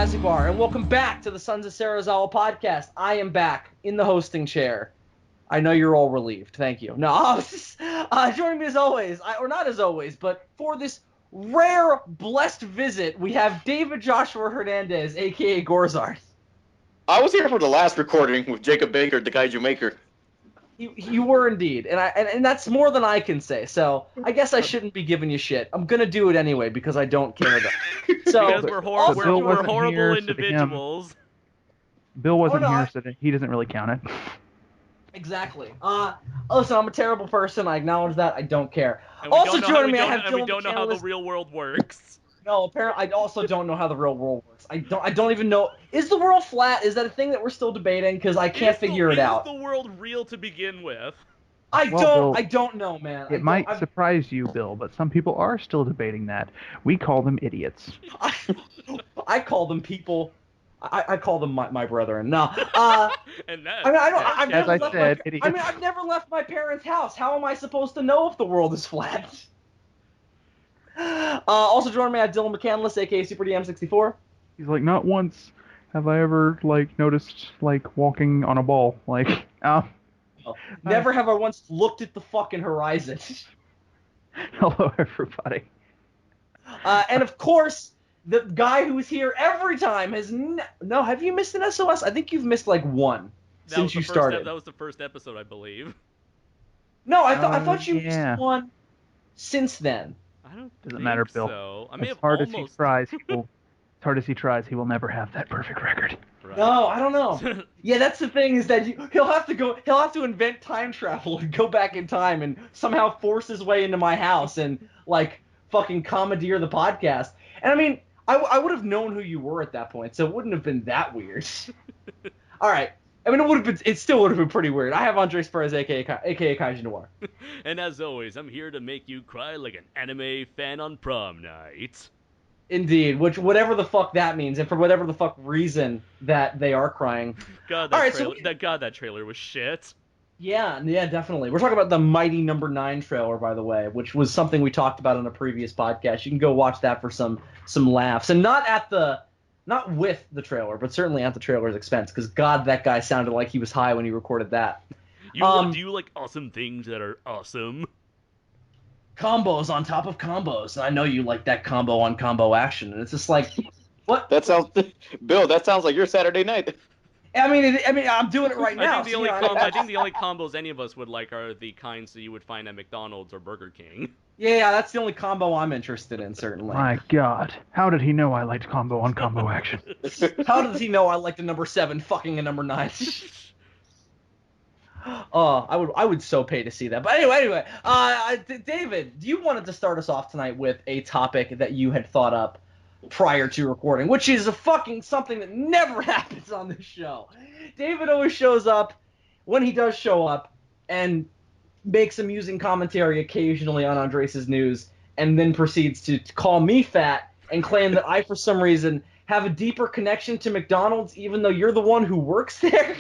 Zazubaar, and welcome back to the Sons of Serizawa Podcast. I am back in the hosting chair. I know you're all relieved. Thank you. No, joining me as always, or not as always, but for this rare, blessed visit, we have David Joshua Hernandez, a.k.a. Gorzard. I was here for the last recording with Jacob Baker, the Kaiju Maker. You were indeed, and that's more than I can say. So I guess I shouldn't be giving you shit. I'm gonna do it anyway because I don't care though. So because we're horrible individuals. Bill wasn't here, so he doesn't really count it. Exactly. Listen, I'm a terrible person. I acknowledge that. I don't care. And also joining me, I have we don't know how the real world works. No, apparently, I also don't know how the real world works. I don't even know. Is the world flat? Is that a thing that we're still debating? Because I can't figure it out. Is the world real to begin with? I don't know, man. It might surprise you, Bill, but some people are still debating that. We call them idiots. I call them people. I call them my brethren. No. And that, I've never left my parents' house. How am I supposed to know if the world is flat? Also joining me, I have Dillion McCandless, aka Super DM64. He's like, not once have I ever noticed walking on a ball. Never have I once looked at the fucking horizon. Hello, everybody. And of course, the guy who's here every time has no. Have you missed an SOS? I think you've missed one since you started. That was the first episode, I believe. No, I thought you missed one since then. I don't. Doesn't matter, Bill. So. I mean, as hard as he tries, he will never have that perfect record. Right. No, I don't know. Yeah, that's the thing is that he'll have to invent time travel and go back in time and somehow force his way into my house and fucking commandeer the podcast. And I mean, I would have known who you were at that point, so it wouldn't have been that weird. All right. I mean, it still would have been pretty weird. I have Andres Perez, aka Kaiju Noir. And as always, I'm here to make you cry like an anime fan on prom night. Indeed, whatever the fuck that means, and for whatever the fuck reason that they are crying. God, that trailer was shit. Yeah, definitely. We're talking about the Mighty Number 9 trailer, by the way, which was something we talked about on a previous podcast. You can go watch that for some laughs, and not with the trailer, but certainly at the trailer's expense, because God, that guy sounded like he was high when he recorded that. Do you like awesome things that are awesome? Combos on top of combos, and I know you like that combo on combo action, and it's just like, what? Bill, that sounds like your Saturday night. I mean, I'm doing it right now. I think the only combos any of us would like are the kinds that you would find at McDonald's or Burger King. Yeah, that's the only combo I'm interested in, certainly. My God, how did he know I liked combo on combo action? How does he know I liked a number 7 fucking a number 9? I would so pay to see that. But anyway, David, you wanted to start us off tonight with a topic that you had thought up prior to recording, which is something that never happens on this show. David always shows up when he does show up and makes amusing commentary occasionally on Andres' news, and then proceeds to call me fat and claim that I, for some reason, have a deeper connection to McDonald's, even though you're the one who works there.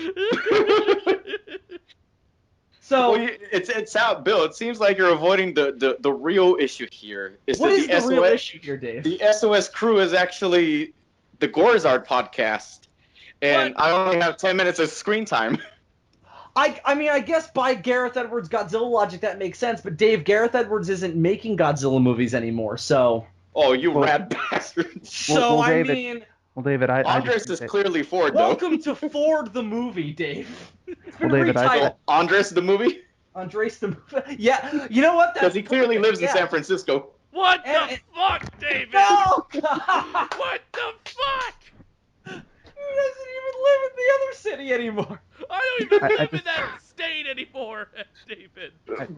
So it's out, Bill. It seems like you're avoiding the real issue here. What is the real issue here, Dave? The SOS crew is actually the Gorzard podcast, and I only have 10 minutes of screen time. I mean, I guess by Gareth Edwards' Godzilla logic, that makes sense, but Dave, Gareth Edwards isn't making Godzilla movies anymore, so... Oh, you rat bastard. So, David, Andres is clearly Ford, though. Welcome to Ford the movie, Dave. Andres the movie? Andres the movie. Yeah, you know what? Because he clearly lives in San Francisco. What the fuck, David? No! God. What the fuck? He doesn't even live in the other city anymore. I don't even live in that state anymore, David.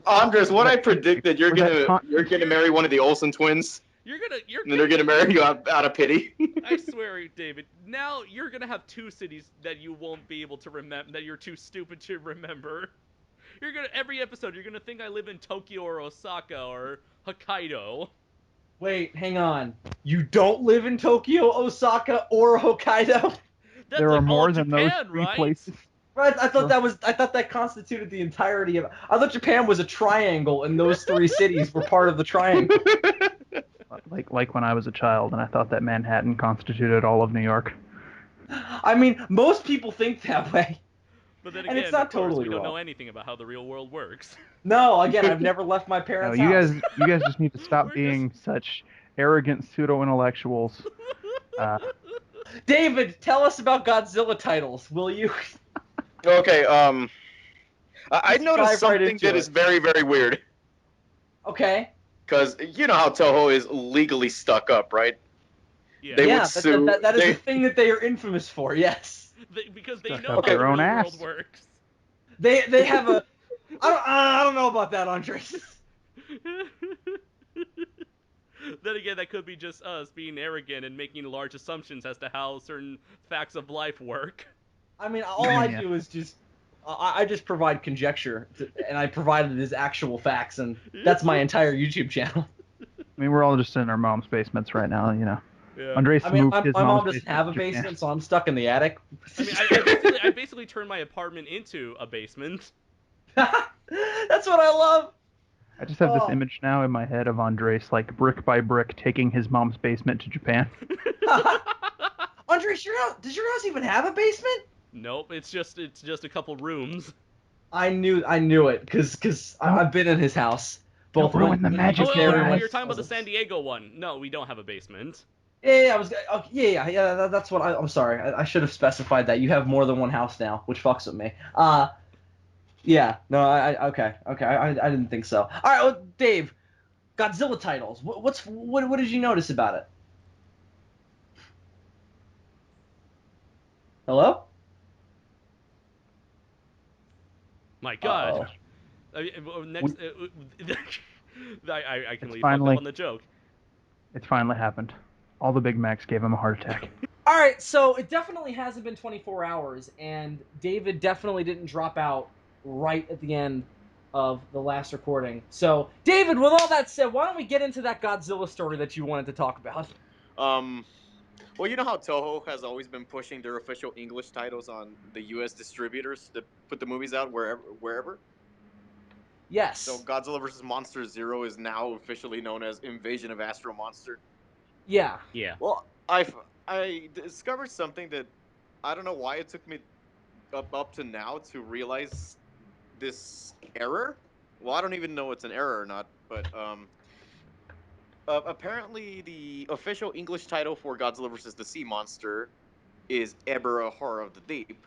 Andres, what I predicted, you're gonna marry one of the Olsen twins. And then they're gonna marry you out of pity. I swear, David. Now you're gonna have 2 cities that you won't be able to remember, that you're too stupid to remember. Every episode you're gonna think I live in Tokyo or Osaka or Hokkaido. Wait, hang on. You don't live in Tokyo, Osaka, or Hokkaido? There are more than those 3 places. Right, I thought that constituted the entirety of. I thought Japan was a triangle, and those 3 cities were part of the triangle. like when I was a child, and I thought that Manhattan constituted all of New York. I mean, most people think that way. But then And again, it's not of course, totally we don't wrong. know anything about how the real world works. No, again, I've never left my No, parents' you house. guys just need to stop being such arrogant pseudo-intellectuals. David, tell us about Godzilla titles, will you? Okay, I noticed dive right something into that it. is very, very weird. Okay. Because you know how Toho is legally stuck up, right? Yeah, They would sue. that is the thing that they are infamous for. Yes. Because they Stuck know up how their the own real ass. world works. They have a. I don't know about that, Andres. Then again, that could be just us being arrogant and making large assumptions as to how certain facts of life work. I mean, all I do is just. I just provide conjecture, and I provide it as actual facts, and that's my entire YouTube channel. I mean, we're all just in our mom's basements right now, you know. Yeah. Andres I mean, moved his my mom mom's doesn't have a basement to Japan. basement, so I'm stuck in the attic. I mean, I basically turned my apartment into a basement. That's what I love. I just have this image now in my head of Andres, like, brick by brick, taking his mom's basement to Japan. Andres, does your house even have a basement? Nope, it's just a couple rooms. I knew it, because I've been in his house. Don't ruin the magic, guys. You're talking about the San Diego one. No, we don't have a basement. Yeah, that's what I'm sorry. I should have specified that. You have more than one house now, which fucks with me. Yeah, no, okay. I didn't think so. All right, well, Dave, Godzilla titles. What did you notice about it? Hello? My God. Uh-oh. Next, I can leave finally on the joke. It's finally happened. All the Big Macs gave him a heart attack. All right, so it definitely hasn't been 24 hours, and David definitely didn't drop out right at the end of the last recording. So, David, with all that said, why don't we get into that Godzilla story that you wanted to talk about? Well, you know how Toho has always been pushing their official English titles on the US distributors that put the movies out wherever? Yes. So Godzilla vs. Monster Zero is now officially known as Invasion of Astro Monster. Yeah. Yeah. Well, I discovered something that I don't know why it took me up to now to realize this error. Well, I don't even know it's an error or not, but apparently the official English title for Godzilla vs. the Sea Monster is Ebirah Horror of the Deep.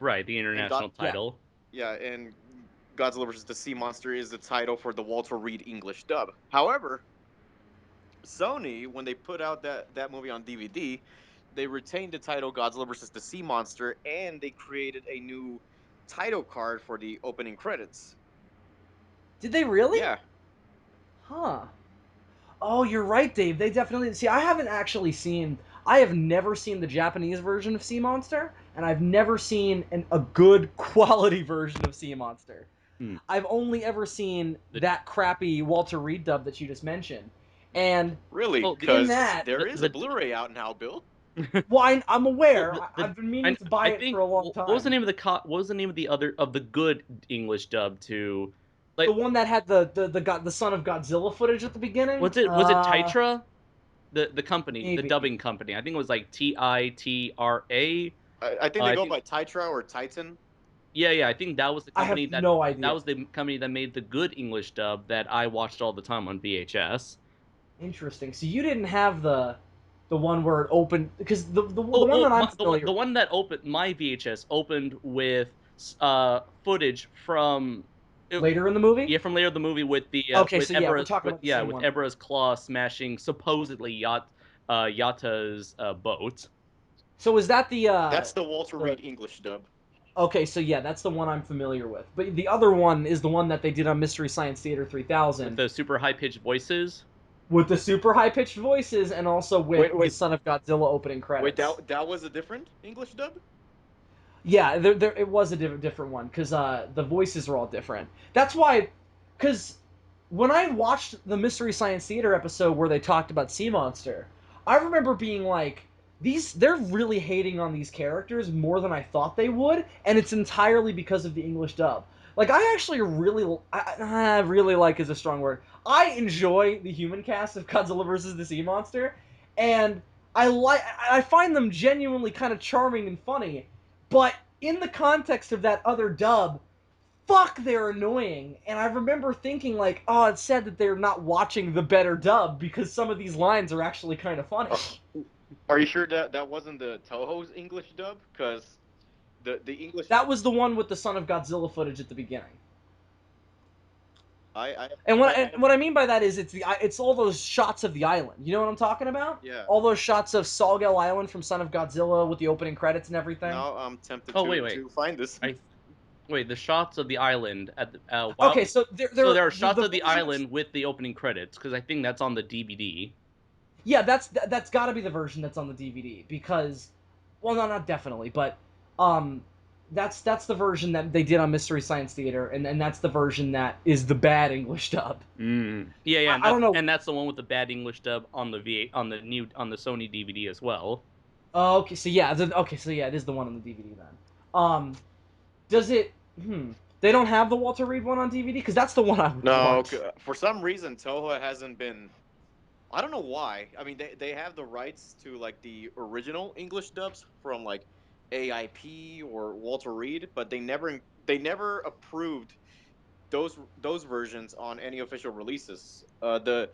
Right, the international title. Yeah, and Godzilla vs. the Sea Monster is the title for the Walter Reed English dub. However, Sony, when they put out that movie on DVD, they retained the title Godzilla vs. the Sea Monster, and they created a new title card for the opening credits. Did they really? Yeah. Huh. Oh, you're right, Dave. They definitely... See, I have never seen the Japanese version of Sea Monster, and I've never seen a good quality version of Sea Monster. I've only ever seen that crappy Walter Reed dub that you just mentioned. And really, because there is a Blu-ray out now, Bill. Well, I'm aware. I've been meaning to buy it for a long time. What was the name of the good English dub to? Like, the one that had the Son of Godzilla footage at the beginning? Was it Titra? The company, maybe. The dubbing company. I think it was like Titra. I think they go by Titra or Titan. Yeah, I think that was the company no idea. That was the company that made the good English dub that I watched all the time on VHS. Interesting. So you didn't have the one where it opened, because the one that I'm familiar. The one that opened my VHS opened with footage from later in the movie. Yeah, from later in the movie with the we're talking about the same one. Ebirah's claw smashing supposedly Yata's boat. So is that the? That's the Walter Reed English dub. Okay, so yeah, that's the one I'm familiar with. But the other one is the one that they did on Mystery Science Theater 3000. With the super high-pitched voices? With the super high-pitched voices, and also with the Son of Godzilla opening credits. Wait, that was a different English dub? Yeah, it was a different one, because the voices were all different. That's why, because when I watched the Mystery Science Theater episode where they talked about Sea Monster, I remember being like, they're really hating on these characters more than I thought they would, and it's entirely because of the English dub. Like, I actually really like is a strong word. I enjoy the human cast of Godzilla vs. the Sea Monster, and I find them genuinely kind of charming and funny, but in the context of that other dub, fuck, they're annoying. And I remember thinking, like, oh, it's sad that they're not watching the better dub, because some of these lines are actually kind of funny. Are you sure that wasn't the Toho's English dub? Because the English That was the one with the Son of Godzilla footage at the beginning. I And what I mean by that is it's all those shots of the island. You know what I'm talking about? yeah. All those shots of Salgel Island from Son of Godzilla with the opening credits and everything. Now I'm tempted Oh, to wait. find this. Wait, the shots of the island at the Okay, so there are shots of the version island with the opening credits because I think that's on the DVD. Yeah, that's got to be the version that's on the DVD because, well, no, not definitely, but that's the version that they did on Mystery Science Theater, and that's the version that is the bad English dub. Yeah, I don't know. And that's the one with the bad English dub on the on the Sony DVD as well. Oh, okay, so yeah, it is the one on the DVD then. Does it? They don't have the Walter Reed one on DVD because that's the one I would watch. For some reason Toho hasn't been. I don't know why. I mean, they have the rights to like the original English dubs from like AIP or Walter Reed, but they never approved those versions on any official releases. Was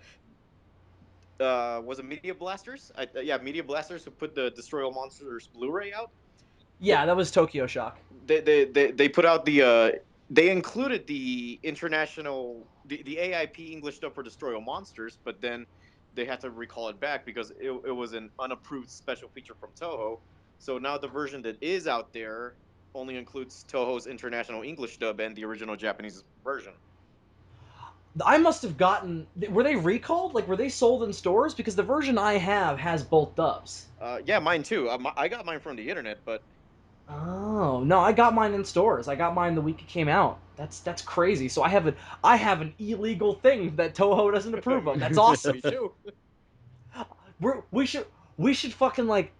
it Media Blasters? Yeah, Media Blasters who put the Destroy All Monsters Blu-ray out. Yeah, that was Tokyo Shock. They put out they included the international the AIP English dub for Destroy All Monsters, but then they had to recall it back because it was an unapproved special feature from Toho. So now the version that is out there only includes Toho's international English dub and the original Japanese version. I must have gotten. Were they recalled? Like, were they sold in stores? Because the version I have has both dubs. Yeah, mine too. I got mine from the internet, but Oh no, I got mine in stores. I got mine the week it came out. That's crazy. So I have an illegal thing that Toho doesn't approve of. That's awesome. me too. We should fucking like.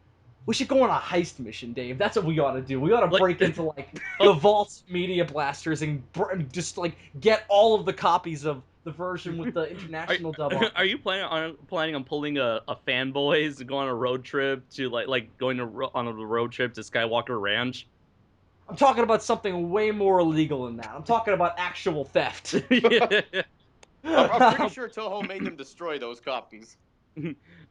We should go on a heist mission, Dave. That's what we ought to do. We ought to break into like the vaults Media Blasters and just like get all of the copies of the version with the international dub on. Are you planning on pulling a fanboys and going on a road trip to like going on a road trip to Skywalker Ranch? I'm talking about something way more illegal than that. I'm talking about actual theft. I'm pretty sure Toho made them destroy those copies.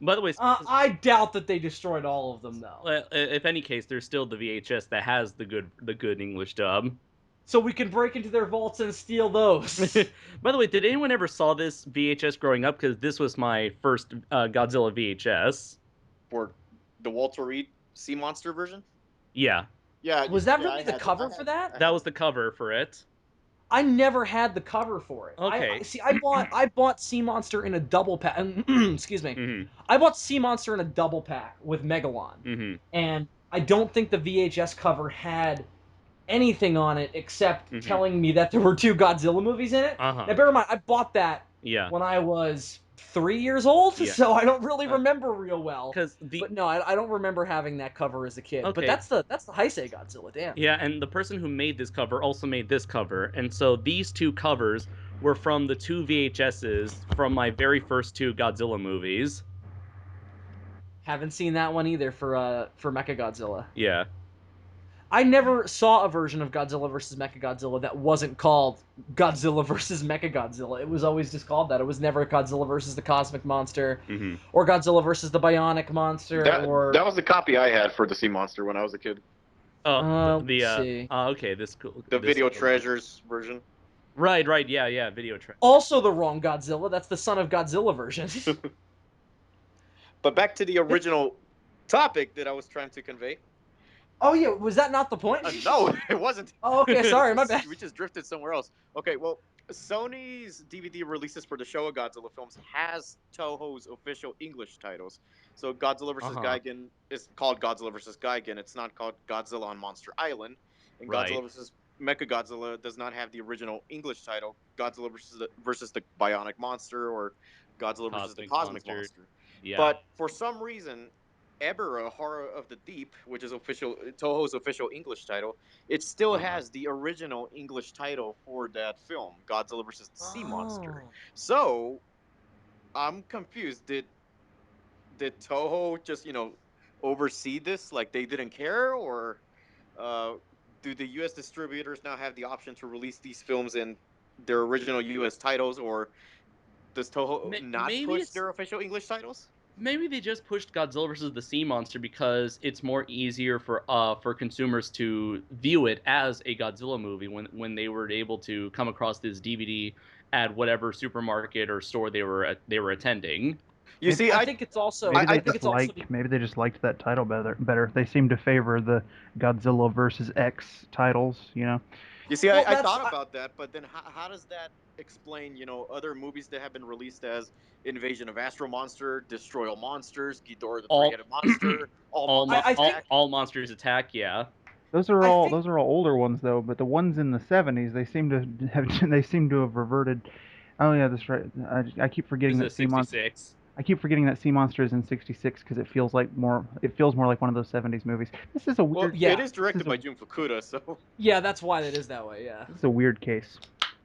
By the way, I doubt that they destroyed all of them, though. If any case, there's still the VHS that has the good English dub. So we can break into their vaults and steal those. By the way, did anyone ever saw this VHS growing up? Because this was my first Godzilla VHS. For the Walter Reed Sea Monster version? Yeah. Yeah. Was that really the cover for that? That was the cover for it. I never had the cover for it. Okay. I bought Sea Monster in a double pack. Excuse me. Mm-hmm. I bought Sea Monster in a double pack with Megalon. Mm-hmm. And I don't think the VHS cover had anything on it except telling me that there were 2 Godzilla movies in it. Now, bear in mind, I bought that when I was 3 years old, so I don't really remember real well. But no, I don't remember having that cover as a kid. Okay. But that's the Heisei Godzilla, damn. Yeah, and the person who made this cover also made this cover, and so these 2 covers were from the 2 VHSs from my very first 2 Godzilla movies. Haven't seen that one either for Mechagodzilla. Yeah. I never saw a version of Godzilla vs. Mechagodzilla that wasn't called Godzilla vs. Mechagodzilla. It was always just called that. It was never Godzilla vs. the Cosmic Monster or Godzilla vs. the Bionic Monster. That was the copy I had for the Sea Monster when I was a kid. Oh, okay, this cool. The Video Treasures version. Right, yeah, Video Treasures. Also the wrong Godzilla. That's the Son of Godzilla version. But back to the original topic that I was trying to convey. Oh yeah, was that not the point? No, it wasn't. Oh, okay, sorry, my bad. We just drifted somewhere else. Okay, well, Sony's DVD releases for the Showa Godzilla films has Toho's official English titles. So Godzilla vs. Gigan is called Godzilla vs. Gigan. It's not called Godzilla on Monster Island. And Godzilla vs. Mechagodzilla does not have the original English title, Godzilla versus the Bionic Monster or Godzilla versus the Cosmic Monster. Yeah. But for some reason, Ebera Horror of the Deep, which is Toho's official English title, it still has the original English title for that film, Godzilla vs. the Sea Monster. Oh. So I'm confused. Did Toho just oversee this like they didn't care, or do the U.S. distributors now have the option to release these films in their original U.S. titles, or does Toho not Maybe push it's their official English titles? maybe they just pushed Godzilla vs. the Sea Monster because it's more easier for consumers to view it as a Godzilla movie when they were able to come across this DVD at whatever supermarket or store they were attending. You see, I think it's also. Maybe I they think just it's also. maybe they just liked that title better. They seem to favor the Godzilla versus X titles, you know. You see, Well, I that's- thought about that, but then how does that explain, other movies that have been released as Invasion of Astro Monster, Destroy All Monsters, Ghidorah the All Three-Headed Monster, All Monsters Attack? all monsters attack. Yeah. Those are I all think- those are all older ones though, but the ones in the 70s they seem to have reverted. Oh yeah, that's right. I keep forgetting Is that it Sea Monster. 66? I keep forgetting that Sea Monster is in '66 because it feels more like one of those '70s movies. This is a Well, weird. Yeah. it is directed by Jun Fukuda, so. Yeah, that's why it is that way. Yeah. This is a weird case.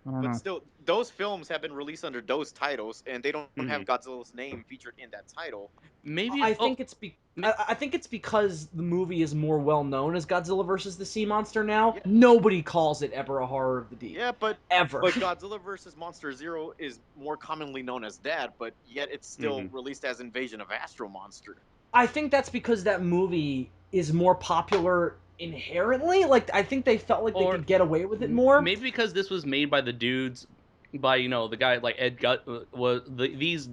I don't But know. still, those films have been released under those titles, and they don't have Mhm. Godzilla's name featured in that title. Maybe I think it's because the movie is more well known as Godzilla versus the Sea Monster now. Yeah. Nobody calls it ever a Horror of the Deep. Yeah, but Ever. Godzilla vs. Monster Zero is more commonly known as that, but yet it's still released as Invasion of Astro Monster. I think that's because that movie is more popular inherently. Like, I think they felt like they Or could get away with it more. Maybe because this was made by the dudes, by the guy like Ed Gut was those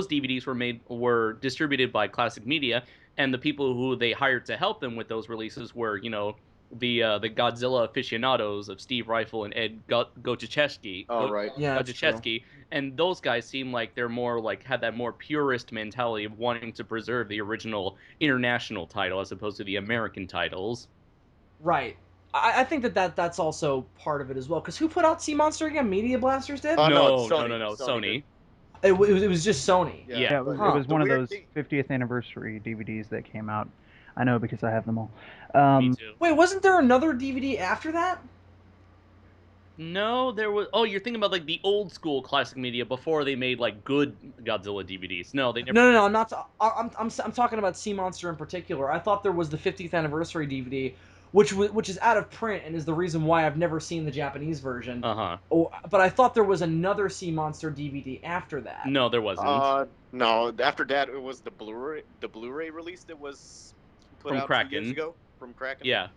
DVDs were distributed by Classic Media, and the people who they hired to help them with those releases were the Godzilla aficionados of Steve Rifle and Ed Godziszewski. Oh, right. Yeah, that's true. Godziszewski, and those guys seem like they're more like had that more purist mentality of wanting to preserve the original international title as opposed to the American titles. Right. I think that's also part of it as well. Because who put out Sea Monster again? Media Blasters did? Oh, no, no, it's Sony. no, Sony Sony. It was just Sony. Yeah. Yeah, it was, Huh. it was The one of weird those thing- 50th anniversary DVDs that came out. I know because I have them all. Me too. Wait, wasn't there another DVD after that? No, there was. Oh, you're thinking about like the old school Classic Media before they made like good Godzilla DVDs. No, they never. No. I'm not. I'm talking about Sea Monster in particular. I thought there was the 50th anniversary DVD, which is out of print and is the reason why I've never seen the Japanese version. Oh, but I thought there was another Sea Monster DVD after that. No, there wasn't. No, after that, it was the Blu-ray. The Blu-ray release that was put From out 2 Kraken. years ago from Kraken. Yeah.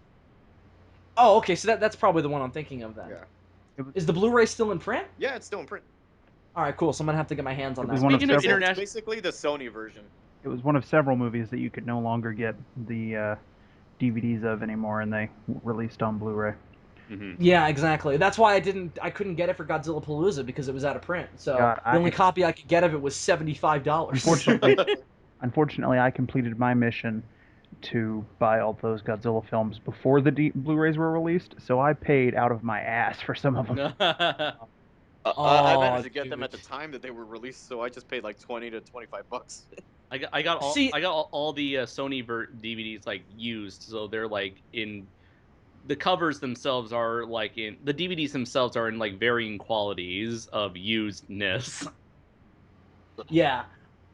Oh, okay. So that's probably the one I'm thinking of then. Yeah. Is the Blu-ray still in print? Yeah, it's still in print. All right, cool. So I'm gonna have to get my hands on It was that. one of Speaking of several- It's international, basically the Sony version. It was one of several movies that you could no longer get the DVDs of anymore, and they released on Blu-ray. Yeah, exactly. That's why I couldn't get it for Godzilla Palooza because it was out of print. So God, the only copy I could get of it was $75. Unfortunately, I completed my mission to buy all those Godzilla films before the Blu-rays were released, so I paid out of my ass for some of them. I Oh, managed to get them at the dude. time that they were released, so I just paid like $20 to $25. I got all See- all the Sony DVDs like used, so they're like in the covers themselves are like in the DVDs themselves are in like varying qualities of usedness. Yeah.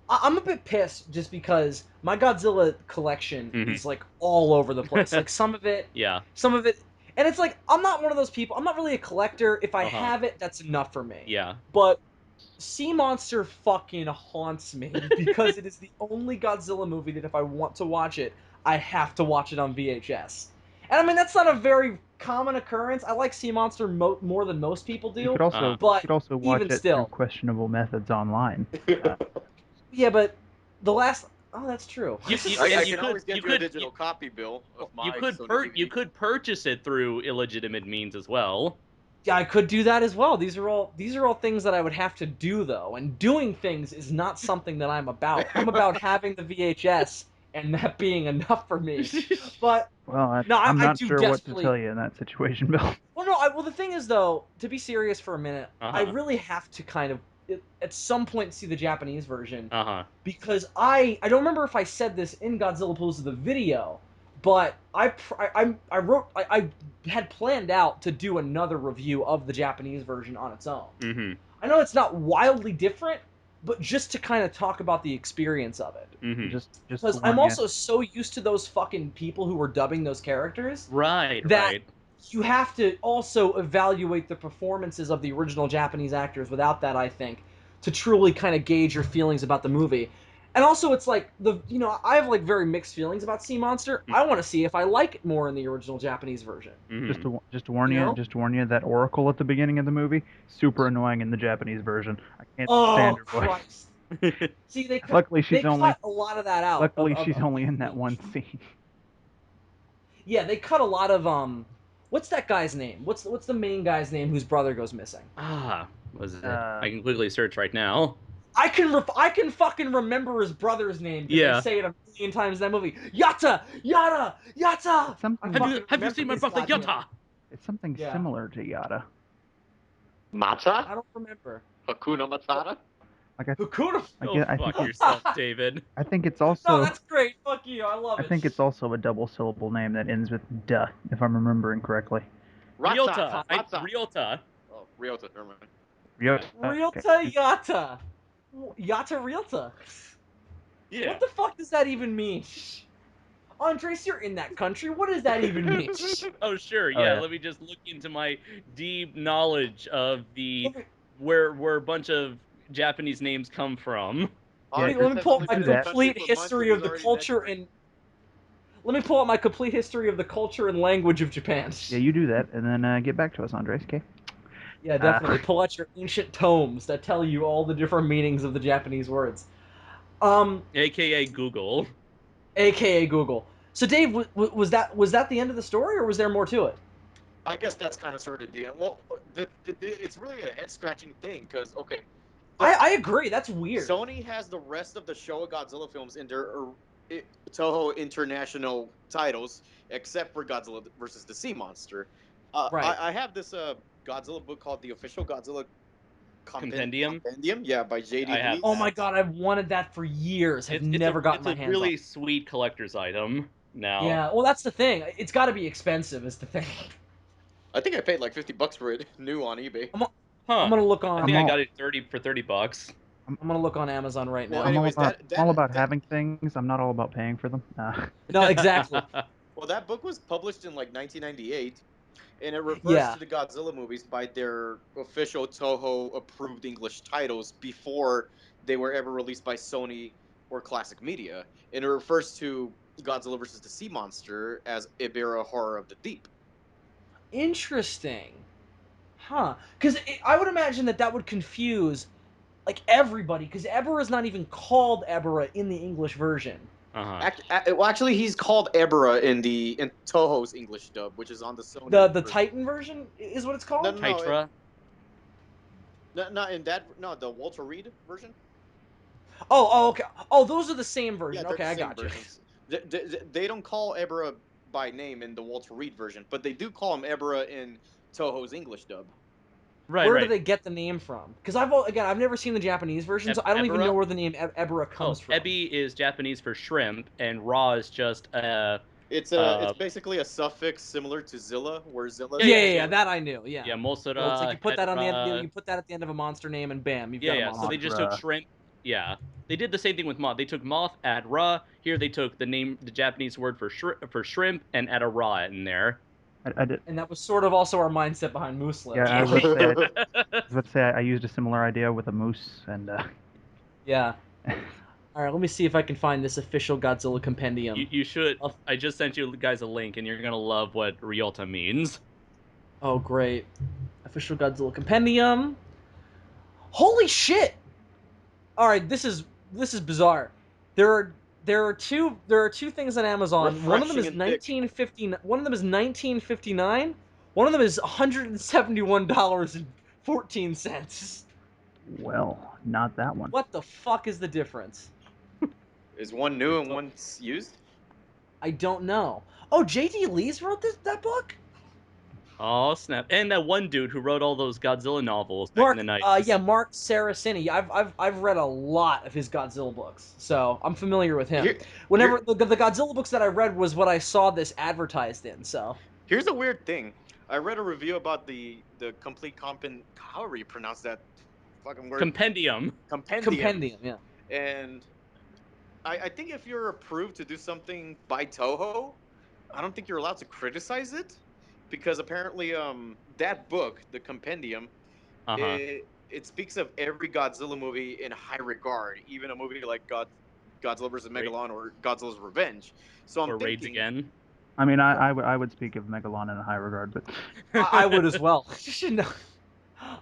I'm a bit pissed just because my Godzilla collection Mhm. is like all over the place. Like some of it, Yeah. and it's like I'm not one of those people. I'm not really a collector. If I Uh-huh. have it, that's enough for me. Yeah. But Sea Monster fucking haunts me because it is the only Godzilla movie that if I want to watch it, I have to watch it on VHS. And I mean that's not a very common occurrence. I like Sea Monster more than most people do. You could also But watch even it still. through questionable methods online. Yeah, but the last. Oh, that's true. You I you can always get you you a could- digital copy, Bill, of my you could Sony you DVD. could purchase it through illegitimate means as well. Yeah, I could do that as well. These are all things that I would have to do though, and doing things is not something that I'm about. I'm about having the VHS and that being enough for me. But Well, No, I'm I not do sure what to desperately- tell you in that situation, Bill. well, no. Well, the thing is though, to be serious for a minute, I Uh-huh. really have to kind of. at some point see the Japanese version. Uh-huh. Because I don't remember if I said this in Godzilla Pulls the video, but I had planned out to do another review of the Japanese version on its own. Mm-hmm. I know it's not wildly different, but just to kind of talk about the experience of it. Mm-hmm. Just Because I'm also so used to those fucking people who were dubbing those characters Right, that right. you have to also evaluate the performances of the original Japanese actors without that, I think, to truly kind of gauge your feelings about the movie. And also, it's like, I have like very mixed feelings about Sea Monster. I want to see if I like it more in the original Japanese version. Mm-hmm. Just to warn You you, know? just to warn you, that Oracle at the beginning of the movie, super annoying in the Japanese version. I can't stand Oh, her voice. Christ. See, Luckily, she's they only cut a lot of that out. luckily of she's only in that speech. one scene. Yeah, they cut a lot of what's that guy's name? What's the main guy's name whose brother goes missing? Was it? I can quickly search right now. I can fucking remember his brother's name because Yeah. they say it a million times in that movie. Yatta, Yada, Yatta. It's something. Have you seen my brother Yata? It's something Yeah. similar to Yada. I Matata? don't remember. Hakuna Matata? Like I, Hakuna. I Fuck think yourself, David. I think it's No, also that's great. Fuck you. I love I it. think it's also a double syllable name that ends with "duh," if I'm remembering correctly. Ryota. Ratsa. Ryota. Oh, Ryota, never mind. Ryota. Realta Yatta. Yatta Realta. Yeah. What the fuck does that even mean? Andres, you're in that country. What does that even mean? Oh sure, Oh, yeah. yeah. Let me just look into my deep knowledge of the Let me- where a bunch of Japanese names come from. Yeah, let me pull up my do that. complete history of the culture and. Let me pull up my complete history of the culture and language of Japan. Yeah, you do that, and then get back to us, Andres. Okay. Yeah, definitely. Pull out your ancient tomes that tell you all the different meanings of the Japanese words. AKA Google. AKA Google. So, Dave, was that the end of the story, or was there more to it? I guess that's kind of sort of the end. Well, it's really a head-scratching thing, because, okay, I agree. That's weird. Sony has the rest of the Showa Godzilla films in their Toho International titles, except for Godzilla versus the Sea Monster. Right. I have this Godzilla book called The Official Godzilla Compendium? Yeah, by J.D. I have Lee. Oh my god, I've wanted that for years. Have never gotten my hands on. It's a really sweet collector's item now. Yeah, well, that's the thing. It's got to be expensive, is the thing. I think I paid like $50 for it, new on eBay. Huh. I'm gonna look on. I think I'm I all- got it for $30. I'm gonna look on Amazon right now. Well, anyways, I'm that- all about that- having things. I'm not all about paying for them. No, exactly. Well, that book was published in like 1998, and it refers Yeah. to the Godzilla movies by their official Toho approved English titles before they were ever released by Sony or Classic Media. And it refers to Godzilla vs. the Sea Monster as Ibera Horror of the Deep. Interesting. Huh. Because I would imagine that would confuse, like, everybody, because Ebera is not even called Ebera in the English version. Uh-huh. Well, actually, he's called Ebera in Toho's English dub, which is on the Sony. The version. Titan version is what it's called? No, no. Kytra? Not in that. No, the Walter Reed version. Okay. Oh, those are the same version. Yeah, they're Okay, the I same got you. versions. They don't call Ebera by name in the Walter Reed version, but they do call him Ebera in Toho's English dub. Right, Where right. do they get the name from? Because I've never seen the Japanese version, so I don't even Ebera? know where the name Ebera comes from. Ebi is Japanese for shrimp, and Ra is just It's basically a suffix similar to Zilla, where Zilla. Yeah, that I knew. Yeah. yeah, Mosura. Well, it's like you put that on the end. Hedra. You put that at the end of a monster name, and bam, you've got a Yeah, monster. so they just took shrimp. Yeah, they did the same thing with moth. They took moth, add Ra. Here they took the Japanese word for shrimp, and add a Ra in there. I did. And that was sort of also our mindset behind Moose Lips. Yeah, I was about to say I used a similar idea with a moose, and Yeah. All right, let me see if I can find this official Godzilla compendium. You should. I just sent you guys a link, and you're gonna love what Ryota means. Oh, great. Official Godzilla compendium. Holy shit! All right, this is bizarre. There are two things on Amazon. One of them is Refreshing and thick. 1950. One of them is 1959. One of them is $171.14. well, not that one. What the fuck is the difference? Is one new and one's used? I don't know. Oh, J.D. Lee's wrote that book? Oh snap! And that one dude who wrote all those Godzilla novels back Mark, in the 90s. yeah, Mark Saraceni. I've read a lot of his Godzilla books, so I'm familiar with him. Here- Whenever here- the Godzilla books that I read was what I saw this advertised in. So Here's a weird thing. I read a review about the complete however you pronounce that fucking word. Compendium. compendium, yeah. And I think if you're approved to do something by Toho, I don't think you're allowed to criticize it, because apparently that book, the compendium, Uh-huh. it speaks of every Godzilla movie in high regard, even a movie like Godzilla vs. Megalon or Godzilla's Revenge. So I'm Or Raids thinking, Again. I mean, I would speak of Megalon in a high regard, but I would as well. No. so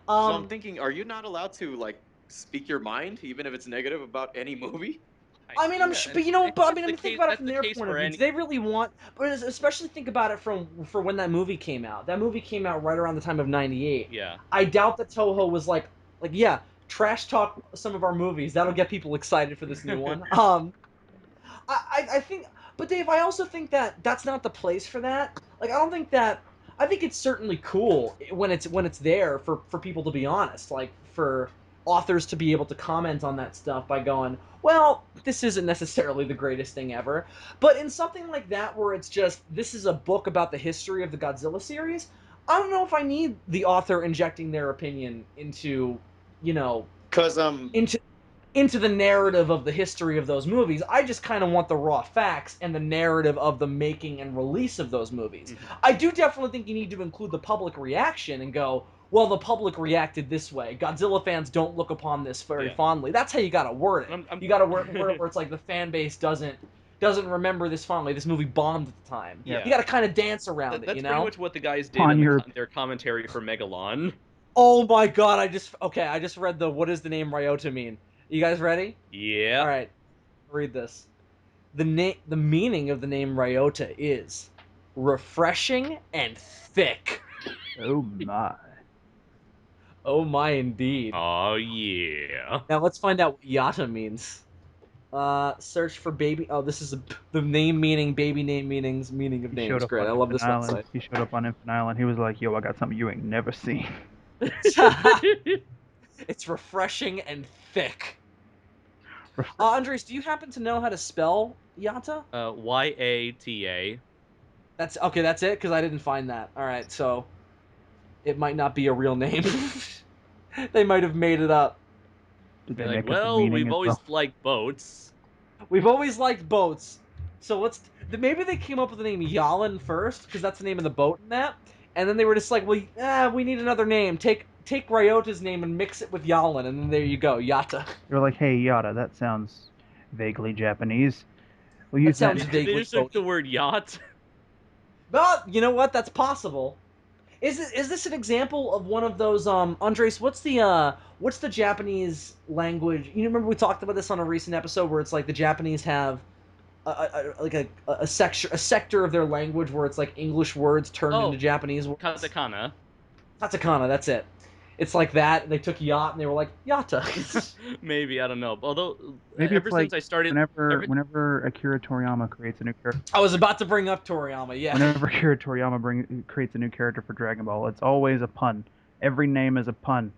I'm thinking, are you not allowed to like speak your mind, even if it's negative about any movie? I mean, I'm sure, but you know, but I mean, I'm think about it from their point of view. any... Do they really want? But especially think about it for when that movie came out. That movie came out right around the time of '98. Yeah. I doubt that Toho was like, yeah, trash talk some of our movies. That'll get people excited for this new one. I think, but Dave, I also think that that's not the place for that. Like, I don't think that. I think it's certainly cool when it's there for people to be honest, like for authors to be able to comment on that stuff by going, well, this isn't necessarily the greatest thing ever. But in something like that where it's just, this is a book about the history of the Godzilla series, I don't know if I need the author injecting their opinion into, Because into the narrative of the history of those movies. I just kind of want the raw facts and the narrative of the making and release of those movies. Mm-hmm. I do definitely think you need to include the public reaction and go, well, the public reacted this way. Godzilla fans don't look upon this very fondly. That's how you gotta word it. You gotta word it where it's like the fan base doesn't remember this fondly. This movie bombed at the time. Yeah. You gotta kind of dance around That's it, pretty much what the guys did in their commentary for Megalon. Oh my god, I just read what does the name Ryota mean? You guys ready? Yeah. All right. Read this. The meaning of the name Ryota is refreshing and thick. oh my. Oh my, indeed. Oh yeah. Now let's find out what Yata means. Search for baby. Oh, this is the name meaning, baby name meanings, meaning of names. Great, I love this website. He showed up on Infinite Island. He was like, "Yo, I got something you ain't never seen." It's refreshing and thick. Andres, do you happen to know how to spell Yata? Yata. That's okay. That's it, because I didn't find that. All right, so it might not be a real name. They might have made it up. Did they Like, make well, we've always liked boats. We've always liked boats. So maybe they came up with the name Yalin first, because that's the name of the boat in that. And then they were just like, well, we need another name. Take Ryota's name and mix it with Yalin, and then there you go, Yata. You're like, hey, Yata, that sounds vaguely Japanese. We'll use that. Vaguely. They just took the word yacht. But you know what? That's possible. Is this an example of one of those? Andres, what's the Japanese language? You remember we talked about this on a recent episode where it's like the Japanese have a sector of their language where it's like English words turned into Japanese words. Katakana. Katakana, that's it. It's like that. And they took yacht and they were like Yata. Maybe, I don't know. Although maybe ever since I started, whenever Akira Toriyama creates a new character. I was about to bring up Toriyama. Yeah. Whenever Akira Toriyama creates a new character for Dragon Ball, it's always a pun. Every name is a pun.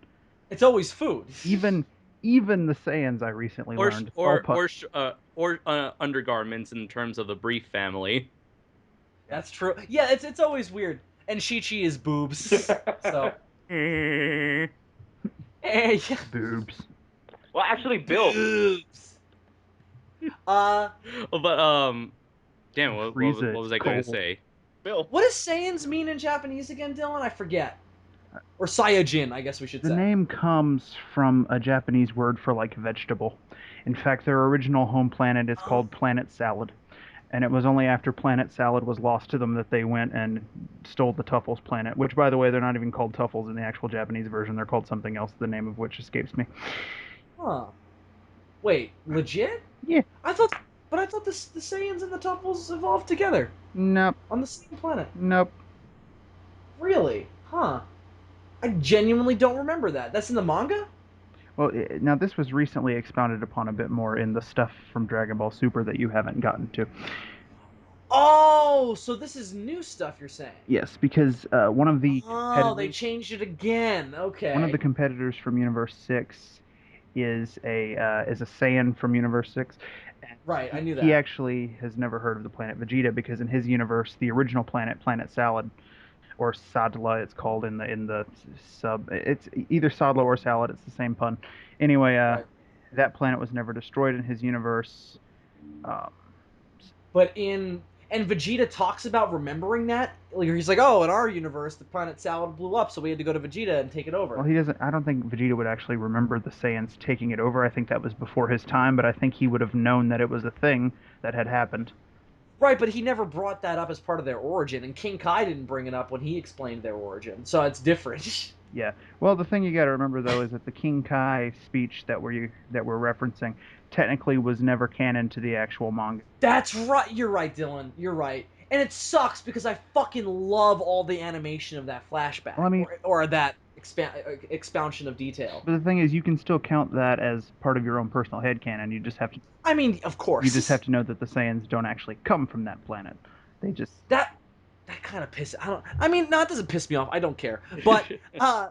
It's always food. Even the Saiyans I recently learned. Or undergarments in terms of the Brief family. That's true. Yeah, it's always weird. And Chi-Chi is boobs. So. Yeah. Boobs. Well, actually, Bill. Boobs. But damn, what was I going to say? Bill. What does Saiyans mean in Japanese again, Dylan? I forget. Or Saiyajin, I guess we should say. The name comes from a Japanese word for like vegetable. In fact, their original home planet is called Planet Salad. And it was only after Planet Salad was lost to them that they went and stole the Tuffles planet, which, by the way, they're not even called Tuffles in the actual Japanese version. They're called something else, the name of which escapes me. Huh. Wait, legit? Yeah. I thought the Saiyans and the Tuffles evolved together. Nope. On the same planet. Nope. Really? Huh. I genuinely don't remember that. That's in the manga? Well, now this was recently expounded upon a bit more in the stuff from Dragon Ball Super that you haven't gotten to. Oh, so this is new stuff you're saying? Yes, because one of the Oh, they competitors, changed it again. Okay. one of the competitors from Universe 6 is a Saiyan from Universe 6. And Right, I knew he that. actually has never heard of the planet Vegeta because in his universe, the original planet, Planet Salad, or Sadla, it's called in the sub. It's either Sadla or Salad. It's the same pun. Anyway, Right. that planet was never destroyed in his universe. Um, But and Vegeta talks about remembering that. Like he's like, oh, in our universe, the planet Salad blew up, so we had to go to Vegeta and take it over. well, he doesn't. I don't think Vegeta would actually remember the Saiyans taking it over. I think that was before his time, but I think he would have known that it was a thing that had happened. Right, but he never brought that up as part of their origin, and King Kai didn't bring it up when he explained their origin, so it's different. Yeah. Well, the thing you got to remember though is that the King Kai speech that we're referencing technically was never canon to the actual manga. That's right. You're right, Dylan. You're right. And it sucks because I fucking love all the animation of that flashback Well, I mean, or that expansion of detail. but the thing is, you can still count that as part of your own personal headcanon. You just have to I mean, of course. you just have to know that the Saiyans don't actually come from that planet. They just that kind of pisses. I mean, no, it doesn't piss me off. I don't care. But I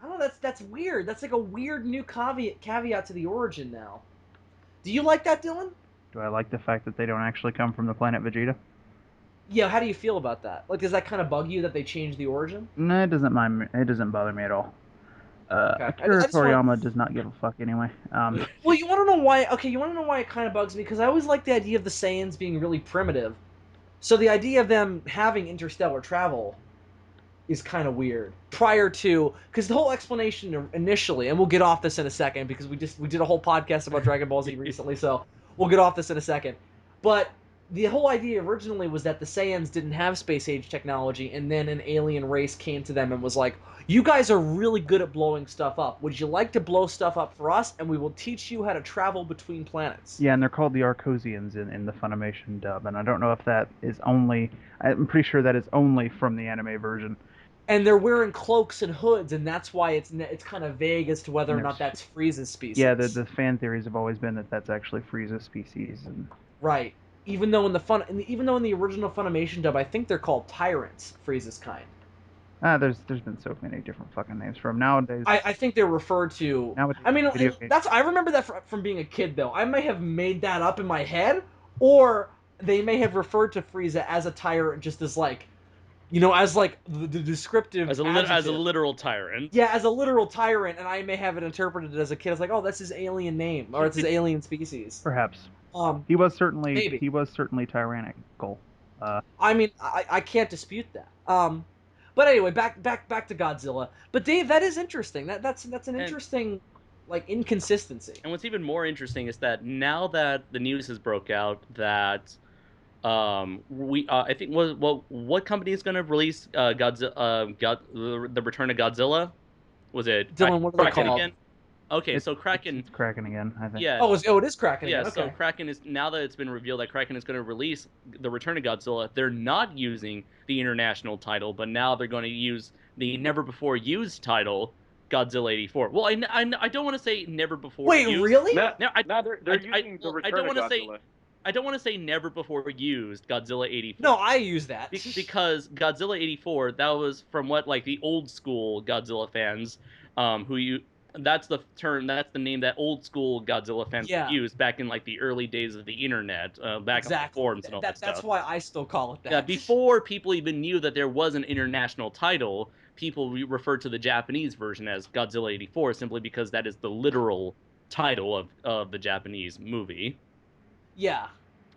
don't know. That's weird. That's like a weird new caveat to the origin now. Do you like that, Dylan? do I like the fact that they don't actually come from the planet Vegeta? Yeah. How do you feel about that? Like, does that kind of bug you that they changed the origin? No, it doesn't mind me. It doesn't bother me at all. Okay. Akira I just want- Toriyama does not give a fuck anyway. Well, you want to know why? Okay, you want to know why it kind of bugs me? Because I always like the idea of the Saiyans being really primitive. So the idea of them having interstellar travel is kind of weird. Prior to, because the whole explanation initially, and we'll get off this in a second because we did a whole podcast about Dragon Ball Z recently, so we'll get off this in a second. But the whole idea originally was that the Saiyans didn't have space age technology, and then an alien race came to them and was like, "You guys are really good at blowing stuff up. Would you like to blow stuff up for us? And we will teach you how to travel between planets." Yeah, and they're called the Arcosians in the Funimation dub, and I don't know if that is only. I'm pretty sure that is only from the anime version. And they're wearing cloaks and hoods, and that's why it's kind of vague as to whether or not that's Frieza's species. Yeah, the fan theories have always been that that's actually Frieza's species. And right. Even though in the original Funimation dub, I think they're called tyrants, Frieza's kind. there's been so many different fucking names for them nowadays. I think they're referred to. Nowadays, I mean, video games. I remember that from being a kid though. I may have made that up in my head, or they may have referred to Frieza as a tyrant, just as like, as like the descriptive as a literal tyrant. Yeah, as a literal tyrant, and I may have it interpreted as a kid as like, oh, that's his alien name, or it's his alien species. Perhaps. He was certainly maybe. tyrannical. I mean, I can't dispute that. But anyway, back to Godzilla. But Dave, that is interesting. That's an interesting like inconsistency. And what's even more interesting is that now that the news has broke out that I think what company is going to release Godzilla, the Return of Godzilla? Was it Dylan? What are they Kraken called? again? Okay, so Kraken. It's Kraken again, I think. Yeah. Oh, it is Kraken. Yeah. Again. So Okay. Kraken is, now that it's been revealed that Kraken is going to release the Return of Godzilla, they're not using the international title, but now they're going to use the never before used title, Godzilla 84. Well, I don't want to say never before. Wait, used. really? No, I they're using the Return don't of wanna Godzilla. I don't want to say never before used Godzilla 84. No, I use that Because Godzilla 84, that was from what like the old school Godzilla fans, that's the term, that's the name that old school Godzilla fans used back in like the early days of the internet, back on the forums and all that stuff. That's why I still call it that. Yeah, before people even knew that there was an international title, people referred to the Japanese version as Godzilla 84 simply because that is the literal title of the Japanese movie. Yeah.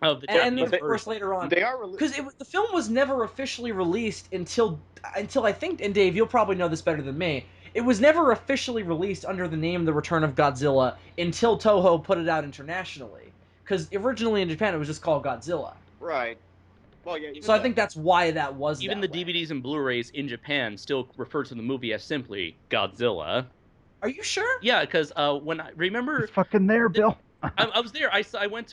Of the and Japanese then of course version. later on, They are because the film was never officially released until I think, and Dave, you'll probably know this better than me. It was never officially released under the name The Return of Godzilla until Toho put it out internationally. Because originally in Japan it was just called Godzilla. right. Well, yeah. So I think that's why that was. Even that the way. DVDs and Blu-rays in Japan still refer to the movie as simply Godzilla. Are you sure? Yeah, because when I remember, It's fucking there, Bill. I was there.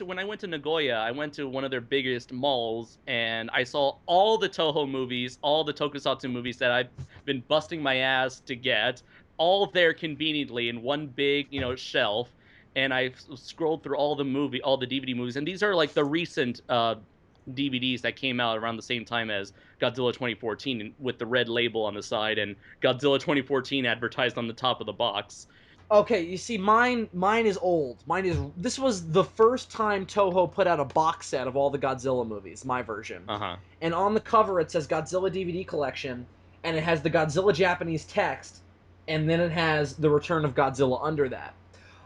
When I went to Nagoya, I went to one of their biggest malls, and I saw all the Toho movies, all the Tokusatsu movies that I've been busting my ass to get, all there conveniently in one big, shelf. And I scrolled through all the DVD movies, and these are like the recent DVDs that came out around the same time as Godzilla 2014 with the red label on the side and Godzilla 2014 advertised on the top of the box. Okay, you see, mine is old. This was the first time Toho put out a box set of all the Godzilla movies, my version. Uh-huh. And on the cover it says Godzilla DVD Collection, and it has the Godzilla Japanese text, and then it has the Return of Godzilla under that.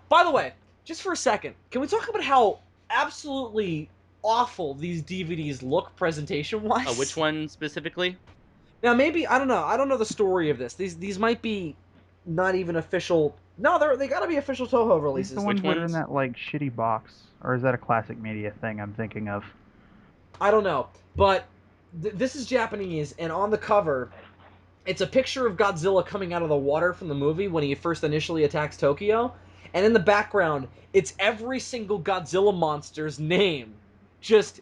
By the way, just for a second, can we talk about how absolutely awful these DVDs look presentation-wise? Which one specifically? Now, maybe, I don't know. I don't know the story of this. These might be not even official. No, they gotta be official Toho These releases. the ones Which that are in ones? that like shitty box, or is that a classic media thing I'm thinking of? I don't know, but this is Japanese, and on the cover, it's a picture of Godzilla coming out of the water from the movie when he first initially attacks Tokyo, and in the background, it's every single Godzilla monster's name, just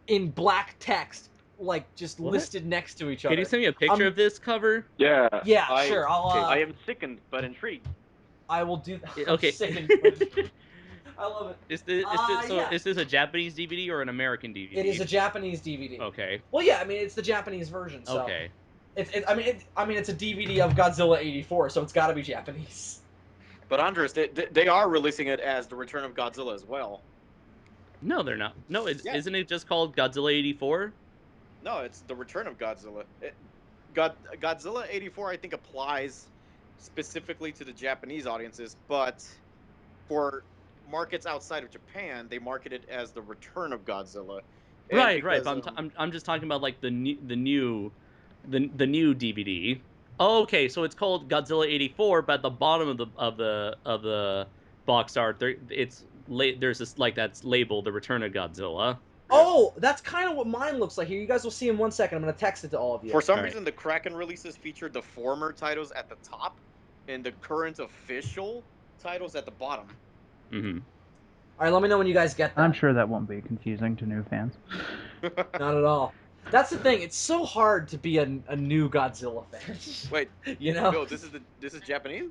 in black text, like just What? listed next to each other. Can you send me a picture of this cover? Yeah. Yeah, sure. I am sickened but intrigued. I will do that. Okay. I love it. Is this a Japanese DVD or an American DVD? It is a Japanese DVD. Okay. Well, yeah, I mean it's the Japanese version. So Okay. it's a DVD of Godzilla '84, so it's got to be Japanese. But Andres, they are releasing it as the Return of Godzilla as well. No, they're not. No, Yeah. isn't it just called Godzilla 84? No, it's the Return of Godzilla. Godzilla '84, I think, applies specifically to the Japanese audiences, but for markets outside of Japan, they market it as the Return of Godzilla. And Right. because But of- I'm just talking about like the new DVD. Oh, okay, so it's called Godzilla 84, but at the bottom of the box art, there's this like that's labeled the Return of Godzilla. Oh, that's kind of what mine looks like here. You guys will see in 1 second. I'm going to text it to all of you. For some Alright. reason, the Kraken releases featured the former titles at the top, and the current official titles at the bottom. Mm-hmm. All right, let me know when you guys get that. I'm sure that won't be confusing to new fans. Not at all. That's the thing. It's so hard to be a new Godzilla fan. Wait, You know? no, this is Japanese?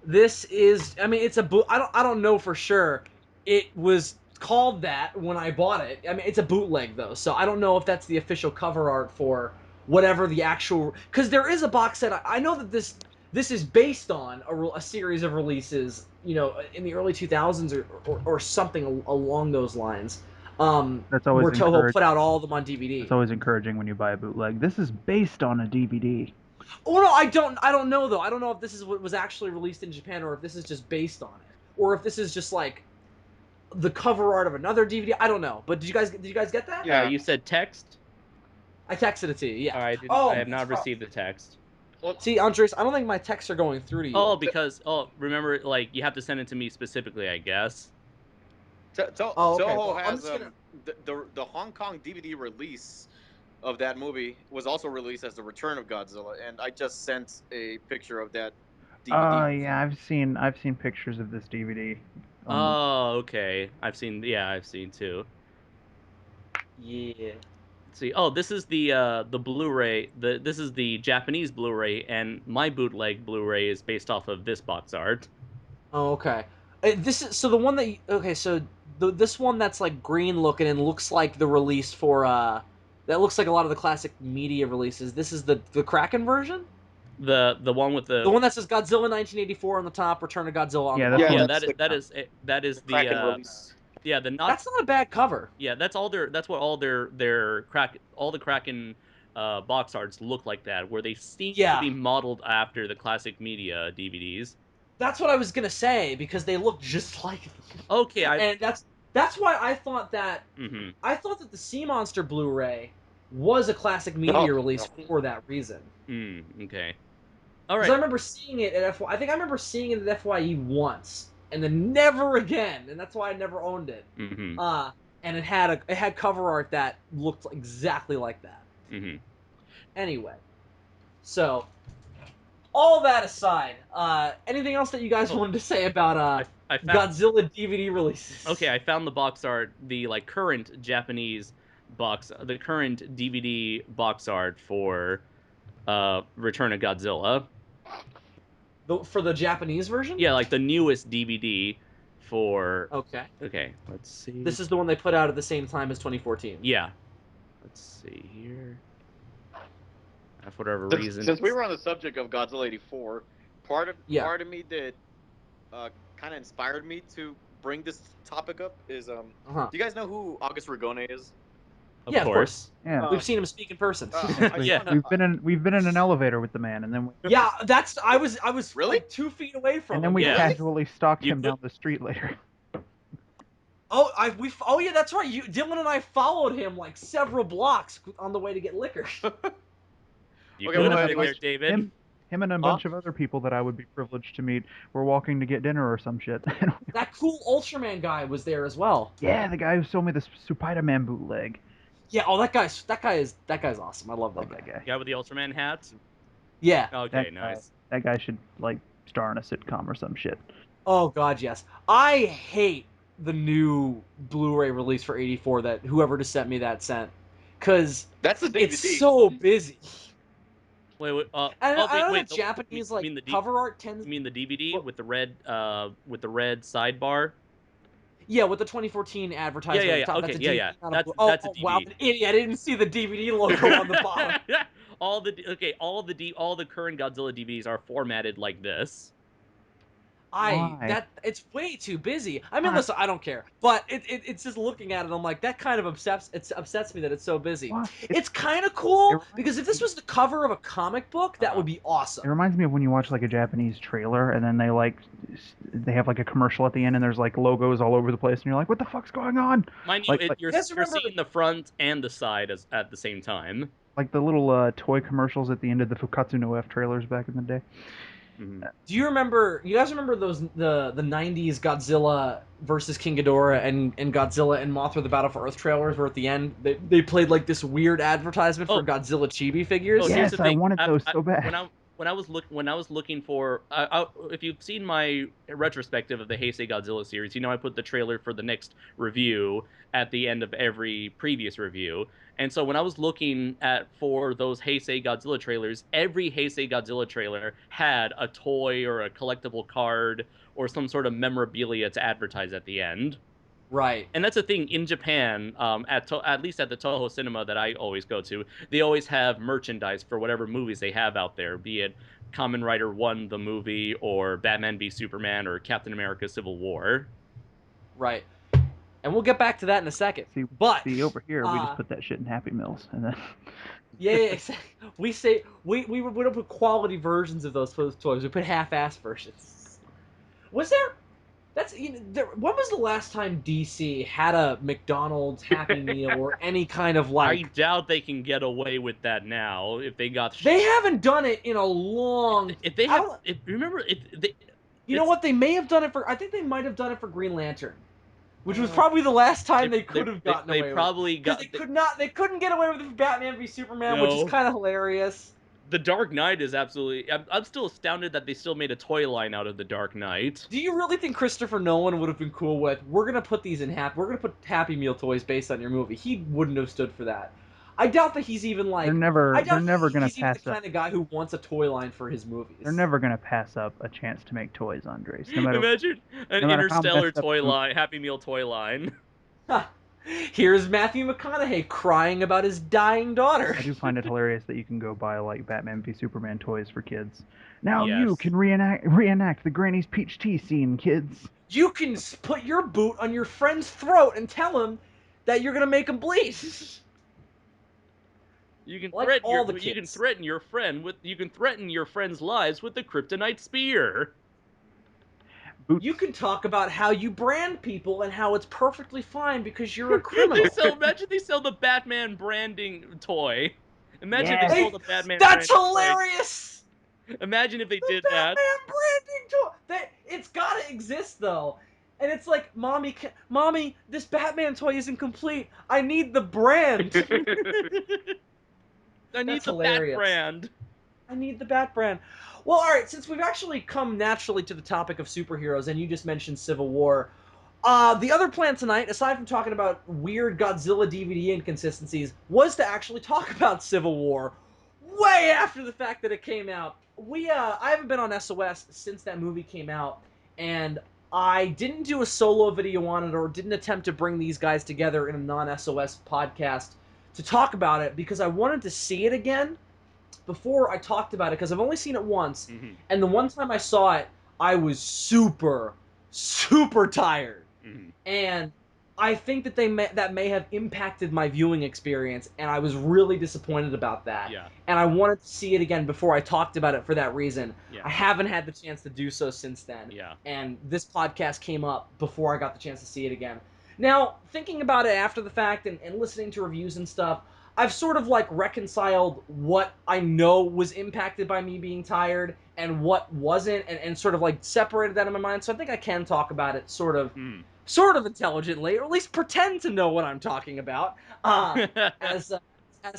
This is. I mean, it's a boot. I don't know for sure. It was called that when I bought it. I mean, it's a bootleg though, so I don't know if that's the official cover art for whatever the actual. Because there is a box set. I know that this is based on a series of releases, you know, in the early 2000s or something along those lines. That's always where Toho encouraging. put out all of them on DVD. It's always encouraging when you buy a bootleg. This is based on a DVD. Oh no, I don't know though. I don't know if this is what was actually released in Japan or if this is just based on it, or if this is just like the cover art of another DVD. I don't know. But did you guys get that? Yeah. You said text. I texted it to you. Yeah. All right. Oh, I have not that's received the text. See, Andres, I don't think my texts are going through to you. Oh, because remember, like you have to send it to me specifically, I guess. Oh, okay. Toho Well, I'm has just gonna- the Hong Kong DVD release of that movie was also released as the Return of Godzilla, and I just sent a picture of that DVD. Yeah, I've seen pictures of this DVD. Oh, okay. I've seen too. Yeah. Let's see. Oh, this is the Blu-ray. This is the Japanese Blu-ray, and my bootleg Blu-ray is based off of this box art. Oh, okay. This is so the one that so this one that's like green looking and looks like the release for that looks like a lot of the classic media releases. This is the Kraken version. The one with The one that says Godzilla 1984 on the top, Return of Godzilla on Yeah, the that's bottom. yeah, that's that is the Kraken release. yeah, the not That's not a bad cover. yeah, that's what all the Kraken box arts look like, that where they seem Yeah. to be modeled after the classic media DVDs. That's what I was gonna say because they look just like them. Okay, And that's why I thought that the Sea Monster Blu-ray was a classic media release for that reason. Okay. All Because right. I remember seeing it at I think I remember seeing it at FYE once, and then never again, and that's why I never owned it. Mm-hmm. And it had cover art that looked exactly like that. Mm-hmm. Anyway, so all that aside, anything else that you guys wanted to say about I found, Godzilla DVD releases? okay, I found the box art, the like current Japanese the current DVD box art for Return of Godzilla. For the Japanese version? Yeah, like the newest DVD for. Okay. Okay, let's see. This is the one they put out at the same time as 2014. Yeah. Let's see here. For whatever reason. Since we were on the subject of Godzilla '84, part of me that kind of inspired me to bring this topic up is do you guys know who August Ragone is? Of course. Yeah. We've seen him speak in person. We've been in an elevator with the man, and then Yeah, I was Really? like 2 feet away from him. and then we Yeah. casually stalked You him could- down the street later. Oh yeah, that's right. Dylan and I followed him like several blocks on the way to get liquor. You Okay, could well, have been anyways, there, David. Him and a bunch of other people that I would be privileged to meet were walking to get dinner or some shit. That cool Ultraman guy was there as well. Yeah, the guy who sold me this Spider-Man bootleg. Yeah, that guy's awesome. I love that Love guy. that guy. Guy with the Ultraman hat. Yeah. Okay, That nice. That guy should like star in a sitcom or some shit. Oh god, yes. I hate the new Blu-ray release for '84 that whoever just sent me that sent, cause That's the DVD. it's so busy. Wait. And I know wait. the Japanese you mean the cover art tends. You mean the DVD with the red sidebar? Yeah, with the 2014 advertisement. Yeah. on top. Okay, That's a yeah. DVD, not That's a DVD. Wow, an idiot! I didn't see the DVD logo on the bottom. all the current Godzilla DVDs are formatted like this. Why? It's way too busy. I mean, listen, I don't care, but it's just looking at it, I'm like, that kind of upsets me that it's so busy. What? It's kind of cool reminds because if this was the cover of a comic book, that would be It awesome. reminds me of when you watch like a Japanese trailer and then they have like a commercial at the end and there's like logos all over the place and you're like, what the fuck's going on? Mind you, Like- you're You guys you're remember- seeing the front and the side at the same time. Like the little toy commercials at the end of the Fukatsu no F trailers back in the day. Mhm. Do you guys remember those the 90s Godzilla versus King Ghidorah and Godzilla and Mothra the Battle for Earth trailers where at the end they played like this weird advertisement for Godzilla chibi figures? Oh, Yes, here's the I thing. wanted those so bad. When I was looking for, if you've seen my retrospective of the Heisei Godzilla series, you know I put the trailer for the next review at the end of every previous review. And so when I was looking for those Heisei Godzilla trailers, every Heisei Godzilla trailer had a toy or a collectible card or some sort of memorabilia to advertise at the end. Right. And that's a thing in Japan, at least at the Toho Cinema that I always go to. They always have merchandise for whatever movies they have out there, be it Kamen Rider 1, the movie, or Batman v Superman, or Captain America Civil War. Right. And we'll get back to that in a second. See over here, we just put that shit in Happy Meals and then. Yeah, exactly. We don't put quality versions of those toys. We put half-ass versions. Was there? When was the last time DC had a McDonald's Happy Meal or any kind of I doubt they can get away with that now if they got. They haven't done it in a long. If they have, you know what? They may have done it for. I think they might have done it for Green Lantern, which was probably the last time they could have gotten away. They probably with it. They couldn't get away with it for Batman v Superman, which is kind of hilarious. The Dark Knight is absolutely. I'm still astounded that they still made a toy line out of the Dark Knight. Do you really think Christopher Nolan would have been cool with? We're gonna put these in We're gonna put Happy Meal toys based on your movie. He wouldn't have stood for that. I doubt that he's even like. They're never gonna he's even pass the kind of guy who wants a toy line for his movies. They're never gonna pass up a chance to make toys, Andres. No matter. Imagine an no matter how Interstellar messed up toy the- line, Happy Meal toy line. Here's Matthew McConaughey crying about his dying daughter. I do find it hilarious that you can go buy like Batman v Superman toys for kids. Now Yes. you can reenact the Granny's peach tea scene, kids. You can put your boot on your friend's throat and tell him that you're gonna make him bleed. You can Like threaten all the you can kids. threaten your friend's lives with the kryptonite spear. You can talk about how you brand people and how it's perfectly fine because you're a criminal. Imagine they sell the Batman branding toy. Imagine Yes. if they sold the Batman. That's branding toy. hilarious. Imagine if they The did Batman that. branding toy. It's gotta exist though. And it's like, mommy, this Batman toy isn't complete. I need the brand. I need That's the hilarious. Bat brand. I need the Bat brand. Well, all right. Since we've actually come naturally to the topic of superheroes, and you just mentioned Civil War, the other plan tonight, aside from talking about weird Godzilla DVD inconsistencies, was to actually talk about Civil War. Way after the fact that it came out. I haven't been on SOS since that movie came out, and I didn't do a solo video on it or didn't attempt to bring these guys together in a non-SOS podcast to talk about it because I wanted to see it again before I talked about it because I've only seen it once. Mm-hmm. And the one time I saw it, I was super, super tired. Mm-hmm. And I think that that may have impacted my viewing experience, and I was really disappointed about that. Yeah. And I wanted to see it again before I talked about it for that reason. Yeah. I haven't had the chance to do so since then. Yeah. And this podcast came up before I got the chance to see it again. Now, thinking about it after the fact and listening to reviews and stuff, I've sort of like reconciled what I know was impacted by me being tired and what wasn't, and sort of like separated that in my mind. So I think I can talk about it sort of intelligently, or at least pretend to know what I'm talking about, as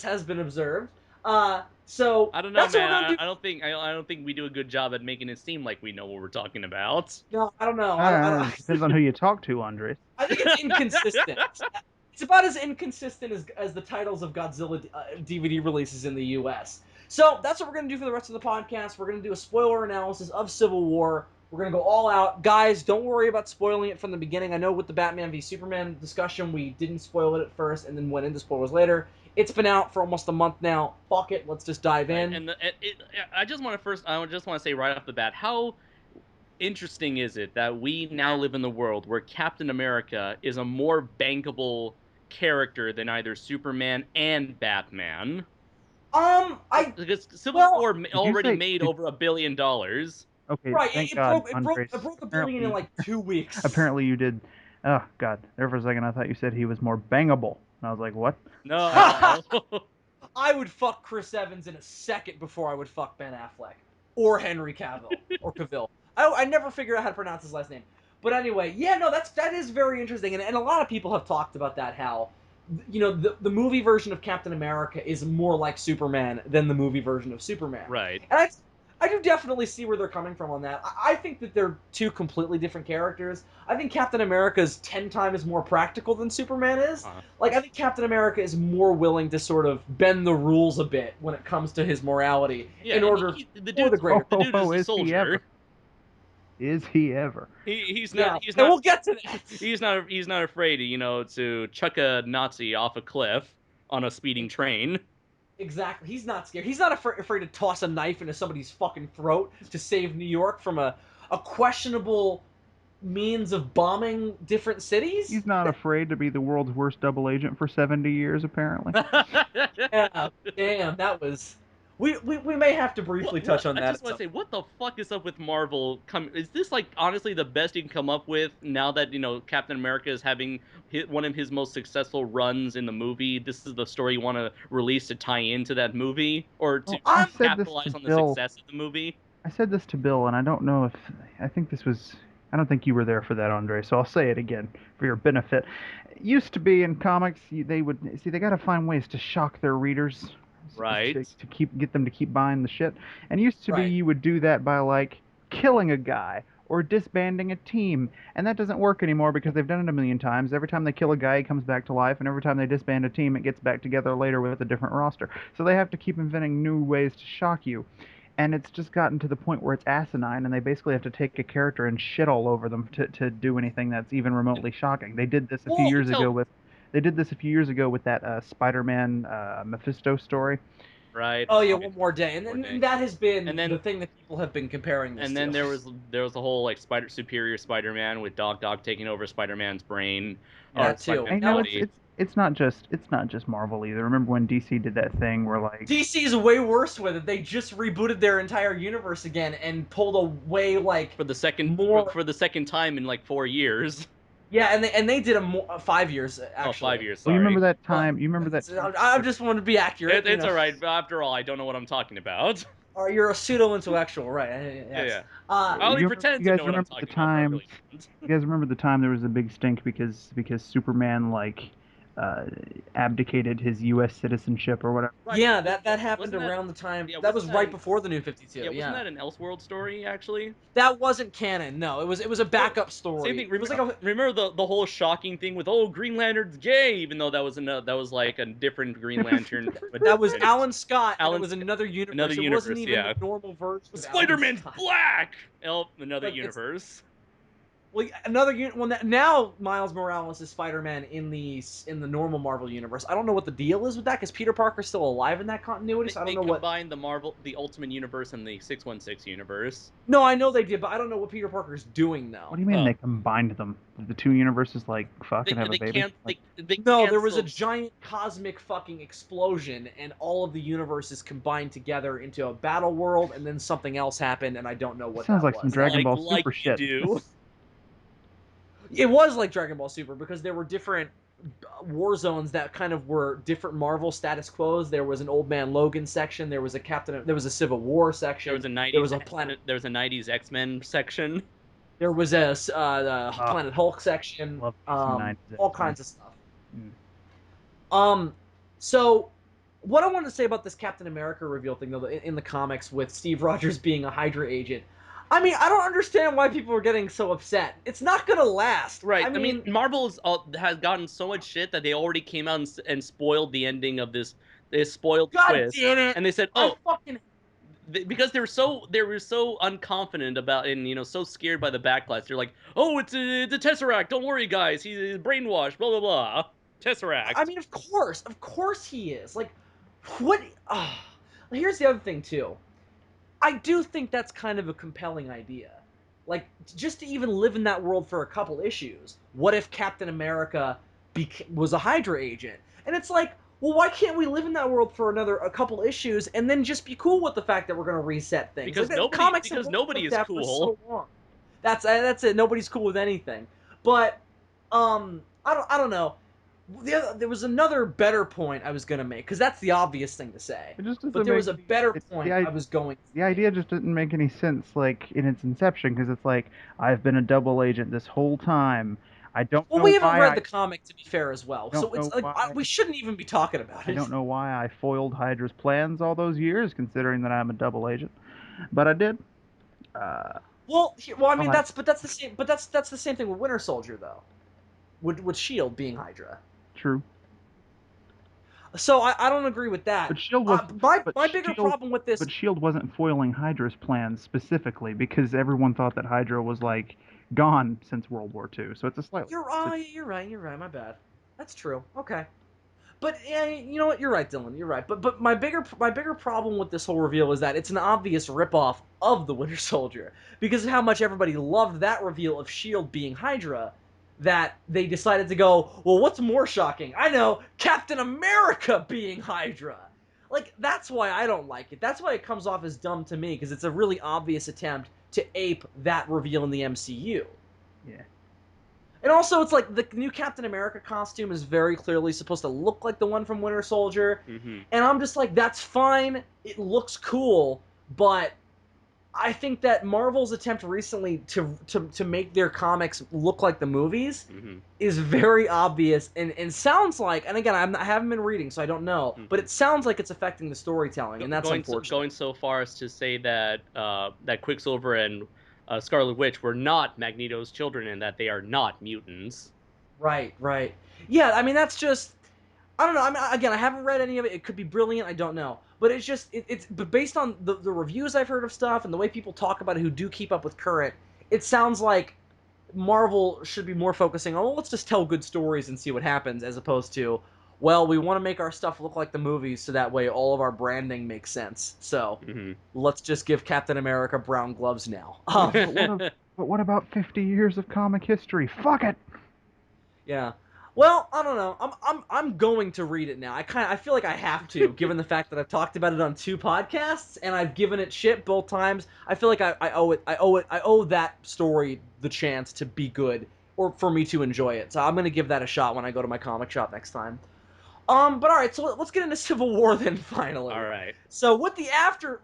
has been observed. So I don't know, man. I don't think we do a good job at making it seem like we know what we're talking about. No, I don't know. Depends on who you talk to, Andres. I think it's inconsistent. It's about as inconsistent as the titles of Godzilla DVD releases in the U.S. So that's what we're going to do for the rest of the podcast. We're going to do a spoiler analysis of Civil War. We're going to go all out. Guys, don't worry about spoiling it from the beginning. I know with the Batman v Superman discussion, we didn't spoil it at first and then went into spoilers later. It's been out for almost a month now. Fuck it. Let's just dive in. And I just want to say right off the bat, how interesting is it that we now live in the world where Captain America is a more bankable character than either Superman and Batman? Because Civil War already made over $1 billion. Okay, right, thank it God, broke $1 billion in like 2 weeks. Apparently you did. Oh, God. There for a second I thought you said he was more bangable. And I was like, what? No. I would fuck Chris Evans in a second before I would fuck Ben Affleck. Or Henry Cavill. Or Cavill. I never figured out how to pronounce his last name. But anyway, yeah, no, that is very interesting. And a lot of people have talked about that, how, you know, the movie version of Captain America is more like Superman than the movie version of Superman. Right. And I do definitely see where they're coming from on that. I think that they're two completely different characters. I think Captain America's 10 times more practical than Superman is. Like, I think Captain America is more willing to sort of bend the rules a bit when it comes to his morality in order for the greater. The dude is a soldier. Is he ever? He's not. And we'll get to that. He's not afraid, to chuck a Nazi off a cliff on a speeding train. Exactly. He's not scared. He's not afraid to toss a knife into somebody's fucking throat to save New York from a questionable means of bombing different cities. He's not afraid to be the world's worst double agent for 70 years, apparently. Yeah, damn, that was... We may have to briefly touch on that. I just want to say, what the fuck is up with Marvel? Is this, like, honestly the best you can come up with now that, Captain America is having one of his most successful runs in the movie? This is the story you want to release to tie into that movie? Or to capitalize on the success of the movie? I said this to Bill, and I don't know if... I don't think you were there for that, Andre, so I'll say it again for your benefit. It used to be in comics, they got to find ways to shock their readers. Right. To get them to keep buying the shit. And it used to be you would do that by, like, killing a guy or disbanding a team. And that doesn't work anymore because they've done it a million times. Every time they kill a guy, he comes back to life. And every time they disband a team, it gets back together later with a different roster. So they have to keep inventing new ways to shock you. And it's just gotten to the point where it's asinine, and they basically have to take a character and shit all over them to do anything that's even remotely shocking. They did this a few years ago with... They did this a few years ago with that Spider-Man Mephisto story. Right. Oh yeah, One More Day, and that has been the thing that people have been comparing this to. And then there was the whole like Superior Spider-Man with Doc taking over Spider-Man's brain. Yeah, too. I know it's not just Marvel either. Remember when DC did that thing where like DC is way worse with it. They just rebooted their entire universe again and pulled away like for the second time in like 4 years. Yeah, and they did 5 years actually. Oh, 5 years. Sorry. Well, you remember that time? You remember that? I just want to be accurate. It's all right. After all, I don't know what I'm talking about. Or you're a pseudo-intellectual, right? Yeah. I only pretend to know what I'm talking about. Really. You guys remember the time there was a big stink because Superman abdicated his U.S. citizenship or whatever. Right. Yeah, that happened around the time. Yeah, that was right before the New 52. Yeah, wasn't that an Elseworld story actually? That wasn't canon. No, it was a backup story. Same thing. Remember the whole shocking thing with Green Lantern's gay, even though that was like a different Green Lantern. That was Alan Scott. It was another universe. It wasn't even the normal version. Spider-Man's black. Another universe. Well, now Miles Morales is Spider-Man in the normal Marvel universe. I don't know what the deal is with that because Peter Parker's still alive in that continuity. So I don't know what. They combined the Ultimate Universe and the 616 universe. No, I know they did, but I don't know what Peter Parker's doing now. What do you mean they combined them? Did the two universes like fuck and have a baby? No, there was a giant cosmic fucking explosion, and all of the universes combined together into a battle world, and then something else happened, and I don't know what. Sounds that like was. some Dragon Ball Super shit. Do. It was like Dragon Ball Super because there were different war zones that kind of were different Marvel status quos. There was an Old Man Logan section. There was a Civil War section. There was a 90s. There was a 90s X-Men section. There was a Planet Hulk section. All kinds of stuff. So what I want to say about this Captain America reveal thing, though, in the comics with Steve Rogers being a Hydra agent. I mean, I don't understand why people are getting so upset. It's not gonna last. Right. I mean Marvel has gotten so much shit that they already came out and spoiled the ending of this spoiled twist. Damn it. And they said, because they were so unconfident about and so scared by the backlash. They're like, oh, it's a Tesseract. Don't worry, guys. He's brainwashed. Blah blah blah. Tesseract. I mean, of course he is. Like, what? Here's the other thing too. I do think that's kind of a compelling idea. Like, just to even live in that world for a couple issues. What if Captain America was a Hydra agent? And it's like, well, why can't we live in that world for a couple issues and then just be cool with the fact that we're going to reset things? Because nobody is cool. So long. That's it. Nobody's cool with anything. But I don't know. There was another better point I was going to make, because that's the obvious thing to say. But there was a better point I was going to The idea just didn't make any sense, like, in its inception, because it's like, I've been a double agent this whole time. I don't know why. Well, we haven't read the comic, to be fair, as well. So it's like, we shouldn't even be talking about it. I don't know why I foiled Hydra's plans all those years, considering that I'm a double agent. But I did. I mean, that's the same. But that's the same thing with Winter Soldier, though. With Shield being Hydra. True. So I don't agree with that. But Shield was my bigger problem with this. But Shield wasn't foiling Hydra's plans specifically because everyone thought that Hydra was like gone since World War II. So it's a slightly. You're right. My bad. That's true. Okay. But yeah, you know what? You're right, Dylan. You're right. But my bigger problem with this whole reveal is that it's an obvious ripoff of the Winter Soldier because of how much everybody loved that reveal of Shield being Hydra. That they decided to go, well, what's more shocking? I know, Captain America being Hydra. Like, that's why I don't like it. That's why it comes off as dumb to me, because it's a really obvious attempt to ape that reveal in the MCU. Yeah. And also, it's like, the new Captain America costume is very clearly supposed to look like the one from Winter Soldier. Mm-hmm. And I'm just like, that's fine. It looks cool, but I think that Marvel's attempt recently to make their comics look like the movies is very obvious and sounds like, and again, I haven't been reading, so I don't know, but it sounds like it's affecting the storytelling, and that's unfortunate. Going so far as to say that that Quicksilver and Scarlet Witch were not Magneto's children and that they are not mutants. Right. Yeah, I mean, that's just, I don't know. I mean, again, I haven't read any of it. It could be brilliant. I don't know. But it's just, but based on the reviews I've heard of stuff and the way people talk about it who do keep up with current, it sounds like Marvel should be more focusing on, well, let's just tell good stories and see what happens, as opposed to, well, we want to make our stuff look like the movies so that way all of our branding makes sense. So let's just give Captain America brown gloves now. But what about 50 years of comic history? Fuck it! Yeah. Well, I don't know. I'm going to read it now. I feel like I have to, given the fact that I've talked about it on 2 podcasts and I've given it shit both times. I feel like I owe that story the chance to be good or for me to enjoy it. So I'm gonna give that a shot when I go to my comic shop next time. But all right, so let's get into Civil War then finally. All right. So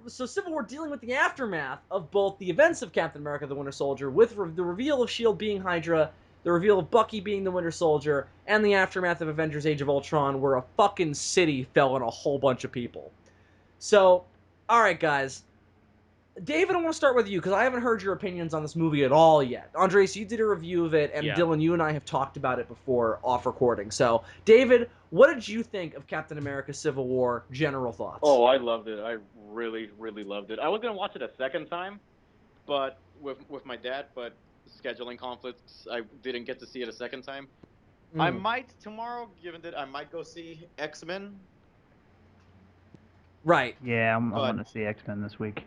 Civil War dealing with the aftermath of both the events of Captain America: The Winter Soldier, with the reveal of Shield being Hydra, the reveal of Bucky being the Winter Soldier, and the aftermath of Avengers Age of Ultron, where a fucking city fell on a whole bunch of people. So, alright guys. David, I want to start with you, because I haven't heard your opinions on this movie at all yet. Andres, you did a review of it, and Dylan, you and I have talked about it before off recording. So, David, what did you think of Captain America Civil War? General thoughts. Oh, I loved it. I really, really loved it. I was going to watch it a second time, but with my dad, but scheduling conflicts, I didn't get to see it a second time. I Mm. might tomorrow, given that I might go see X-Men. Right. Yeah, I But- want to see X-Men this week.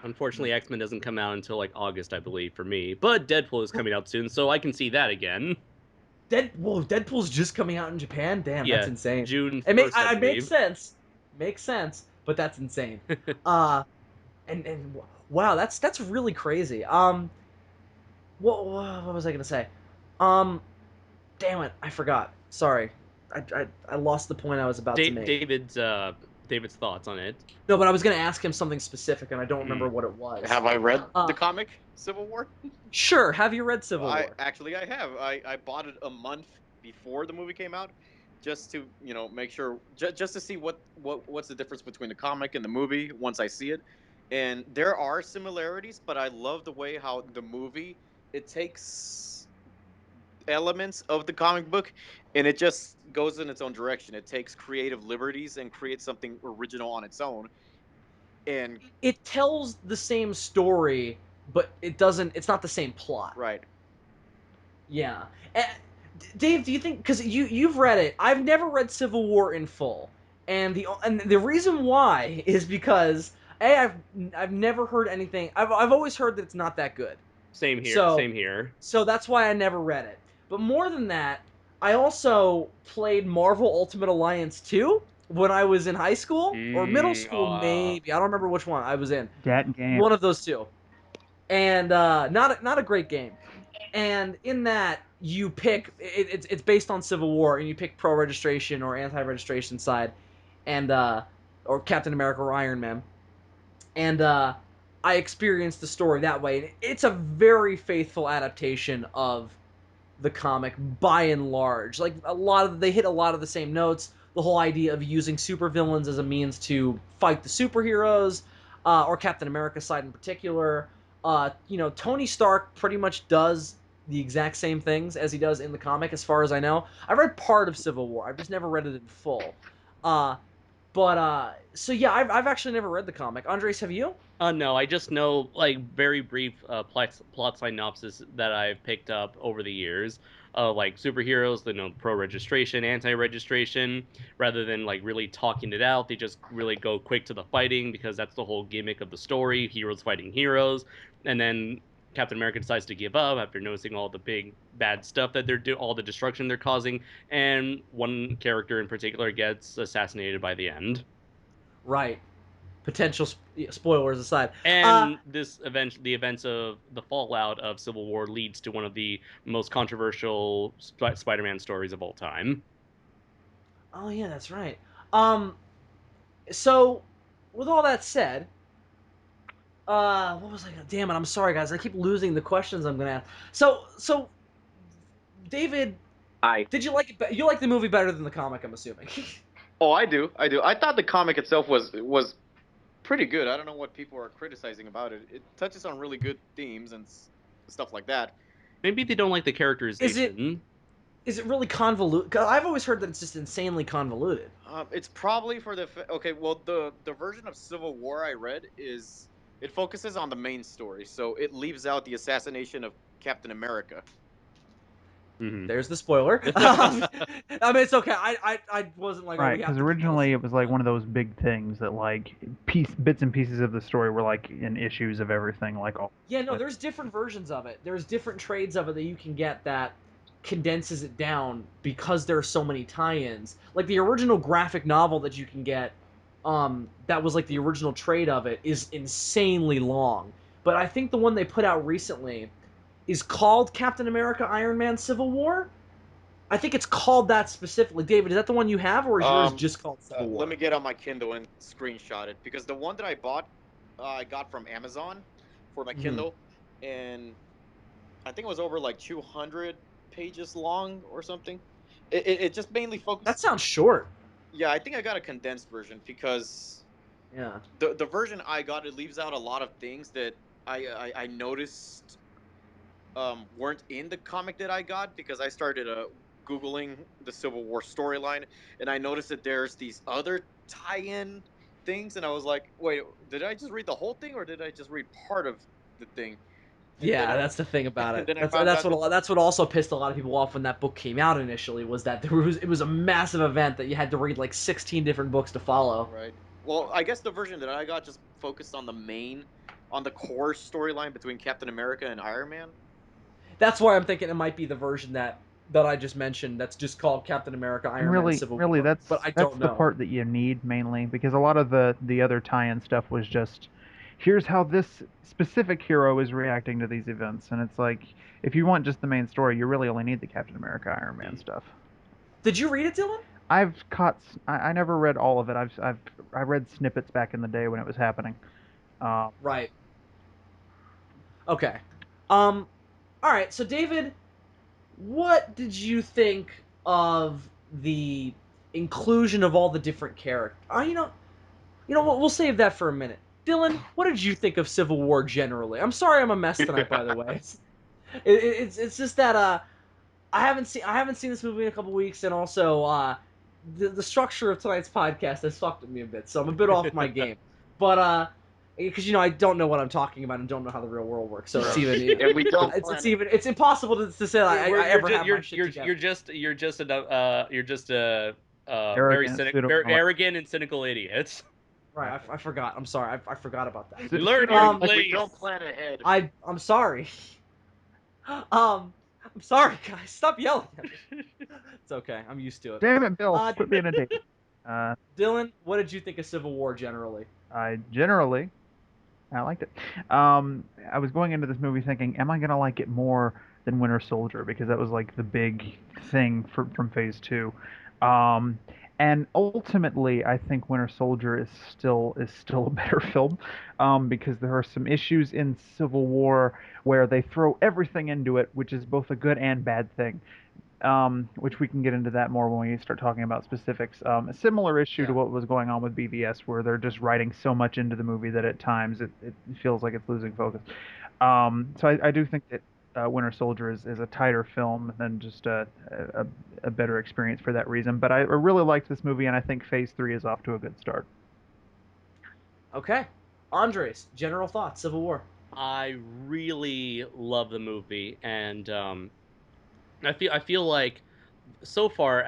Unfortunately, X-Men doesn't come out until like August, I believe, for me. But Deadpool is coming out soon, so I can see that again. Deadpool's just coming out in Japan. Damn, Yeah, that's insane. June It 1st, I makes believe. sense. Makes sense, but that's insane. And wow, that's really crazy. What was I gonna say? Damn it, I forgot. Sorry, I lost the point I was about to make. David's thoughts on it. No, but I was gonna ask him something specific, and I don't remember what it was. Have I read Uh, the comic Civil War? Sure. Have you read Civil I War? actually I have. I bought it a month before the movie came out, just to make sure, just to see what's the difference between the comic and the movie once I see it. And there are similarities, but I love the way how the movie, it takes elements of the comic book and it just goes in its own direction. It takes creative liberties and creates something original on its own. And It tells the same story, but it doesn't. It's not the same plot. right. Yeah. Dave, do you think, because you've read it? I've never read Civil War in full, and the reason why is because I've never heard anything. I've always heard that it's not that good. Same here. So- Same here. So that's why I never read it. But more than that, I also played Marvel Ultimate Alliance 2 when I was in high school or middle school, maybe. I don't remember which one I was in. That game. One of those two. And not a great game. And in that, you pick it's based on Civil War, and you pick pro registration or anti registration side, and or Captain America or Iron Man. And I experienced the story that way. And it's a very faithful adaptation of the comic by and large. Like they hit a lot of the same notes. The whole idea of using supervillains as a means to fight the superheroes, or Captain America's side in particular. Tony Stark pretty much does the exact same things as he does in the comic, as far as I know. I read part of Civil War. I've just never read it in full. So yeah, I've actually never read the comic. Andres, have you? No, I just know like very brief plot synopsis that I've picked up over the years. Like superheroes, pro registration, anti-registration. Rather than like really talking it out, they just really go quick to the fighting because that's the whole gimmick of the story: heroes fighting heroes. And then Captain America decides to give up after noticing all the big bad stuff that they're doing, all the destruction they're causing, and one character in particular gets assassinated by the end. Right. Potential spoilers aside. And the events of the fallout of Civil War leads to one of the most controversial Spider-Man stories of all time. Oh yeah, that's right. So with all that said, what was I gonna? Damn it! I'm sorry, guys. I keep losing the questions I'm gonna ask. So, David, did you like it? You like the movie better than the comic? I'm assuming. Oh, I do. I thought the comic itself was pretty good. I don't know what people are criticizing about it. It touches on really good themes and stuff like that. Maybe they don't like the characterization. Is it really convoluted? 'Cause I've always heard that it's just insanely convoluted. It's probably for the okay. Well, the version of Civil War I read it focuses on the main story, so it leaves out the assassination of Captain America. Mm-hmm. There's the spoiler. I mean, it's okay. I wasn't like, Right, because originally it was like one of those big things that like bits and pieces of the story were like in issues of everything, like all. Yeah, no, there's different versions of it. There's different trades of it that you can get that condenses it down because there are so many tie-ins. Like the original graphic novel that you can get, that was like the original trade of it, is insanely long. But I think the one they put out recently is called Captain America Iron Man Civil War. I think it's called that specifically. David, is that the one you have, or is yours just called Civil War? Let me get on my Kindle and screenshot it, because the one that I bought, I got from Amazon for my Kindle, and I think it was over like 200 pages long or something. It just mainly focused. That sounds short. Yeah, I think I got a condensed version because Yeah. the version I got, it leaves out a lot of things that I noticed weren't in the comic that I got, because I started Googling the Civil War storyline, and I noticed that there's these other tie-in things, and I was like, wait, did I just read the whole thing, or did I just read part of the thing? Yeah, that's the thing about it. Then I found out That's what also pissed a lot of people off when that book came out initially, was that it was a massive event that you had to read like 16 different books to follow. Right. Well, I guess the version that I got just focused on the core storyline between Captain America and Iron Man. That's why I'm thinking it might be the version that I just mentioned. That's just called Captain America, And Iron Man, and Civil really, War. But I that's don't the know. part that you need mainly, because a lot of the other tie-in stuff was just, here's how this specific hero is reacting to these events, and it's like, if you want just the main story, you really only need the Captain America, Iron Man stuff. Did you read it, Dylan? I never read all of it. I read snippets back in the day when it was happening. Right. Okay. All right. So, David, what did you think of the inclusion of all the different characters? You know what? We'll save that for a minute. Dylan, what did you think of Civil War generally? I'm sorry, I'm a mess tonight, by the way. It's just that I haven't seen this movie in a couple weeks, and also the structure of tonight's podcast has fucked with me a bit, so I'm a bit off my game. But because I don't know what I'm talking about and don't know how the real world works, so it's even And we don't. it's impossible to say I ever have my shit together. You're just a very Arrogant, very arrogant and cynical idiot. Right, I forgot. I'm sorry. I forgot about that. Learn Um, your We place. don't plan ahead. I'm sorry. I'm sorry, guys. Stop yelling at me. It's okay. I'm used to it. Damn it, Bill! Quit being a dick. Dylan, what did you think of Civil War generally? I liked it. I was going into this movie thinking, am I gonna like it more than Winter Soldier, because that was like the big thing from Phase 2. And ultimately, I think Winter Soldier is still a better film, because there are some issues in Civil War where they throw everything into it, which is both a good and bad thing. Which we can get into that more when we start talking about specifics. A similar issue to what was going on with BVS, where they're just writing so much into the movie that at times it feels like it's losing focus. So I do think that Winter Soldier is a tighter film and just a better experience for that reason. But I really liked this movie, and I think Phase 3 is off to a good start. Okay. Andres, general thoughts, Civil War. I really love the movie, and I feel like so far,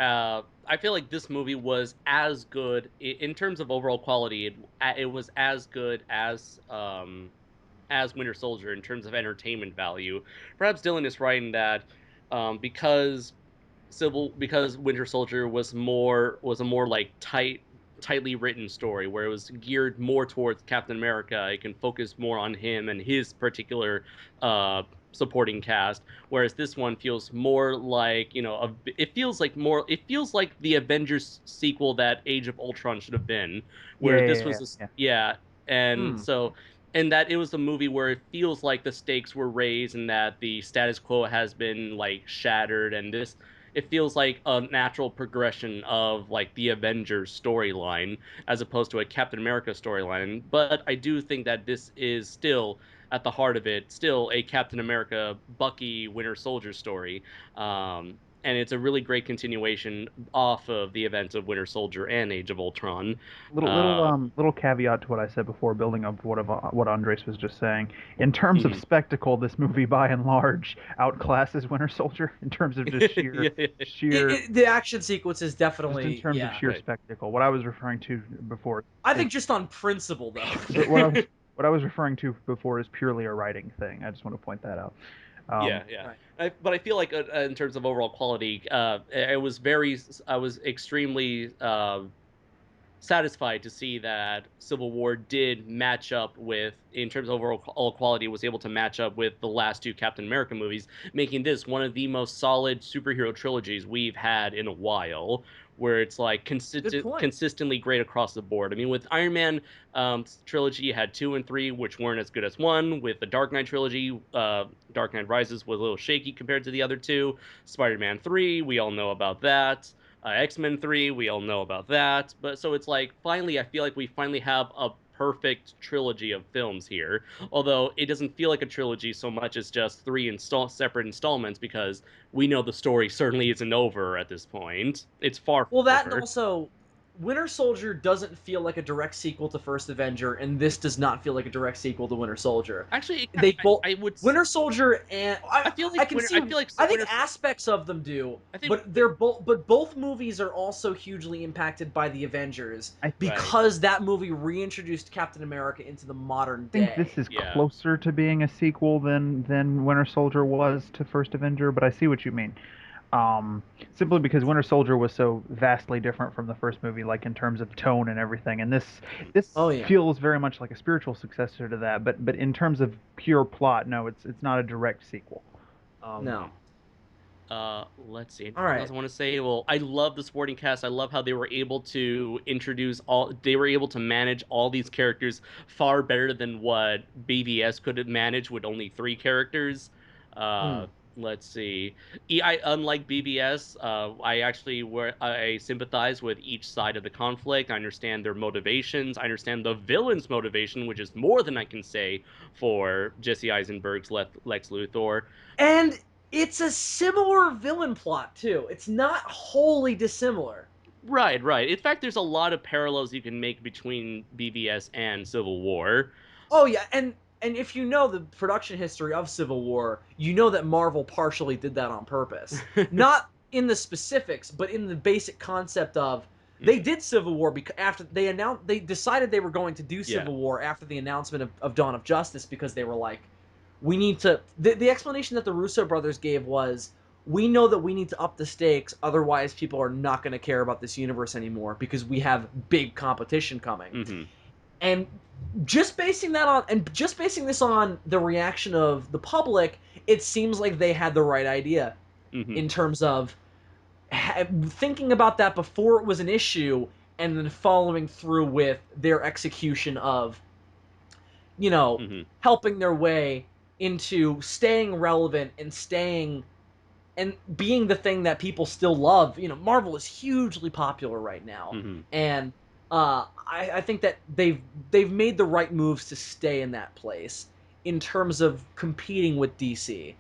I feel like this movie was as good in terms of overall quality. It was as good as Winter Soldier in terms of entertainment value. Perhaps Dylan is right in that because Winter Soldier was a more like tightly written story where it was geared more towards Captain America. It can focus more on him and his particular supporting cast, whereas this one feels more like it feels like the Avengers sequel that Age of Ultron should have been, where this was and so. And that it was a movie where it feels like the stakes were raised and that the status quo has been like shattered, and it feels like a natural progression of like the Avengers storyline as opposed to a Captain America storyline. But I do think that this is still at the heart of it, still a Captain America, Bucky, Winter Soldier story. And it's a really great continuation off of the events of Winter Soldier and Age of Ultron. Little caveat to what I said before, building up what Andres was just saying. In terms of spectacle, this movie by and large outclasses Winter Soldier in terms of just sheer The action sequence is definitely just in terms of sheer spectacle. What I was referring to before, I think just on principle though. what I was referring to before is purely a writing thing. I just want to point that out. But I feel like in terms of overall quality, I was extremely satisfied to see that Civil War did match up with, in terms of overall quality, was able to match up with the last two Captain America movies, making this one of the most solid superhero trilogies we've had in a while, where it's like consistently great across the board. I mean, with Iron Man trilogy, you had 2 and 3, which weren't as good as 1. With the Dark Knight trilogy, Dark Knight Rises was a little shaky compared to the other 2. Spider-Man 3, we all know about that. X-Men 3, we all know about that. But so it's like, finally, I feel like we finally have a perfect trilogy of films here. Although it doesn't feel like a trilogy so much as just 3 separate installments, because we know the story certainly isn't over at this point. It's far from Well, that over. and also Winter Soldier doesn't feel like a direct sequel to First Avenger, and this does not feel like a direct sequel to Winter Soldier. Actually, They both I would. Winter Soldier and I feel like I can see. I feel like I think Winter. aspects of them do, I think, but they're both. But both movies are also hugely impacted by the Avengers I because that movie reintroduced Captain America into the modern day. think this is Yeah. closer to being a sequel than Winter Soldier was to First Avenger, but I see what you mean. Simply because Winter Soldier was so vastly different from the first movie, like in terms of tone and everything, and this Oh, yeah. feels very much like a spiritual successor to that. But in terms of pure plot, no, it's not a direct sequel. No. Let's see. All Anything right. else I want to say? Well, I love the supporting cast. I love how they were able to introduce all. They were able to manage all these characters far better than what BVS could have managed with only 3 characters. Let's see. Unlike BVS, I sympathize with each side of the conflict. I understand their motivations. I understand the villain's motivation, which is more than I can say for Jesse Eisenberg's Lex Luthor. And it's a similar villain plot too. It's not wholly dissimilar. Right, right. In fact, there's a lot of parallels you can make between BVS and Civil War. Oh yeah, and if you know the production history of Civil War, you know that Marvel partially did that on purpose. Not in the specifics, but in the basic concept of they did Civil War because after they decided they were going to do Civil War after the announcement of Dawn of Justice because they were like, we need to. The explanation that the Russo brothers gave was, we know that we need to up the stakes, otherwise people are not going to care about this universe anymore because we have big competition coming. Mm-hmm. And just basing this on the reaction of the public, it seems like they had the right idea in terms of thinking about that before it was an issue and then following through with their execution of, helping their way into staying relevant and staying and being the thing that people still love. Marvel is hugely popular right now, and I think that they've made the right moves to stay in that place in terms of competing with DC.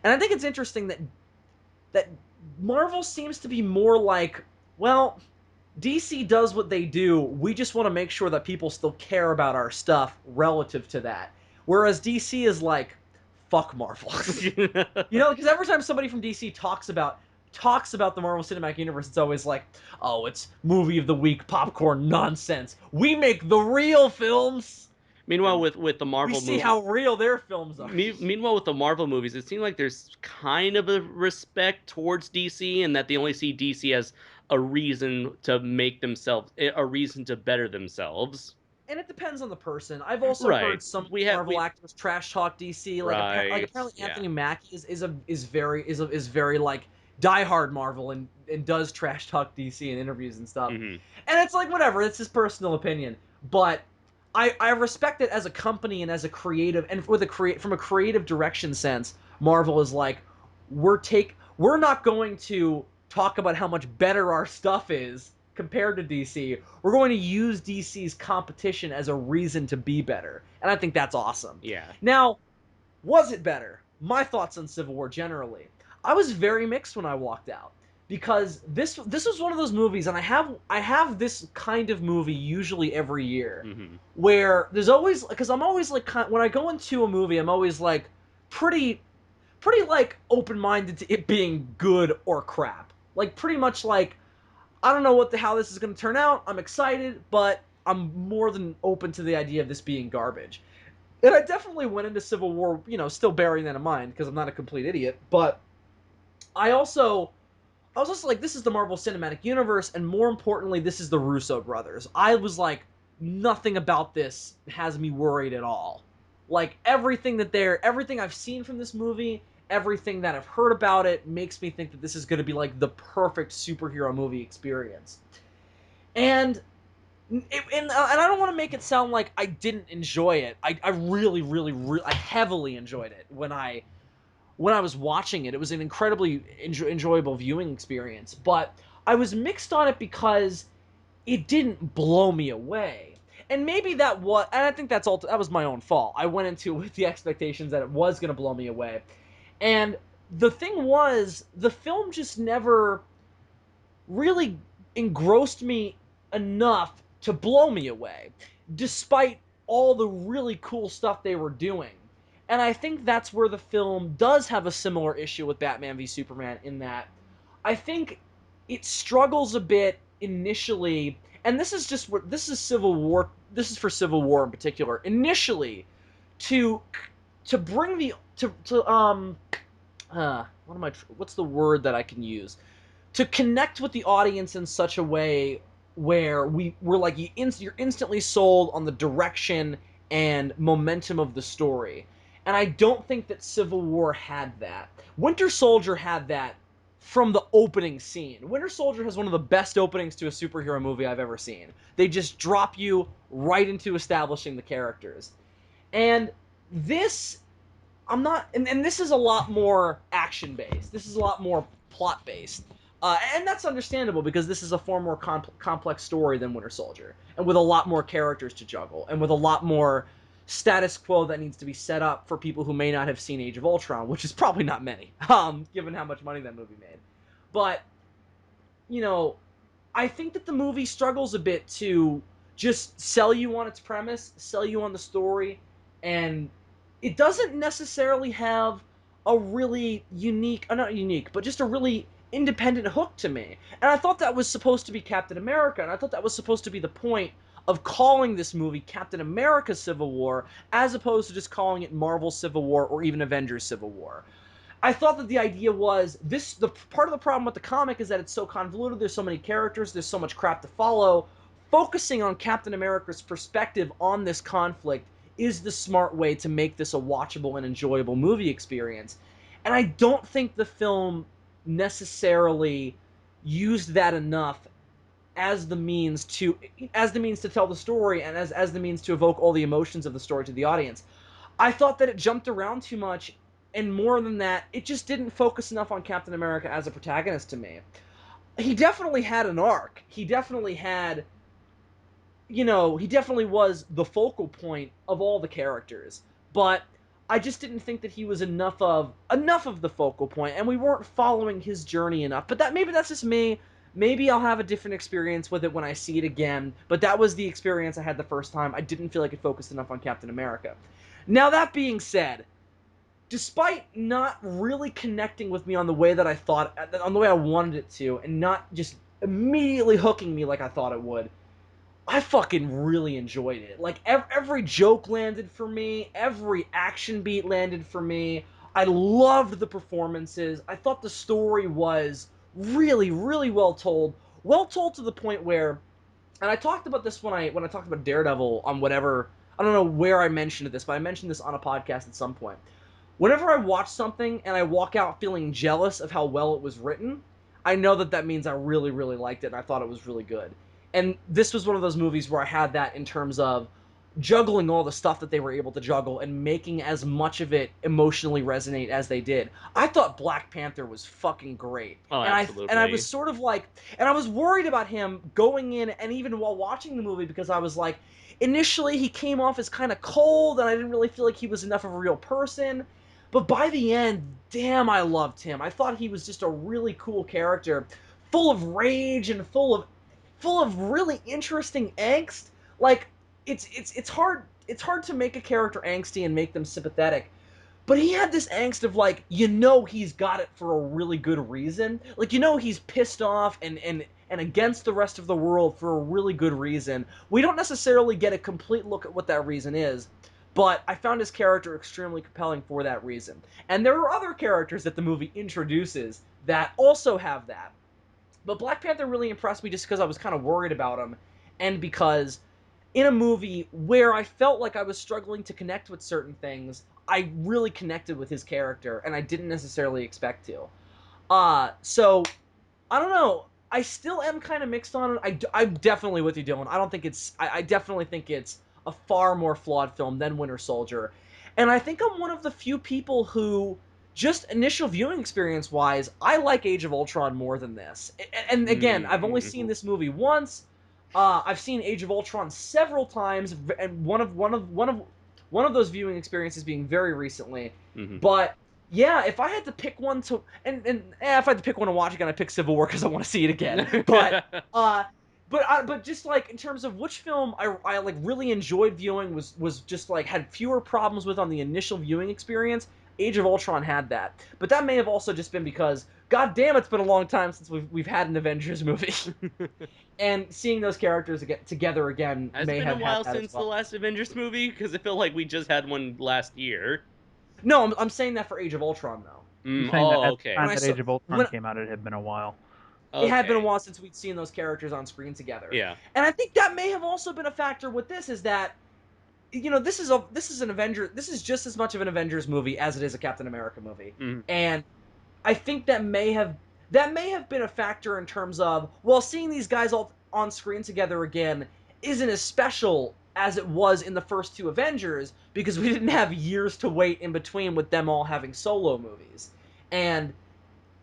And I think it's interesting that Marvel seems to be more like, well, DC does what they do, we just want to make sure that people still care about our stuff relative to that. Whereas DC is like, fuck Marvel. Because every time somebody from DC talks about the Marvel Cinematic Universe, it's always like, oh, it's movie of the week popcorn nonsense. We make the real films. Meanwhile, with the Marvel movies, we see how real their films are. Meanwhile, with the Marvel movies, it seems like there's kind of a respect towards DC, and that they only see DC as a reason to make themselves, a reason to better themselves. And it depends on the person. I've also heard some Marvel actors trash talk DC. Like apparently Anthony Mackie is very like diehard Marvel and does trash talk DC in interviews and stuff. And it's like, whatever, it's his personal opinion. But I respect it as a company and as a creative, and from a creative direction sense, Marvel is like, we're not going to talk about how much better our stuff is compared to DC. We're going to use DC's competition as a reason to be better. And I think that's awesome. Yeah. Now, was it better? My thoughts on Civil War generally. I was very mixed when I walked out. Because this was one of those movies, and I have this kind of movie usually every year, where there's always, because I'm always like, when I go into a movie, I'm always like pretty like open-minded to it being good or crap. Like pretty much like, I don't know how this is going to turn out. I'm excited, but I'm more than open to the idea of this being garbage. And I definitely went into Civil War, still bearing that in mind because I'm not a complete idiot. But I was also like, this is the Marvel Cinematic Universe, and more importantly, this is the Russo brothers. I was like, nothing about this has me worried at all. Like, everything I've seen from this movie, everything that I've heard about it, makes me think that this is going to be like the perfect superhero movie experience. And I don't want to make it sound like I didn't enjoy it. I really, really, I heavily enjoyed it when I was watching it. It was an incredibly enjoyable viewing experience, but I was mixed on it because it didn't blow me away. And maybe and I think that was my own fault. I went into it with the expectations that it was going to blow me away. And the thing was, the film just never really engrossed me enough to blow me away, despite all the really cool stuff they were doing. And I think that's where the film does have a similar issue with Batman v Superman, in that I think it struggles a bit initially, and this is Civil War. This is for Civil War in particular. Initially, to bring the what's the word that I can use, to connect with the audience in such a way where we're like you're instantly sold on the direction and momentum of the story. And I don't think that Civil War had that. Winter Soldier had that from the opening scene. Winter Soldier has one of the best openings to a superhero movie I've ever seen. They just drop you right into establishing the characters. And this, and this is a lot more action-based. This is a lot more plot-based. And that's understandable, because this is a far more complex story than Winter Soldier, and with a lot more characters to juggle, and with a lot more status quo that needs to be set up for people who may not have seen Age of Ultron, which is probably not many, given how much money that movie made. But, I think that the movie struggles a bit to just sell you on its premise, sell you on the story, and it doesn't necessarily have a really but just a really independent hook to me. And I thought that was supposed to be Captain America, and I thought that was supposed to be the point of calling this movie Captain America Civil War, as opposed to just calling it Marvel Civil War or even Avengers Civil War. I thought that the idea was, the part of the problem with the comic is that it's so convoluted, there's so many characters, there's so much crap to follow. Focusing on Captain America's perspective on this conflict is the smart way to make this a watchable and enjoyable movie experience. And I don't think the film necessarily used that enough as the means to tell the story, and as the means to evoke all the emotions of the story to the audience. I thought that it jumped around too much, and more than that, it just didn't focus enough on Captain America as a protagonist to me. He definitely had an arc. He definitely had, he definitely was the focal point of all the characters. But I just didn't think that he was enough of the focal point, and we weren't following his journey enough. But maybe that's just me. Maybe I'll have a different experience with it when I see it again, but that was the experience I had the first time. I didn't feel like it focused enough on Captain America. Now, that being said, despite not really connecting with me on the way that I thought, on the way I wanted it to, and not just immediately hooking me like I thought it would, I fucking really enjoyed it. Like, every joke landed for me, every action beat landed for me. I loved the performances. I thought the story was really, really well told to the point where, and I talked about this when I talked about Daredevil on whatever, I don't know where I mentioned this, but I mentioned this on a podcast at some point. Whenever I watch something and I walk out feeling jealous of how well it was written, I know that means I really, really liked it and I thought it was really good. And this was one of those movies where I had that in terms of juggling all the stuff that they were able to juggle and making as much of it emotionally resonate as they did. I thought Black Panther was fucking great. Oh, absolutely. And I was sort of like, and I was worried about him going in, and even while watching the movie, because I was like, initially he came off as kind of cold, and I didn't really feel like he was enough of a real person. But by the end, damn, I loved him. I thought he was just a really cool character, full of rage and full of really interesting angst. Like, it's hard to make a character angsty and make them sympathetic, but he had this angst of, like, he's got it for a really good reason. Like, he's pissed off and against the rest of the world for a really good reason. We don't necessarily get a complete look at what that reason is, but I found his character extremely compelling for that reason. And there are other characters that the movie introduces that also have that. But Black Panther really impressed me just because I was kind of worried about him, and because in a movie where I felt like I was struggling to connect with certain things, I really connected with his character, and I didn't necessarily expect to. So, I don't know. I still am kind of mixed on it. I'm definitely with you, Dylan. I definitely think it's a far more flawed film than Winter Soldier. And I think I'm one of the few people who, just initial viewing experience-wise, I like Age of Ultron more than this. And again, I've only seen this movie once. I've seen Age of Ultron several times, and one of those viewing experiences being very recently. Mm-hmm. But yeah, if I had to pick one to, if I had to pick one to watch again, I'd pick Civil War because I want to see it again. But But just like in terms of which film I like really enjoyed viewing was just like had fewer problems with on the initial viewing experience. Age of Ultron had that, but that may have also just been because, god damn, it's been a long time since we've had an Avengers movie, and seeing those characters together again Has may it been have a while had that as since the well. last Avengers movie? Because I feel like we just had one last year. No, I'm saying that for Age of Ultron though. I'm saying that at the Okay. time When I that saw- Age of Ultron when- came out, it had been a while. It had been a Okay. while since we'd seen those characters on screen together. Yeah. And I think that may have also been a factor with this, is that, this is an Avenger. This is just as much of an Avengers movie as it is a Captain America movie. Mhm. And I think that may have been a factor in terms of, well, seeing these guys all on screen together again isn't as special as it was in the first two Avengers, because we didn't have years to wait in between with them all having solo movies. And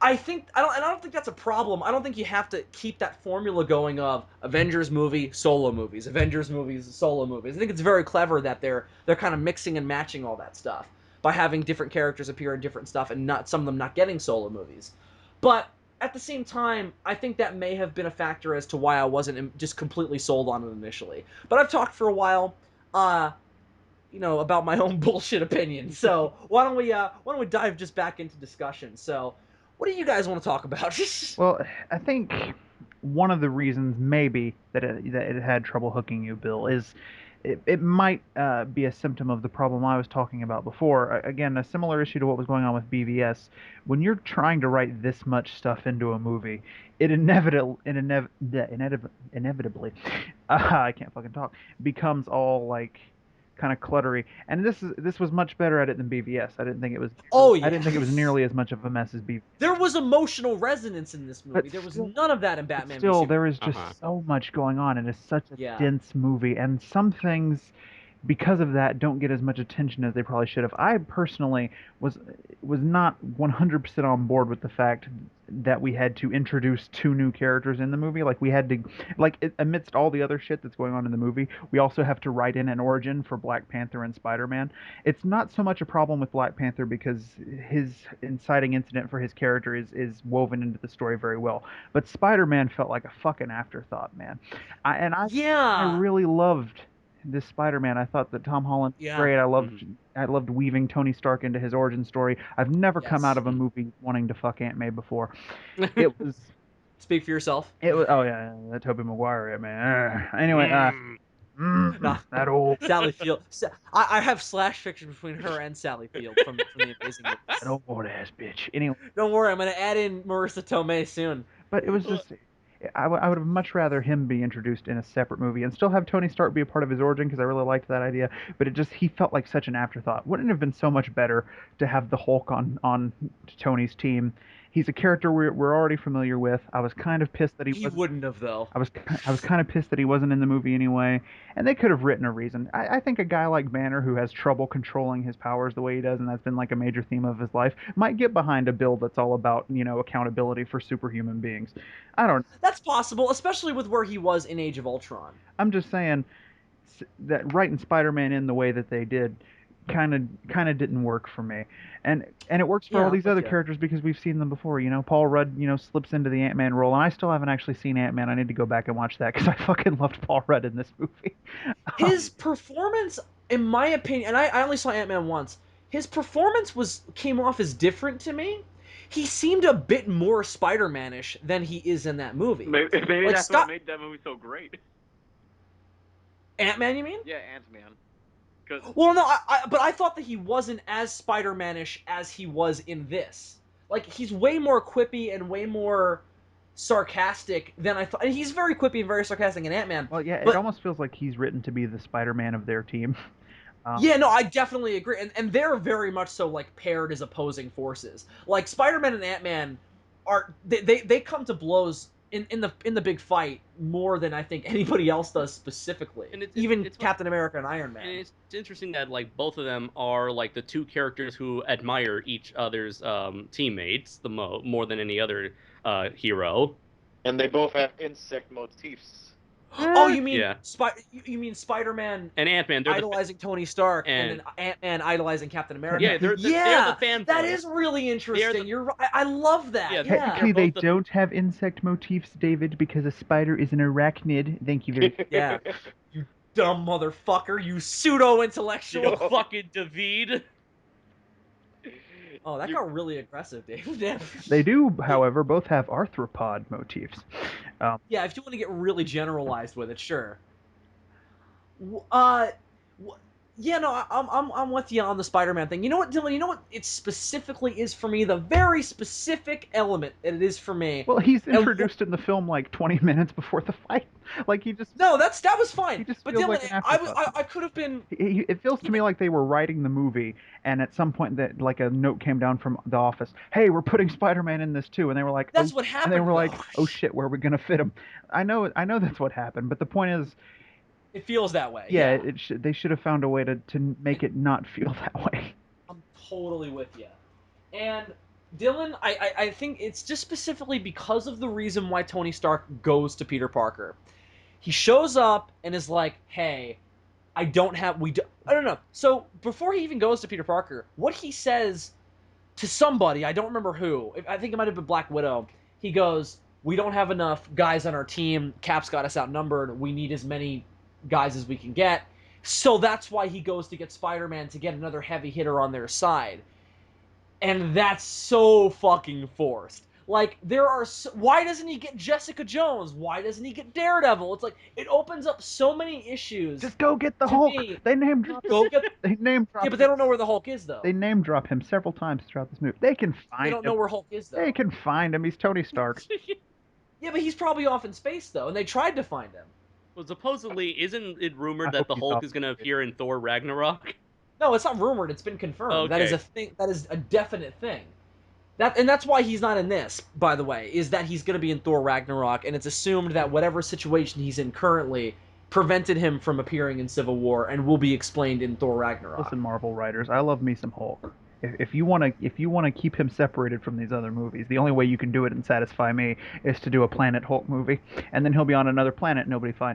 I don't think that's a problem. I don't think you have to keep that formula going of Avengers movie, solo movies, Avengers movies, solo movies. I think it's very clever that they're kind of mixing and matching all that stuff by having different characters appear in different stuff and not some of them not getting solo movies. But at the same time, I think that may have been a factor as to why I wasn't just completely sold on it initially. But I've talked for a while, about my own bullshit opinion. So why don't we dive just back into discussion? So, what do you guys want to talk about? Well, I think one of the reasons maybe that it had trouble hooking you, Bill, is it might be a symptom of the problem I was talking about before. Again, a similar issue to what was going on with BVS. When you're trying to write this much stuff into a movie, it inevitably, I can't fucking talk, becomes all like kind of cluttery. And this was much better at it than BVS. I didn't think it was. Oh, yeah. I didn't think it was nearly as much of a mess as BVS. There was emotional resonance in this movie. But There was still- none of that in Batman v Still, Superman. there is just so much going on, and it's such a dense movie, and some things, because of that, don't get as much attention as they probably should have. I personally was not 100% on board with the fact that we had to introduce two new characters in the movie. Like, we had to, amidst all the other shit that's going on in the movie, we also have to write in an origin for Black Panther and Spider-Man. It's not so much a problem with Black Panther because his inciting incident for his character is woven into the story very well. But Spider-Man felt like a fucking afterthought, man. I really loved this Spider-Man. I thought that Tom Holland was great. I loved weaving Tony Stark into his origin story. I've never come out of a movie wanting to fuck Aunt May before. It was. Speak for yourself. It was. Oh yeah, that Tobey Maguire, man. Anyway, that old Sally Field. I have slash fiction between her and Sally Field from the Amazing Movies. that old ass bitch. Anyway, don't worry, I'm gonna add in Marissa Tomei soon. But it was just. I would have much rather him be introduced in a separate movie and still have Tony Stark be a part of his origin, because I really liked that idea. But he felt like such an afterthought. Wouldn't it have been so much better to have the Hulk on Tony's team? He's a character we're already familiar with. I was kind of pissed that he wouldn't have, though. I was kind of pissed that he wasn't in the movie anyway, and they could have written a reason. I think a guy like Banner, who has trouble controlling his powers the way he does, and that's been like a major theme of his life, might get behind a bill that's all about, accountability for superhuman beings. I don't. That's possible, especially with where he was in Age of Ultron. I'm just saying that writing Spider-Man in the way that they did kind of didn't work for me, and it works for all these other characters because we've seen them before. Paul Rudd slips into the Ant-Man role, and I still haven't actually seen Ant-Man. I need to go back and watch that because I fucking loved Paul Rudd in this movie. His performance, in my opinion, and I only saw Ant-Man once, his performance came off as different to me. He seemed a bit more Spider-Man-ish than he is in that movie. Maybe that's what made that movie so great. Ant-Man, you mean? Yeah, Ant-Man. Well, no, but I thought that he wasn't as Spider-Man-ish as he was in this. Like, he's way more quippy and way more sarcastic than I thought. And he's very quippy and very sarcastic in Ant-Man. Well, yeah, it almost feels like he's written to be the Spider-Man of their team. Yeah, no, I definitely agree. And they're very much so, like, paired as opposing forces. Like, Spider-Man and Ant-Man they come to blows in the big fight more than I think anybody else does specifically. And even Captain America and Iron Man. And it's interesting that like both of them are like the two characters who admire each other's teammates more than any other hero. And they both have insect motifs. Oh, you mean Yeah. you mean Spider-Man And Ant-Man, they're idolizing Tony Stark and and- then Ant-Man idolizing Captain America? Yeah, they're the fanboys. That is really interesting. You're right. I love that. Yeah, Yeah. Technically, they both the- don't have insect motifs, David, because a spider is an arachnid. Thank you very much. Yeah. You dumb motherfucker. You pseudo-intellectual. You fucking David. Oh, that got really aggressive, Dave. They do, however, both have arthropod motifs. Yeah, if you want to get really generalized with it, sure. Yeah, no, I'm with you on the Spider-Man thing. You know what, Dylan? You know what it specifically is for me? The very specific element that it is for me. Well, he's introduced in the film like 20 minutes before the fight. Like he just. No, that was fine. He just But feels Dylan, like an afterthought. I could have been. It feels to me like they were writing the movie, and at some point that like a note came down from the office. Hey, we're putting Spider-Man in this too, and they were like, That's oh, what happened. And they were like, though. oh shit, where are we gonna fit him? I know that's what happened, but the point is, It feels that way. yeah, they should have found a way to make it not feel that way. I'm totally with you. And Dylan, I think it's just specifically because of the reason why Tony Stark goes to Peter Parker. He shows up and is like, hey, I don't know. So before he even goes to Peter Parker, what he says to somebody, I don't remember who, I think it might have been Black Widow, he goes, we don't have enough guys on our team, Cap's got us outnumbered, we need as many guys as we can get. So that's why he goes to get Spider-Man to get another heavy hitter on their side. And that's so fucking forced. Like, why doesn't he get Jessica Jones? Why doesn't he get Daredevil? It's like, it opens up so many issues. Just go get the To Hulk. me, They name drop. Go get. They name drop. Yeah, but they don't know where the Hulk is, though. They name drop him several times throughout this movie. They can find. They don't know him. where Hulk is, though. They can find him. He's Tony Stark. Yeah, but he's probably off in space, though, and they tried to find him. Well, supposedly, isn't it rumored I that hope the he's Hulk off. is going to appear in Thor Ragnarok? No, it's not rumored. It's been confirmed. That is Okay. a thing. That is a definite thing. And that's why he's not in this, by the way, is that he's going to be in Thor Ragnarok, and it's assumed that whatever situation he's in currently prevented him from appearing in Civil War and will be explained in Thor Ragnarok. Listen, Marvel writers, I love me some Hulk. If you want to keep him separated from these other movies, the only way you can do it and satisfy me is to do a Planet Hulk movie, and then he'll be on another planet, and nobody fine.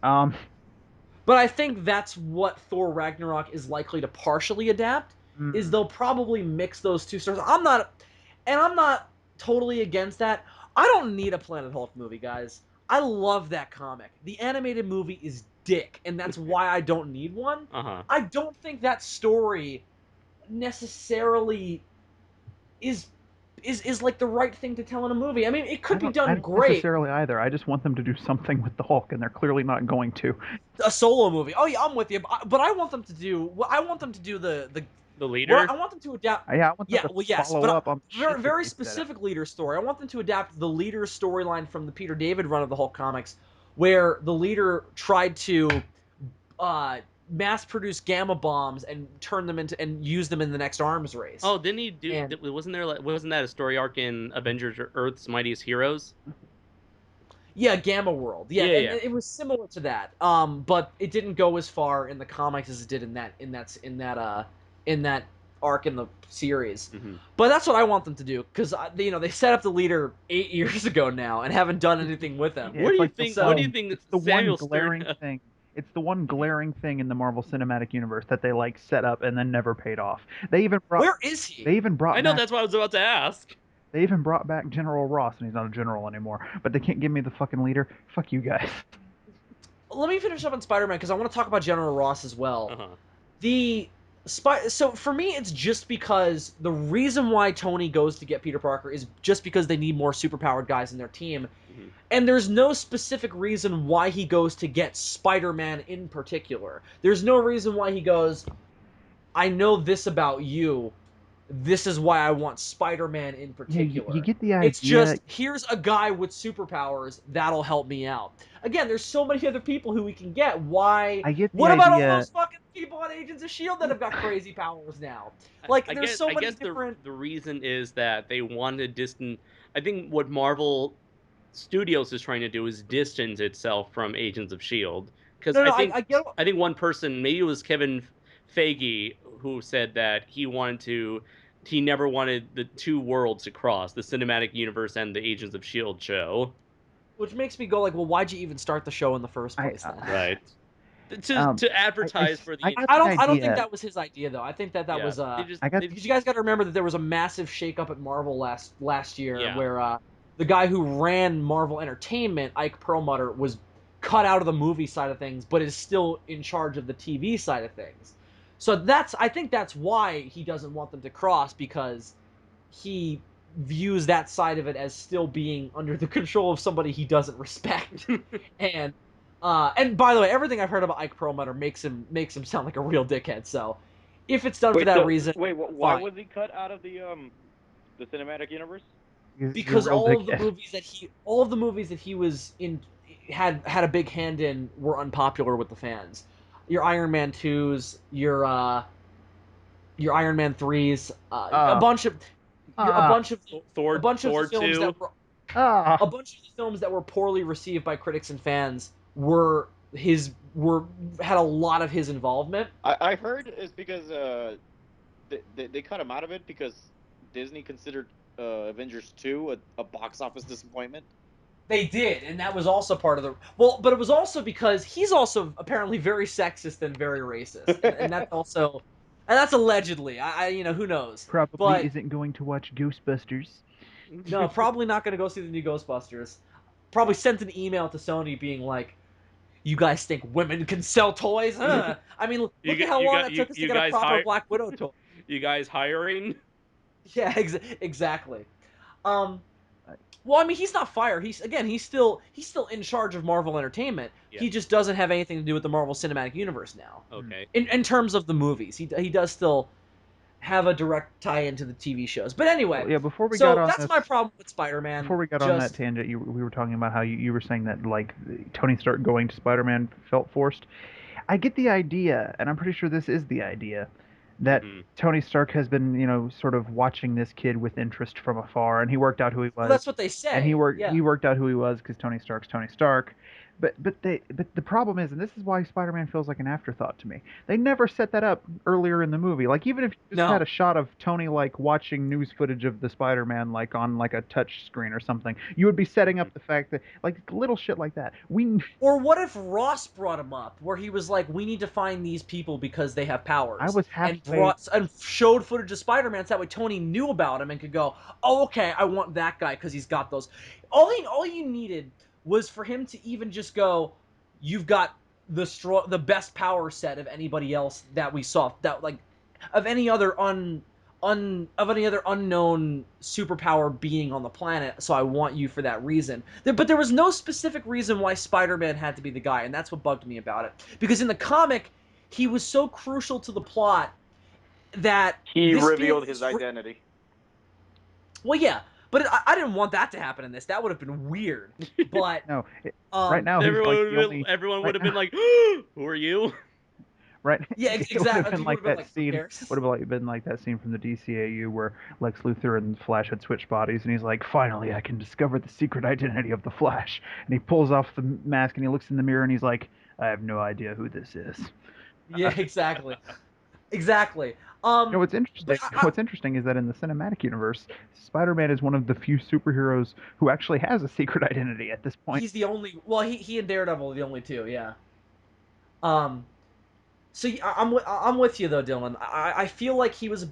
But I think that's what Thor Ragnarok is likely to partially adapt, is they'll probably mix those two stories. I'm not totally against that. I don't need a Planet Hulk movie, guys. I love that comic. The animated movie is dick, and that's why I don't need one. Uh-huh. I don't think that story necessarily is like the right thing to tell in a movie. I mean, it could be done I don't great. necessarily either. I just want them to do something with the Hulk, and they're clearly not going to. A solo movie. Oh yeah, I'm with you. But I want them to do. I want them to do the leader. Well, I want them to adapt. Yeah, I want them to follow but up on very specific leader story. I want them to adapt the leader storyline from the Peter David run of the Hulk comics, where the leader tried to mass produce gamma bombs and turn them into and use them in the next arms race. Oh, didn't he do? Wasn't that a story arc in Avengers Earth's Mightiest Heroes? Yeah, Gamma World. Yeah, yeah. It was similar to that. But it didn't go as far in the comics as it did in that arc in the series. Mm-hmm. But that's what I want them to do, because they set up the leader 8 years ago now and haven't done anything with him. Yeah, What do you like think? the What do you think? It's the Samuel one glaring Stern- thing. It's the one glaring thing in the Marvel Cinematic Universe that they like set up and then never paid off. They even brought. Where is he? They even brought. I know back, that's what I was about to ask. They even brought back General Ross, and he's not a general anymore. But they can't give me the fucking leader. Fuck you guys. Let me finish up on Spider-Man, because I want to talk about General Ross as well. Uh-huh. So for me, it's just because the reason why Tony goes to get Peter Parker is just because they need more superpowered guys in their team. Mm-hmm. And there's no specific reason why he goes to get Spider-Man in particular. There's no reason why he goes, I know this about you. This is why I want Spider-Man in particular. Yeah, you get the idea. It's just, here's a guy with superpowers that'll help me out. Again, there's so many other people who we can get. Why? I get the What about all idea- those fucking people on Agents of S.H.I.E.L.D. that have got crazy powers now? Like, I there's guess, so I many guess different... the reason is that they want to distance. I think what Marvel Studios is trying to do is distance itself from Agents of S.H.I.E.L.D. Because No, I get... think one person, maybe it was Kevin Feige, who said that he never wanted the two worlds to cross, the cinematic universe and the Agents of S.H.I.E.L.D. show. Which makes me go like, well, why'd you even start the show in the first place then? Right. To advertise for the. I got I don't idea. think that was his idea though. I think that was because you guys got to remember that there was a massive shakeup at Marvel last year where the guy who ran Marvel Entertainment, Ike Perlmutter, was cut out of the movie side of things, but is still in charge of the TV side of things. So I think that's why he doesn't want them to cross, because he views that side of it as still being under the control of somebody he doesn't respect. And by the way, everything I've heard about Ike Perlmutter makes him sound like a real dickhead. So if it's done for that reason, why was he cut out of the cinematic universe? Because all of the movies that he was in had a big hand in were unpopular with the fans. Your Iron Man 2s, your Iron Man 3s, a bunch of Thor, a bunch of Thor the films 2. that were a bunch of the films that were poorly received by critics and fans had a lot of his involvement. I heard it's because they cut him out of it because Disney considered Avengers 2 a box office disappointment. They did, and that was also part of the... Well, but it was also because he's also apparently very sexist and very racist. And that's also... And that's allegedly. Who knows? Probably isn't going to watch Ghostbusters. No, probably not going to go see the new Ghostbusters. Probably sent an email to Sony being like, you guys think women can sell toys? Huh? I mean, look at how long it took us to get a proper Black Widow toy. You guys hiring? Yeah, exactly. Well, I mean, he's not fired. He's still in charge of Marvel Entertainment. Yeah. He just doesn't have anything to do with the Marvel Cinematic Universe now. Okay. In terms of the movies, he does still have a direct tie into the TV shows. But anyway, that's my problem with Spider-Man. Before we got on that tangent, we were talking about how you were saying that like Tony Stark going to Spider-Man felt forced. I get the idea, and I'm pretty sure this is the idea, that Tony Stark has been, sort of watching this kid with interest from afar, and he worked out who he was. Well, that's what they say. And he worked out who he was because Tony Stark's Tony Stark. But the problem is, and this is why Spider-Man feels like an afterthought to me, they never set that up earlier in the movie. Like, even if you just had a shot of Tony, like, watching news footage of the Spider-Man, like, on, like, a touch screen or something, you would be setting up the fact that, like, little shit like that. Or what if Ross brought him up, where he was like, we need to find these people because they have powers. I was halfway... And showed footage of Spider-Man, so that way Tony knew about him and could go, oh, okay, I want that guy because he's got those. All you needed was for him to even just go, you've got the best power set of anybody else that we saw, that like of any other unknown superpower being on the planet, so I want you for that reason. But there was no specific reason why Spider-Man had to be the guy, and that's what bugged me about it. Because in the comic, he was so crucial to the plot that he revealed his identity. Well, yeah. But I didn't want that to happen in this. That would have been weird. But no, right now everyone would have been like, "Who are you?" Right? Yeah, exactly. Would have been like that scene from the DCAU where Lex Luthor and Flash had switched bodies, and he's like, "Finally, I can discover the secret identity of the Flash." And he pulls off the mask and he looks in the mirror and he's like, "I have no idea who this is." Yeah, exactly. Exactly. What's interesting is that in the cinematic universe, Spider-Man is one of the few superheroes who actually has a secret identity at this point. He's the only. Well, he and Daredevil are the only two. Yeah. So I'm with you though, Dylan. I feel like he was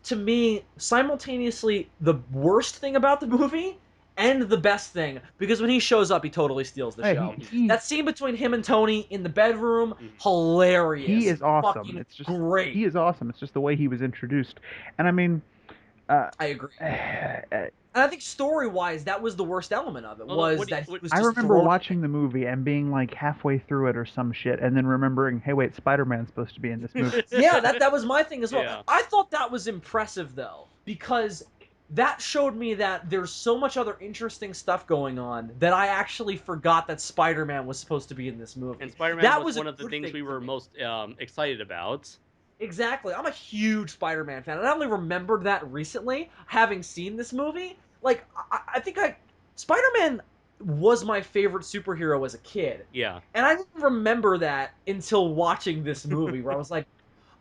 to me simultaneously the worst thing about the movie and the best thing, because when he shows up, he totally steals the show. That scene between him and Tony in the bedroom, hilarious. He is awesome. Fucking it's just great. He is awesome. It's just the way he was introduced, and I mean, I agree. And I think story-wise, that was the worst element of it. I remember watching the movie and being like halfway through it or some shit, and then remembering, hey, wait, Spider-Man's supposed to be in this movie. Yeah, that was my thing as well. Yeah. I thought that was impressive though, because that showed me that there's so much other interesting stuff going on that I actually forgot that Spider-Man was supposed to be in this movie. And Spider-Man was one of the things we were most excited about. Exactly. I'm a huge Spider-Man fan, and I only remembered that recently, having seen this movie. Like, I think Spider-Man was my favorite superhero as a kid. Yeah. And I didn't remember that until watching this movie, where I was like,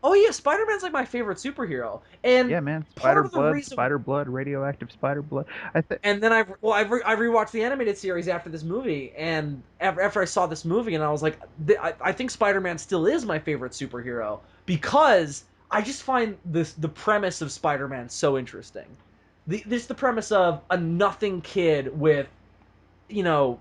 Oh yeah, Spider-Man's like my favorite superhero, and Yeah, man. part of the reason. Spider blood, radioactive spider blood. I think. And then I rewatched the animated series after this movie, and after I saw this movie, and I was like, I think Spider-Man still is my favorite superhero because I just find the premise of Spider-Man so interesting. The premise of a nothing kid with, you know,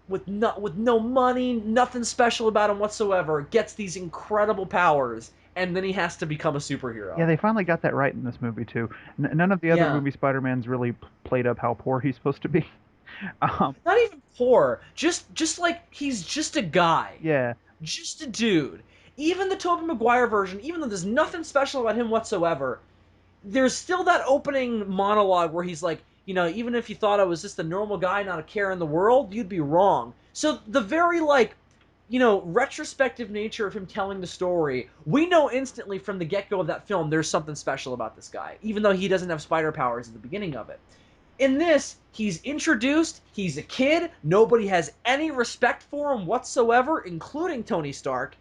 with no money, nothing special about him whatsoever, gets these incredible powers, and then he has to become a superhero. Yeah, they finally got that right in this movie too. None of the other Yeah. movie Spider-Mans really played up how poor he's supposed to be. Not even poor, just like he's just a guy. Yeah, Just a dude. Even the Tobey Maguire version, even though there's nothing special about him whatsoever, there's still that opening monologue where he's like, even if you thought I was just a normal guy, not a care in the world, you'd be wrong. So the very, like, retrospective nature of him telling the story, we know instantly from the get-go of that film there's something special about this guy, even though he doesn't have spider powers at the beginning of it. In this, he's introduced, he's a kid, nobody has any respect for him whatsoever, including Tony Stark.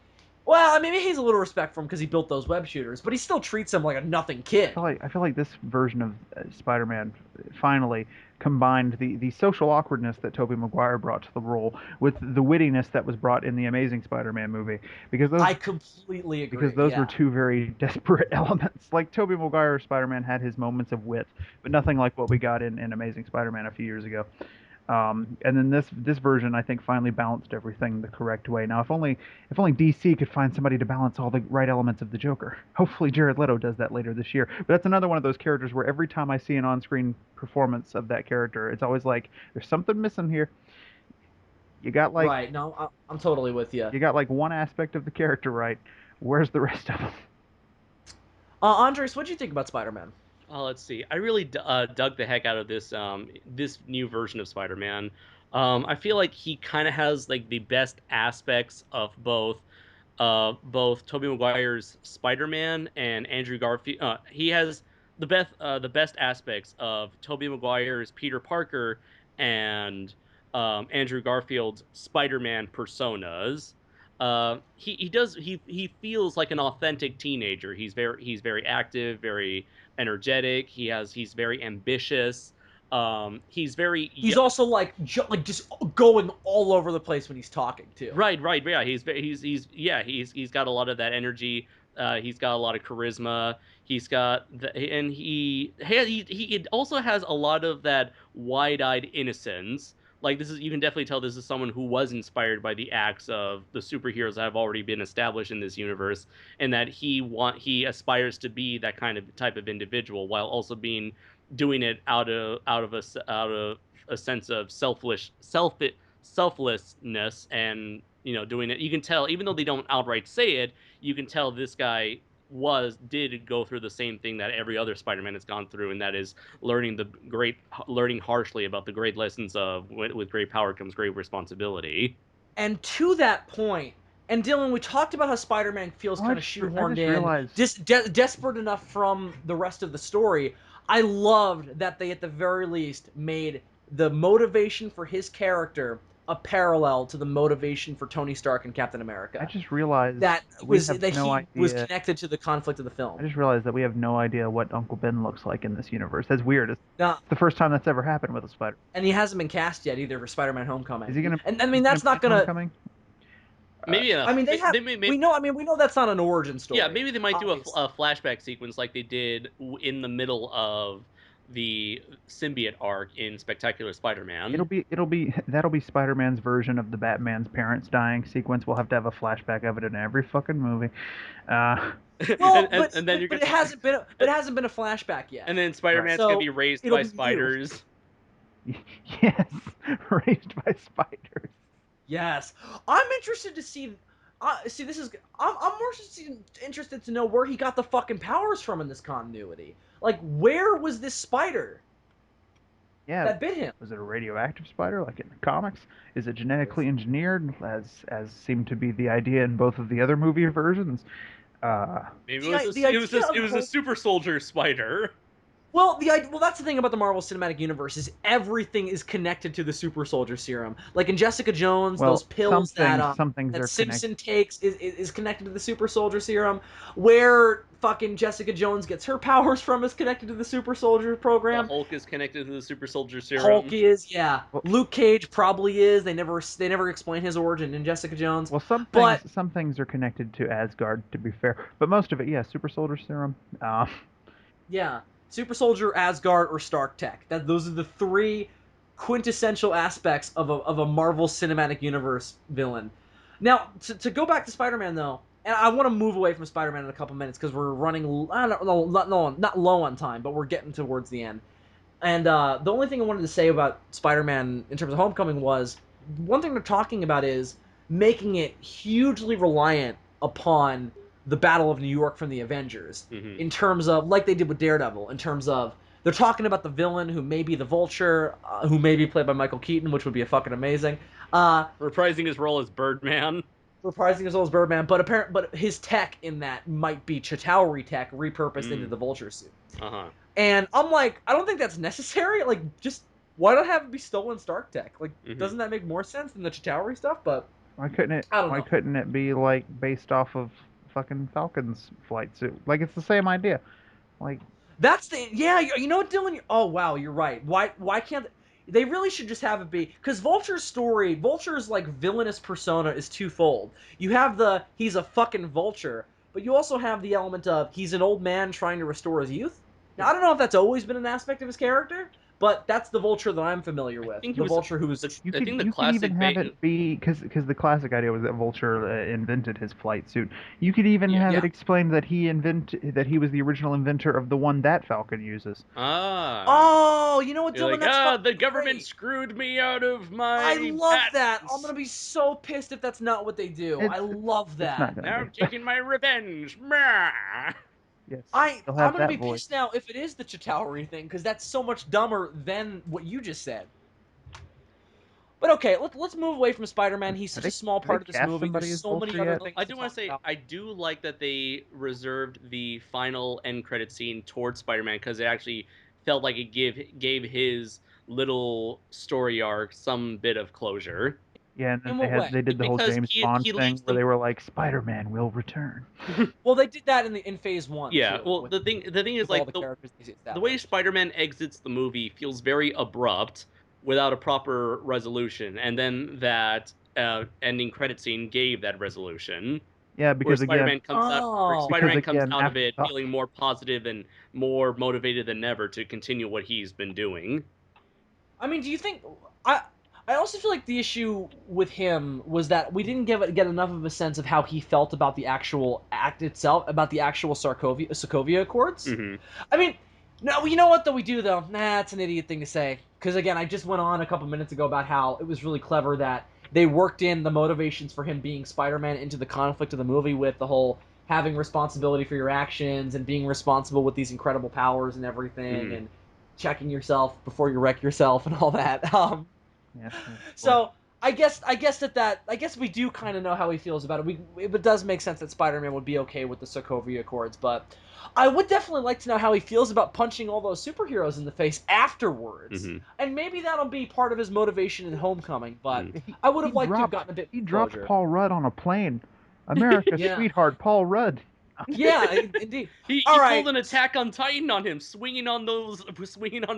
Well, I mean, maybe he's a little respect for him because he built those web shooters, but he still treats him like a nothing kid. I feel like this version of Spider-Man finally combined the social awkwardness that Tobey Maguire brought to the role with the wittiness that was brought in the Amazing Spider-Man movie, because I completely agree. because those yeah. were two very desperate elements. Like Tobey Maguire's Spider-Man had his moments of wit, but nothing like what we got in Amazing Spider-Man a few years ago. And then this version, I think, finally balanced everything the correct way. Now, if only DC could find somebody to balance all the right elements of the Joker. Hopefully, Jared Leto does that later this year. But that's another one of those characters where every time I see an on-screen performance of that character, it's always like there's something missing here. You got like right. No, I'm totally with you. You got like one aspect of the character right. Where's the rest of them? Andres, what do you think about Spider-Man? Let's see. I really dug the heck out of this new version of Spider-Man. I feel like he kind of has like the best aspects of both Tobey Maguire's Spider-Man and Andrew Garfield. He has the best aspects of Tobey Maguire's Peter Parker and Andrew Garfield's Spider-Man personas. He feels like an authentic teenager. He's very active, very energetic. He's very ambitious. He's also like just going all over the place when he's talking too. Right. Yeah, he's got a lot of that energy. He's got a lot of charisma. He also has a lot of that wide-eyed innocence. Like you can definitely tell this is someone who was inspired by the acts of the superheroes that have already been established in this universe, and that he aspires to be that kind of type of individual while also doing it out of a sense of selflessness, and doing it. You can tell, even though they don't outright say it, you can tell this guy did go through the same thing that every other Spider-Man has gone through, and that is learning harshly about the great lessons of with great power comes great responsibility. And to that point, and Dylan, we talked about how Spider-Man feels kind of shoehorned in, desperate enough from the rest of the story. I loved that they, at the very least, made the motivation for his character a parallel to the motivation for Tony Stark and Captain America. I just realized that he was connected to the conflict of the film. I just realized that we have no idea what Uncle Ben looks like in this universe. That's weird. It's the first time that's ever happened with a Spider. And he hasn't been cast yet either for Spider-Man: Homecoming. Is he gonna? And I mean, that's not gonna. Homecoming? Maybe. We know that's not an origin story. Yeah, maybe they might do a flashback sequence like they did in the middle of the symbiote arc in Spectacular Spider-Man. That'll be Spider-Man's version of the Batman's parents dying sequence. We'll have to have a flashback of it in every fucking movie. Well, but it hasn't been a flashback yet. And then Spider-Man's gonna be raised by spiders. Yes, raised by spiders. Yes, I'm interested to see. I'm more interested to know where he got the fucking powers from in this continuity. Like, where was this spider? Yeah, that bit him. Was it a radioactive spider, like in the comics? Is it genetically engineered, as seemed to be the idea in both of the other movie versions? Maybe it was a super soldier spider. Well, that's the thing about the Marvel Cinematic Universe is everything is connected to the super soldier serum. Like in Jessica Jones, Well, those pills some things that are Simpson takes is connected to the super soldier serum. Where fucking Jessica Jones gets her powers from is connected to the super soldier The program. Hulk is connected to the super soldier serum. Hulk is, yeah. Well- Luke Cage probably is. They never explain his origin in Jessica Jones. Well, some things are connected to Asgard, to be fair, but most of it, yeah, super soldier serum. Yeah, Super Soldier, Asgard, or Stark Tech. Those are the three quintessential aspects of a Marvel Cinematic Universe villain. Now, to go back to Spider-Man though, and I want to move away from Spider-Man in a couple minutes because we're running, I don't know, not low on time, but we're getting towards the end. And the only thing I wanted to say about Spider-Man in terms of Homecoming was one thing they're talking about is making it hugely reliant upon the Battle of New York from the Avengers in terms of, like they did with Daredevil, in terms of they're talking about the villain who may be the Vulture, who may be played by Michael Keaton, which would be fucking amazing. Reprising his role as Birdman. Reprising his role as Birdman, but his tech in that might be Chitauri tech repurposed into the Vulture suit. Uh-huh. And I'm like, I don't think that's necessary. Like, just why not have it be stolen Stark tech? Like, doesn't that make more sense than the Chitauri stuff? But Why couldn't it be like based off of fucking Falcon's flight suit? Like it's the same idea. Like that's you know what, Dylan? Oh wow, you're right. Why can't they really should just have it be, because Vulture's like villainous persona is twofold. You have he's a fucking vulture, but you also have the element of he's an old man trying to restore his youth. Now I don't know if that's always been an aspect of his character, but that's the Vulture that I'm familiar with. The Vulture who was you could even have it be because the classic idea was that Vulture invented his flight suit. You could even have it explained that he was the original inventor of the one that Falcon uses. Oh, you know what, Dylan? Like, the government screwed me out of my. I love patents. that. I'm gonna be so pissed if that's not what they do. I love that. Now I'm taking my revenge. Yes, I'm gonna be pissed now if it is the Chitauri thing, because that's so much dumber than what you just said. But okay, let's move away from Spider-Man. He's such a small part of this movie. There's so many other things. I do want to say I do like that they reserved the final end credit scene towards Spider-Man, because it actually felt like it gave his little story arc some bit of closure. Yeah, and then they did the whole James Bond thing where they were like, Spider-Man will return. Well, they did that in Phase 1. Yeah, too, well, the thing is, like, the way Spider-Man exits the movie feels very abrupt without a proper resolution, and then that ending credit scene gave that resolution. Yeah, because Spider-Man comes out of it feeling more positive and more motivated than ever to continue what he's been doing. I mean, do you think... I also feel like the issue with him was that we didn't get enough of a sense of how he felt about the actual act itself, about the actual Sokovia Accords. I mean, no, you know what, though we do, though? Nah, it's an idiot thing to say. Because, again, I just went on a couple minutes ago about how it was really clever that they worked in the motivations for him being Spider-Man into the conflict of the movie with the whole having responsibility for your actions and being responsible with these incredible powers and everything and checking yourself before you wreck yourself and all that. So I guess we do kind of know how he feels about it. It does make sense that Spider-Man would be okay with the Sokovia Accords, but I would definitely like to know how he feels about punching all those superheroes in the face afterwards. And maybe that'll be part of his motivation in Homecoming, but I would have liked to have gotten a bit He dropped Paul Rudd on a plane. America's sweetheart, Paul Rudd. Yeah, indeed. He pulled an Attack on Titan on him, swinging on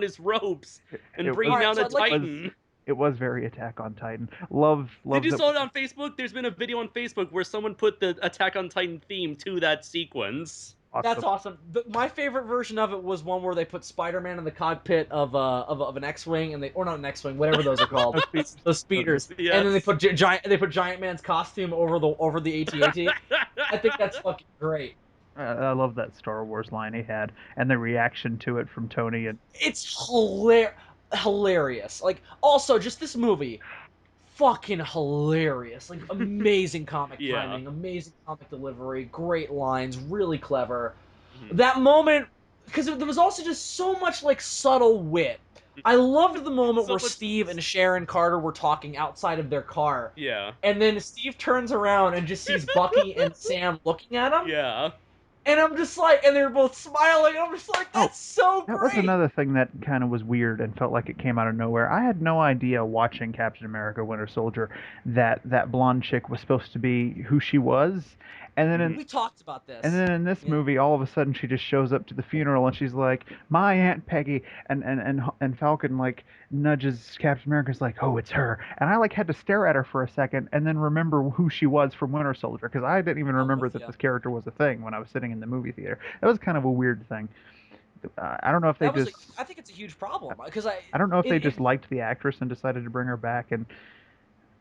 his ropes and bringing down a Titan. It was very Attack on Titan. Love. Did you saw it on Facebook? There's been a video on Facebook where someone put the Attack on Titan theme to that sequence. Awesome. That's awesome. My favorite version of it was one where they put Spider-Man in the cockpit of an X-wing, and or not an X-wing, whatever those are called, those speeders. Yes. And then they put Giant Man's costume over the AT-AT. I think that's fucking great. I love that Star Wars line he had, and the reaction to it from Tony. And it's hilarious. Like, also, just this movie, fucking hilarious. Like, amazing comic timing, amazing comic delivery, great lines, really clever. That moment, because there was also just so much, like, subtle wit. I loved the moment where Steve and Sharon Carter were talking outside of their car. Yeah. And then Steve turns around and just sees Bucky and Sam looking at him. Yeah. And I'm just like, and they're both smiling. I'm just like, that's so That great. was another thing that kind of was weird and felt like it came out of nowhere. I had no idea watching Captain America: Winter Soldier that blonde chick was supposed to be who she was, and then We talked about and this. then in this Yeah. movie, all of a sudden she just shows up to the funeral and she's like, "My Aunt Peggy," and Falcon like nudges Captain America's like, "Oh, it's her," and I like had to stare at her for a second and then remember who she was from Winter Soldier because I didn't even I'm remember with that you. this character was a thing when I was sitting in the movie theater. That was kind of a weird thing. I don't know if they That was, just. I think it's a huge problem because I don't know if they it just liked the actress and decided to bring her back, and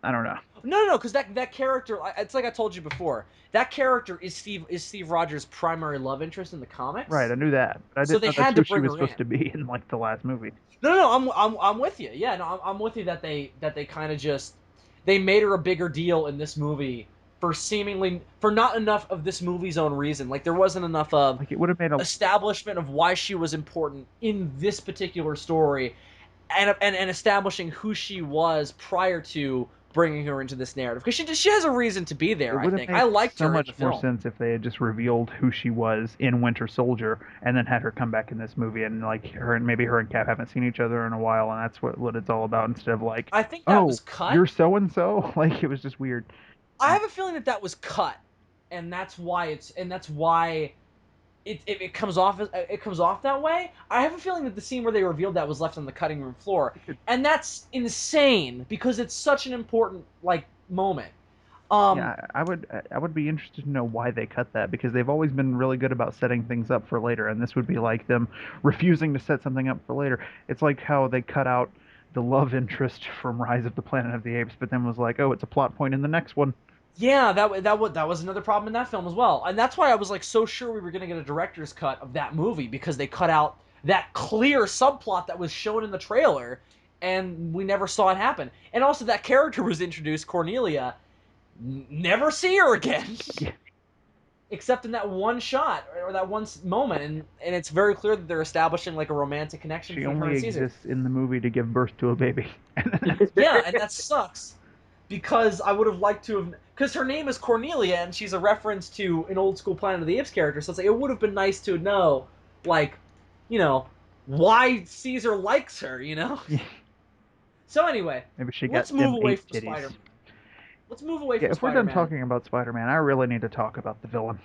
I don't know. no, because that character, it's like I told you before. That character is Steve Rogers' primary love interest in the Right, comics. I knew that, but I So didn't they know that's had who to she bring was her supposed in. to be in like the last movie. No, I'm with you. Yeah, no, I'm with you that they kind of just they made her a bigger deal in this movie for not enough of this movie's own reason. Like there wasn't enough of Like it would have made a establishment of why she was important in this particular story, and establishing who she was prior to bringing her into this narrative because she has a reason to be It there. I would have think I made liked so her in the much more film. sense if they had just revealed who she was in Winter Soldier and then had her come back in this movie and like her and Cap haven't seen each other in a while and that's what it's all about instead of like, I think that oh, was cut. you're so and so. Like it was just weird. I have a feeling that was cut, and that's why it comes off that way. I have a feeling that the scene where they revealed that was left on the cutting room floor, and that's insane because it's such an important like moment. Um, Yeah, I would be interested to know why they cut that because they've always been really good about setting things up for later, and this would be like them refusing to set something up for later. It's like how they cut out the love interest from Rise of the Planet of the Apes, but then was like, oh, it's a plot point in the next one. yeah, that was another problem in that film as well, and that's why I was like so sure we were gonna get a director's cut of that movie because they cut out that clear subplot that was shown in the trailer, and we never saw it happen. And also that character was introduced, Cornelia, never see her again. Yeah. Except in that one shot or that one moment, and it's very clear that they're establishing like a romantic connection She between her only and Caesar. exists in the movie to give birth to a baby. And then that's Yeah, it. and that sucks because I would have liked to have because her name is Cornelia and she's a reference to an old school Planet of the Apes character. So it's like it would have been nice to know, like, you know, why Caesar likes her. You know. Yeah, So anyway, maybe she let's got move them away ape from titties. Spider-Man. Let's move away Yeah, from if we're done Spider-Man. talking about Spider-Man, I really need to talk about the villain.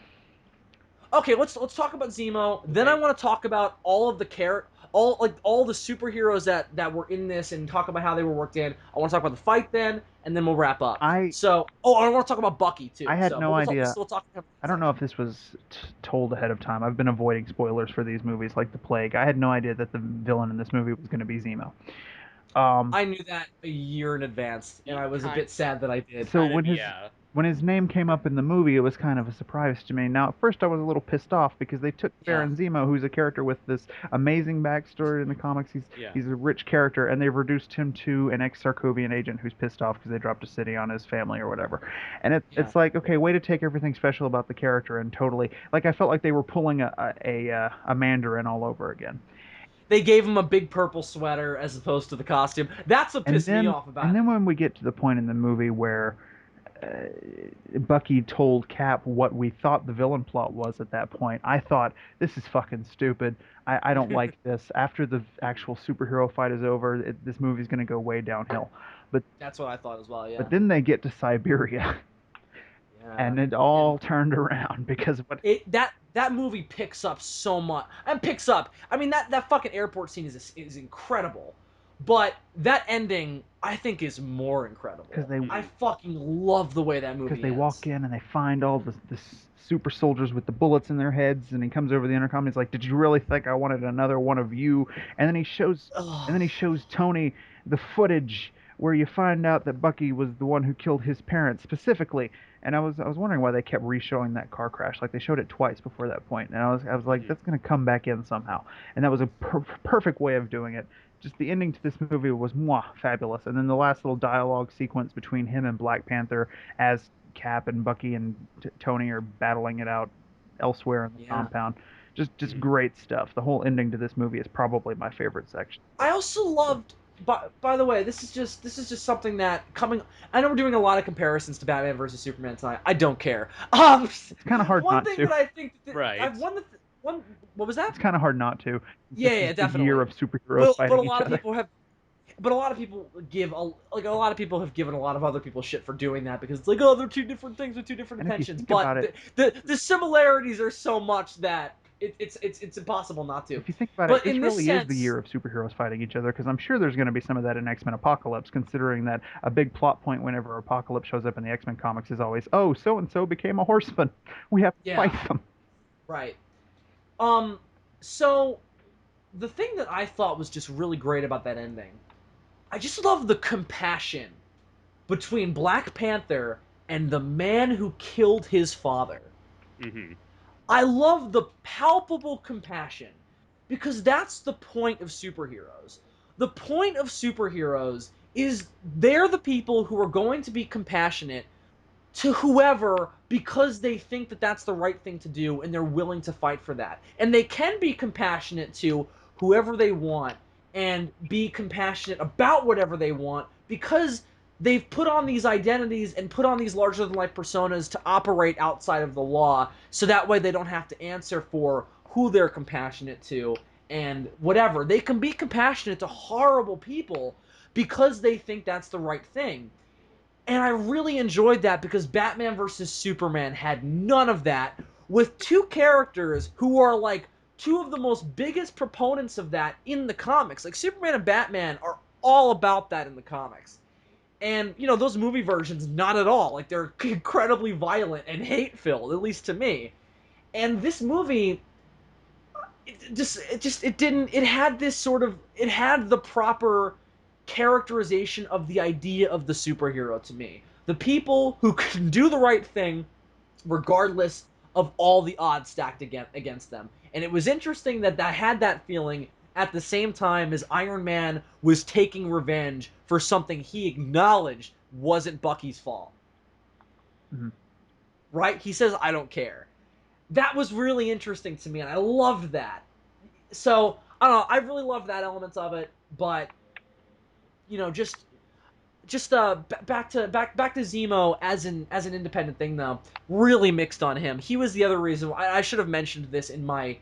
Okay, let's talk about Zemo. Then I Okay. want to talk about all of the all the superheroes that were in this and talk about how they were worked in. I want to talk about the fight then, and then we'll wrap up. I So, I want to talk about Bucky too. I had So, but no idea. we'll talk about I that don't know if section. this was told ahead of time. I've been avoiding spoilers for these movies like the plague. I had no idea that the villain in this movie was going to be Zemo. Um, I knew that a year in advance, and I was a Kind, bit sad that I did. so kind of, yeah. when his name came up in the movie, it was kind of a surprise to me. Now, at first, I was a little pissed off because they took Yeah, Baron Zemo, who's a character with this amazing backstory in the comics. Yeah. He's a rich character, and they've reduced him to an ex-Sarkovian agent who's pissed off because they dropped a city on his family or whatever. And yeah. it's like, okay, way to take everything special about the character and totally like I felt like they were pulling a Mandarin all over again. They gave him a big purple sweater as opposed to the costume. That's what And pissed me then off about and it. then when we get to the point in the movie where Bucky told Cap what we thought the villain plot was at that point, I thought this is fucking stupid. I don't like this. After the actual superhero fight is over, this movie's gonna go way downhill. But That's what I thought as well. Yeah, but then they get to Siberia, yeah. and it And all turned around because what that movie picks up so much and picks up. I mean that fucking airport scene is incredible, but that ending I think is more because incredible. they I fucking love the way that because movie they walk ends. in and they find all the super soldiers with the bullets in their heads, and he comes over the intercom. He's like, "Did you really think I wanted another one of you?" And then Ugh. he shows Tony the footage where you find out that Bucky was the one who killed his parents specifically. And I was wondering why they kept re-showing that car crash. Like they showed it twice before that point, and I was like, that's gonna come back in somehow. And that was a perfect way of doing it. Just the ending to this movie was fabulous. And then the last little dialogue sequence between him and Black Panther as Cap and Bucky and Tony are battling it out elsewhere in the Yeah. compound. Just great stuff. The whole ending to this movie is probably my favorite section. I also loved by the way, this is just something that coming. I know we're doing a lot of comparisons to Batman versus Superman tonight. I don't care. It's kind of hard One not thing to. that I think that Right. I've one. What was that? It's kind of hard not to. Yeah, This yeah, is definitely. the year of superheroes But fighting a each lot of other. people have. But a lot of people a lot of people have given a lot of other people shit for doing that because it's like, oh, they're two different things with two different And if you intentions. think But about it- the similarities are so much that it's impossible not to. If you think about But it, this in this really is sense, the year of superheroes fighting each other, because I'm sure there's going to be some of that in X-Men Apocalypse, considering that a big plot point whenever Apocalypse shows up in the X-Men comics is always, oh, so-and-so became a horseman. We have to Yeah. fight them. Right. So the thing that I thought was just really great about that ending, I just love the compassion between Black Panther and the man who killed his father. Mm-hmm. I love the palpable compassion because that's the point of superheroes. The point of superheroes is they're the people who are going to be compassionate to whoever because they think that that's the right thing to do and they're willing to fight for that. And they can be compassionate to whoever they want and be compassionate about whatever they want because they've put on these identities and put on these larger than life personas to operate outside of the law so that way they don't have to answer for who they're compassionate to and whatever. They can be compassionate to horrible people because they think that's the right thing. And I really enjoyed that because Batman vs. Superman had none of that, with two characters who are like two of the most biggest proponents of that in the comics. Like Superman and Batman are all about that in the comics. And, you know, those movie versions, not at all. Like, they're incredibly violent and hate-filled, at least to me. And this movie, it had the proper characterization of the idea of the superhero to me. The people who can do the right thing regardless of all the odds stacked against them. And it was interesting that I had that feeling at the same time as Iron Man was taking revenge for something he acknowledged wasn't Bucky's fault. Mhm. Right? He says, I don't care. That was really interesting to me, and I loved that. So, I don't know, I really loved that element of it, but, you know, just back to Zemo as an independent thing though. Really mixed on him. He was the other reason I should have mentioned this in my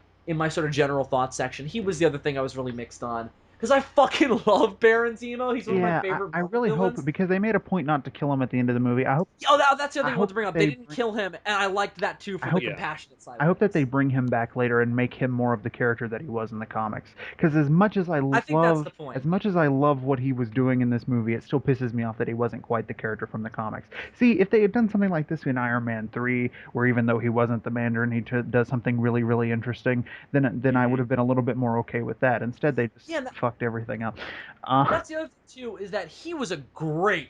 sort of general thoughts section. He was the other thing I was really mixed on because I fucking love Baron Zemo. He's one of my Yeah, favorite I really villains. hope, because they made a point not to kill him at the end of the movie. I hope Oh, that's the other I thing I wanted hope to bring up. They they didn't kill him, and I liked that too I from the hope- compassionate side. I hope that things. they bring him back later and make him more of the character that he was in the comics. Because as much as I think that's the point. as much as I love what he was doing in this movie, it still pisses me off that he wasn't quite the character from the comics. See, if they had done something like this in Iron Man 3, where even though he wasn't the Mandarin, he does something really, really interesting, then I would have been a little bit more okay with that. Instead, they just fucked everything up. That's the other thing too, is that he was a great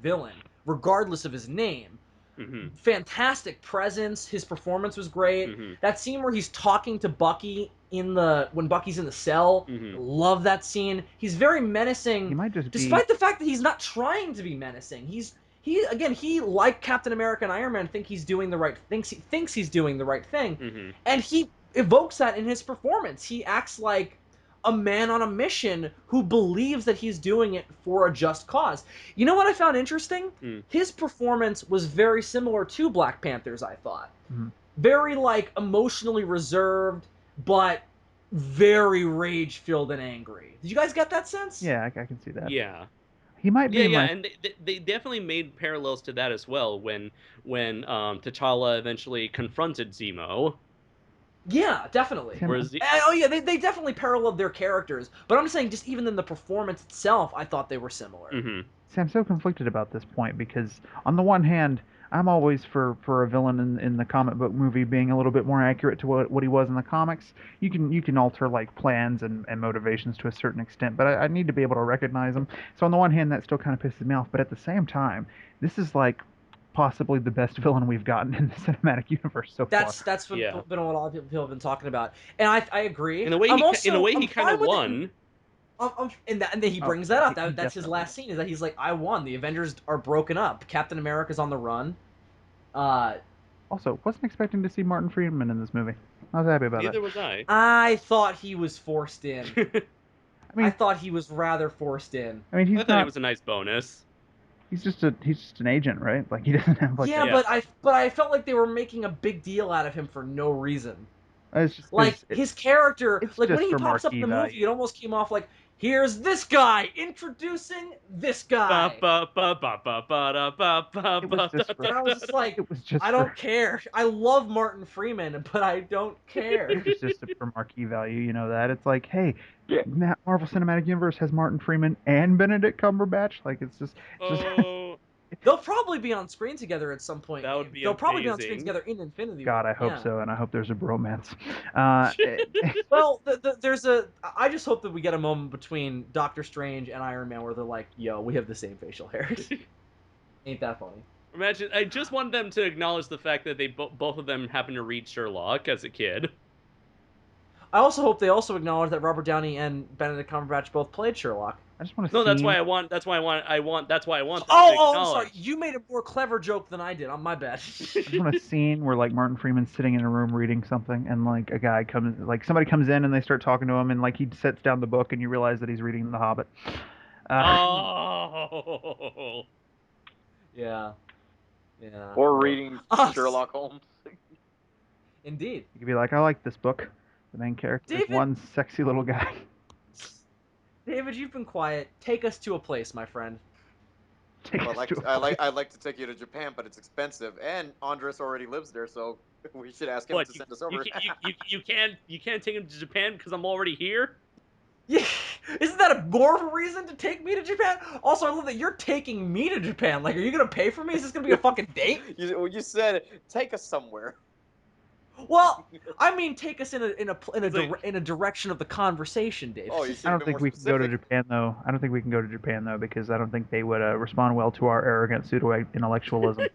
villain, regardless of his name. Mm-hmm. Fantastic presence. His performance was great. Mm-hmm. That scene where he's talking to Bucky when Bucky's in the cell. Mm-hmm. Love that scene. He's very menacing. He might just despite the fact that he's not trying to be menacing. He like Captain America and Iron Man thinks he's doing the right thing. He thinks he's doing the right thing, Mm-hmm. and he evokes that in his performance. He acts like a man on a mission who believes that he's doing it for a just cause. You know what I found interesting? His performance was very similar to Black Panther's, I thought. Mhm. Very, like, emotionally reserved, but very rage-filled and angry. Did you guys get that sense? Yeah, I can see that. Yeah. He might be Yeah, and they definitely made parallels to that as well when T'Challa eventually confronted Zemo. Yeah, definitely. They definitely paralleled their characters, but I'm saying just even in the performance itself, I thought they were similar. Mm-hmm. See, I'm so conflicted about this point because on the one hand, I'm always for a villain in the comic book movie being a little bit more accurate to what he was in the comics. You can alter like plans and motivations to a certain extent, but I need to be able to recognize them. So on the one hand, that still kind of pisses me off, but at the same time, this is like possibly the best villain we've gotten in the cinematic universe so far. That's been what a lot of people have been talking about, and I agree. In a way, he kind of won. And then he brings that up. That's his last scene. Is that he's like, I won. The Avengers are broken up. Captain America's on the run. Also, wasn't expecting to see Martin Freeman in this movie. I was happy about Neither that. was I. I thought he was forced in. I thought he was rather forced in. I mean, I thought it was a nice bonus. He's just an agent, right? Like, he doesn't have like. Yeah, but I felt like they were making a big deal out of him for no reason. It's just like his character, like when he pops up in the movie, value. it almost came off like, here's this guy introducing this guy. And I was just like, I don't care. I love Martin Freeman, but I don't care. It was just for marquee value, you know that. It's like, hey, Marvel Cinematic Universe has Martin Freeman and Benedict Cumberbatch. Like, it's just. They'll probably be on screen together at some point. That would be They'll probably be on screen together in Infinity War. God, I hope so, and I hope there's a bromance. Well, there's a. I just hope that we get a moment between Doctor Strange and Iron Man where they're like, "Yo, we have the same facial hair." Ain't that funny? Imagine. I just want them to acknowledge the fact that they both of them happened to read Sherlock as a kid. I also hope they also acknowledge that Robert Downey and Benedict Cumberbatch both played Sherlock. I just want to. No, that's why I want. That's why I want. Oh, I'm sorry. You made a more clever joke than I did. On my bad. I just want a scene where like Martin Freeman's sitting in a room reading something, and like a guy comes, like somebody comes in and they start talking to him, and like he sets down the book, and you realize that he's reading The Hobbit. Oh. Yeah. Or reading Sherlock Holmes. Indeed. You could be like, I like this book. The main character is one sexy little guy. David, you've been quiet. Take us to a place, my friend. I'd like to take you to Japan, but it's expensive, and Andres already lives there, so we should ask him to send us over. You can't take him to Japan because I'm already here. Yeah, isn't that more of a reason to take me to Japan? Also, I love that you're taking me to Japan. Like, are you gonna pay for me? Is this gonna be a fucking date? You said take us somewhere. Well, I mean, take us in a direction of the conversation, Dave. Oh, I don't think we can go to Japan though. I don't think we can go to Japan though because I don't think they would respond well to our arrogant pseudo-intellectualism.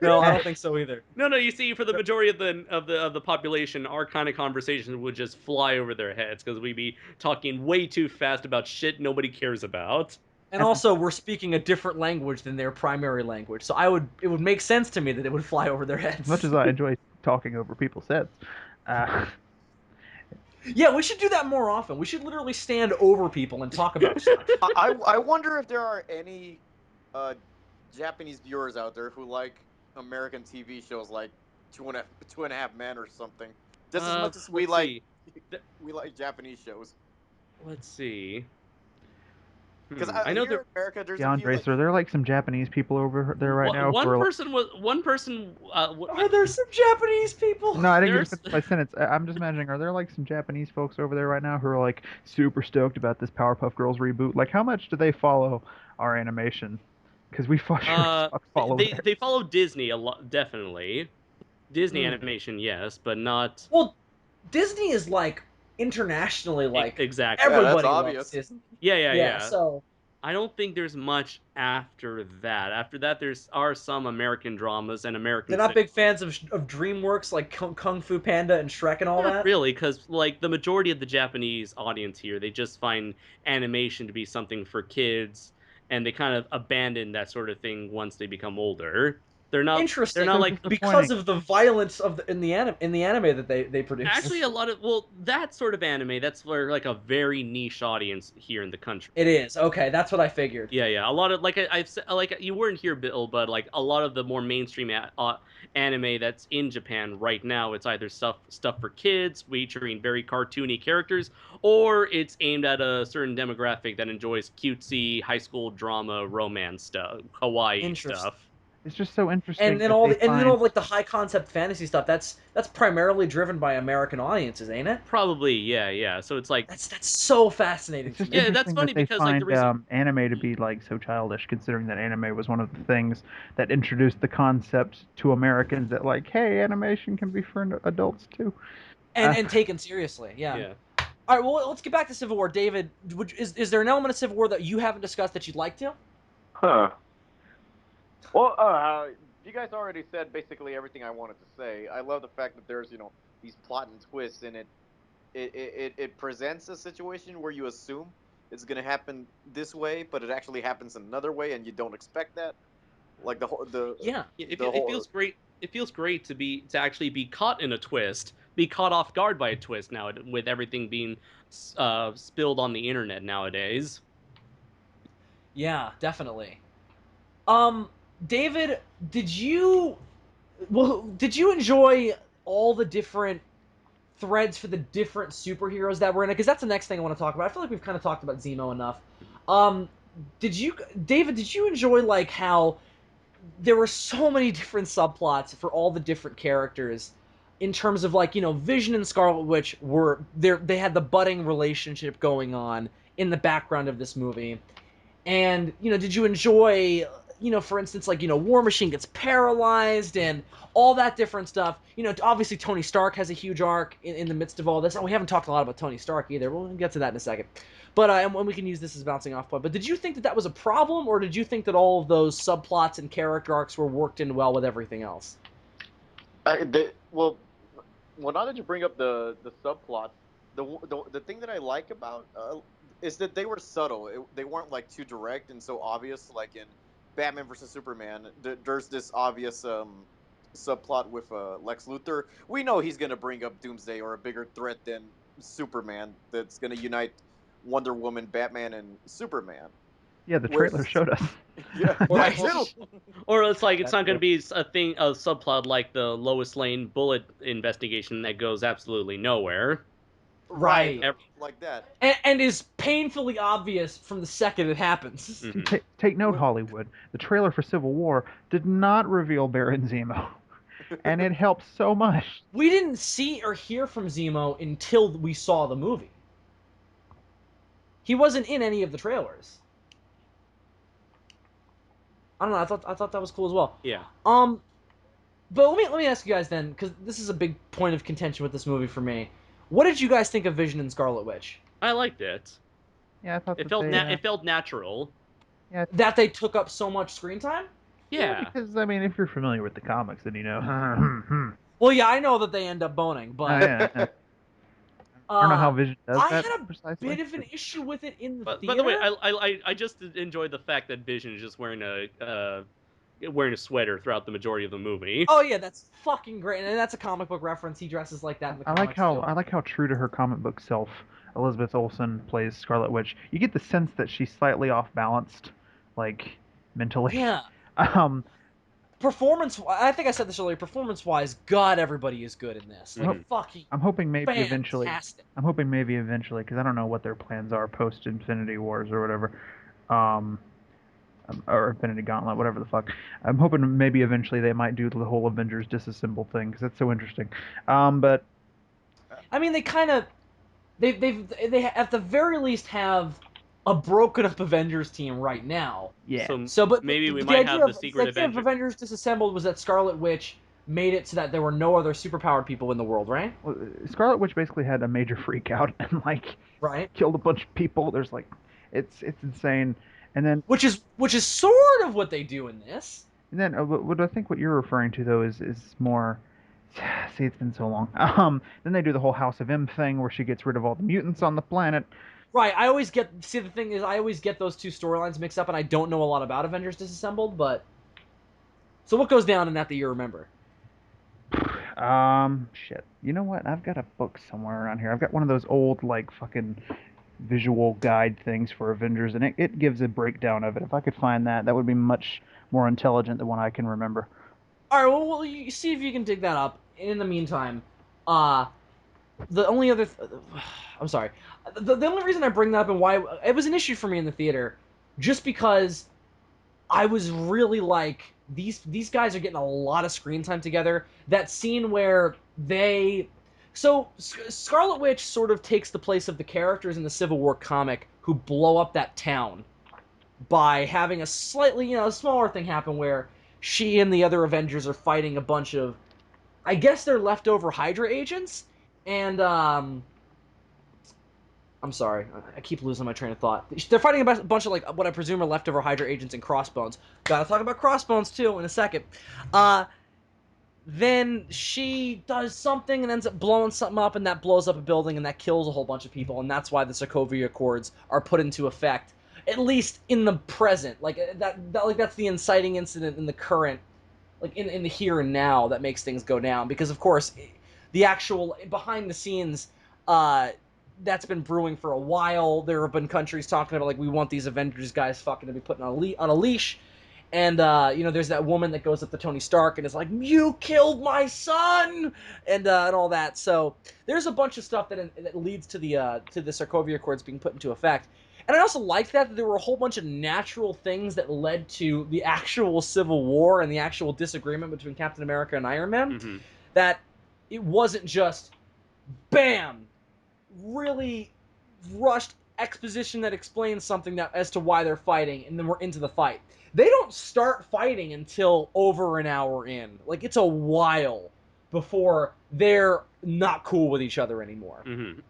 No, I don't think so either. No. You see, for the majority of the population, our kind of conversations would just fly over their heads because we'd be talking way too fast about shit nobody cares about. And also, we're speaking a different language than their primary language, so it would make sense to me that it would fly over their heads. As much as I enjoy talking over people's heads. Yeah, we should do that more often. We should literally stand over people and talk about stuff. I wonder if there are any Japanese viewers out there who like American TV shows like Two and a Half Men or something. Just as much as we like Japanese shows. Let's see. Because I know in America, there's Andres, are there like some Japanese people over there right now? One person. Are there some Japanese people? No, I didn't get my sentence. I'm just imagining, are there like some Japanese folks over there right now who are like super stoked about this Powerpuff Girls reboot? Like, how much do they follow our animation? Because we follow. They follow Disney a lot, definitely. Disney animation, yes, but not. Well, Disney is like internationally like exactly. Everybody that's loves obvious. Disney. Yeah. So I don't think there's much after that. After that, are some American dramas and American. They're not big fans of DreamWorks like Kung Fu Panda and Shrek and all that. Really, because like the majority of the Japanese audience here, they just find animation to be something for kids, and they kind of abandon that sort of thing once they become older. They're not interesting. They're not like because of the violence of in the anime that they produce. Actually, a lot of that sort of anime, that's for like a very niche audience here in the country. It is okay. That's what I figured. Yeah. A lot of I've said, like you weren't here, Bill, but like a lot of the more mainstream anime that's in Japan right now, it's either stuff for kids featuring very cartoony characters, or it's aimed at a certain demographic that enjoys cutesy high school drama, romance stuff, kawaii stuff. It's just so interesting. And then all like the high concept fantasy stuff. That's primarily driven by American audiences, ain't it? Probably, yeah. So it's like that's so fascinating. It's just that's funny that because find, like the reason anime to be like so childish, considering that anime was one of the things that introduced the concept to Americans that like, hey, animation can be for adults too, and taken seriously. Yeah. All right. Well, let's get back to Civil War, David. Is there an element of Civil War that you haven't discussed that you'd like to? Huh. Well, you guys already said basically everything I wanted to say. I love the fact that there's, these plot and twists in it. It presents a situation where you assume it's going to happen this way, but it actually happens another way, and you don't expect that. Like it feels great. It feels great to actually be caught in a twist, be caught off guard by a twist now with everything being spilled on the internet nowadays. Yeah, definitely. David, did you enjoy all the different threads for the different superheroes that were in it? Because that's the next thing I want to talk about. I feel like we've kind of talked about Zemo enough. David, did you enjoy like how there were so many different subplots for all the different characters in terms of like, Vision and Scarlet Witch were there, they had the budding relationship going on in the background of this movie. And, did you enjoy, for instance, like, War Machine gets paralyzed and all that different stuff. Obviously Tony Stark has a huge arc in the midst of all this. And we haven't talked a lot about Tony Stark either. We'll get to that in a second. But and we can use this as a bouncing off point. But did you think that was a problem, or did you think that all of those subplots and character arcs were worked in well with everything else? Well, now that you bring up the subplots, the thing that I like about is that they were subtle. They weren't like too direct and so obvious. Like in Batman versus Superman, there's this obvious subplot with Lex Luthor. We know he's gonna bring up Doomsday or a bigger threat than Superman that's gonna unite Wonder Woman, Batman, and Superman. Yeah, the trailer showed us. Yeah, Right. Or it's like it's not going to be a subplot like the Lois Lane bullet investigation that goes absolutely nowhere. Right. Like that. And is painfully obvious from the second it happens. Mhm. Take note, Hollywood. The trailer for Civil War did not reveal Baron Zemo, and it helps so much. We didn't see or hear from Zemo until we saw the movie. He wasn't in any of the trailers. I don't know. I thought that was cool as well. Yeah. But let me ask you guys then, because this is a big point of contention with this movie for me. What did you guys think of Vision and Scarlet Witch? I liked it. Yeah, I thought it felt natural. Yeah, that they took up so much screen time. Yeah. Because I mean, if you're familiar with the comics, then you know. Well, yeah, I know that they end up boning, but yeah. I don't know how Vision does I that had a precisely. bit of an issue with it in the But theater. by the way, I just enjoyed the fact that Vision is just wearing a sweater throughout the majority of the movie. Oh yeah, that's fucking great, and that's a comic book reference. He dresses like that in the comics. I like how true to her comic book self Elizabeth Olsen plays Scarlet Witch. You get the sense that she's slightly off balanced, like mentally. Yeah. Performance, I think I said this earlier. Performance-wise, God, everybody is good in this. Like, fucking. I'm hoping maybe fantastic. eventually, because I don't know what their plans are post Infinity Wars or whatever, or Infinity Gauntlet, whatever the fuck. I'm hoping maybe eventually they might do the whole Avengers disassemble thing, because that's so interesting. But I mean, they kind of, they at the very least have a broken up Avengers team right now. yeah. But maybe we the might idea have the of- secret the idea of Avengers disassembled was that Scarlet Witch made it so that there were no other superpowered people in the world, right? Well, Scarlet Witch basically had a major freak out and Right. killed a bunch of people. There's it's insane. And then Which is sort of what they do in this. what I think what you're referring to though is more. See, it's been so long. Then they do the whole House of M thing where she gets rid of all the mutants on the planet. Right, the thing is, I always get those two storylines mixed up, and I don't know a lot about Avengers Disassembled, but... So what goes down in that you remember? Shit. You know what? I've got a book somewhere around here. I've got one of those old, fucking visual guide things for Avengers, and it gives a breakdown of it. If I could find that, that would be much more intelligent than one I can remember. Alright, well, you see if you can dig that up. In the meantime, the only other... I'm sorry. The only reason I bring that up and why... It was an issue for me in the theater, just because I was really like... These guys are getting a lot of screen time together. That scene where they... So, Scarlet Witch sort of takes the place of the characters in the Civil War comic who blow up that town by having a slightly, smaller thing happen where she and the other Avengers are fighting a bunch of... I guess they're leftover Hydra agents, and, I'm sorry, I keep losing my train of thought. They're fighting a bunch of, what I presume are leftover Hydra agents and Crossbones. Gotta talk about Crossbones, too, in a second. Then she does something and ends up blowing something up, and that blows up a building, and that kills a whole bunch of people, and that's why the Sokovia Accords are put into effect, at least in the present. That's the inciting incident in the current, in the here and now that makes things go down, because, of course... the actual behind the scenes that's been brewing for a while. There have been countries talking about, like, we want these Avengers guys fucking to be put on a leash. And, there's that woman that goes up to Tony Stark and is like, you killed my son! And all that. So there's a bunch of stuff that leads to the Sokovia Accords being put into effect. And I also liked that there were a whole bunch of natural things that led to the actual Civil War and the actual disagreement between Captain America and Iron Man. Mm-hmm. That it wasn't just, bam, really rushed exposition that explains something as to why they're fighting, and then we're into the fight. They don't start fighting until over an hour in. Like, it's a while before they're not cool with each other anymore. Mm-hmm.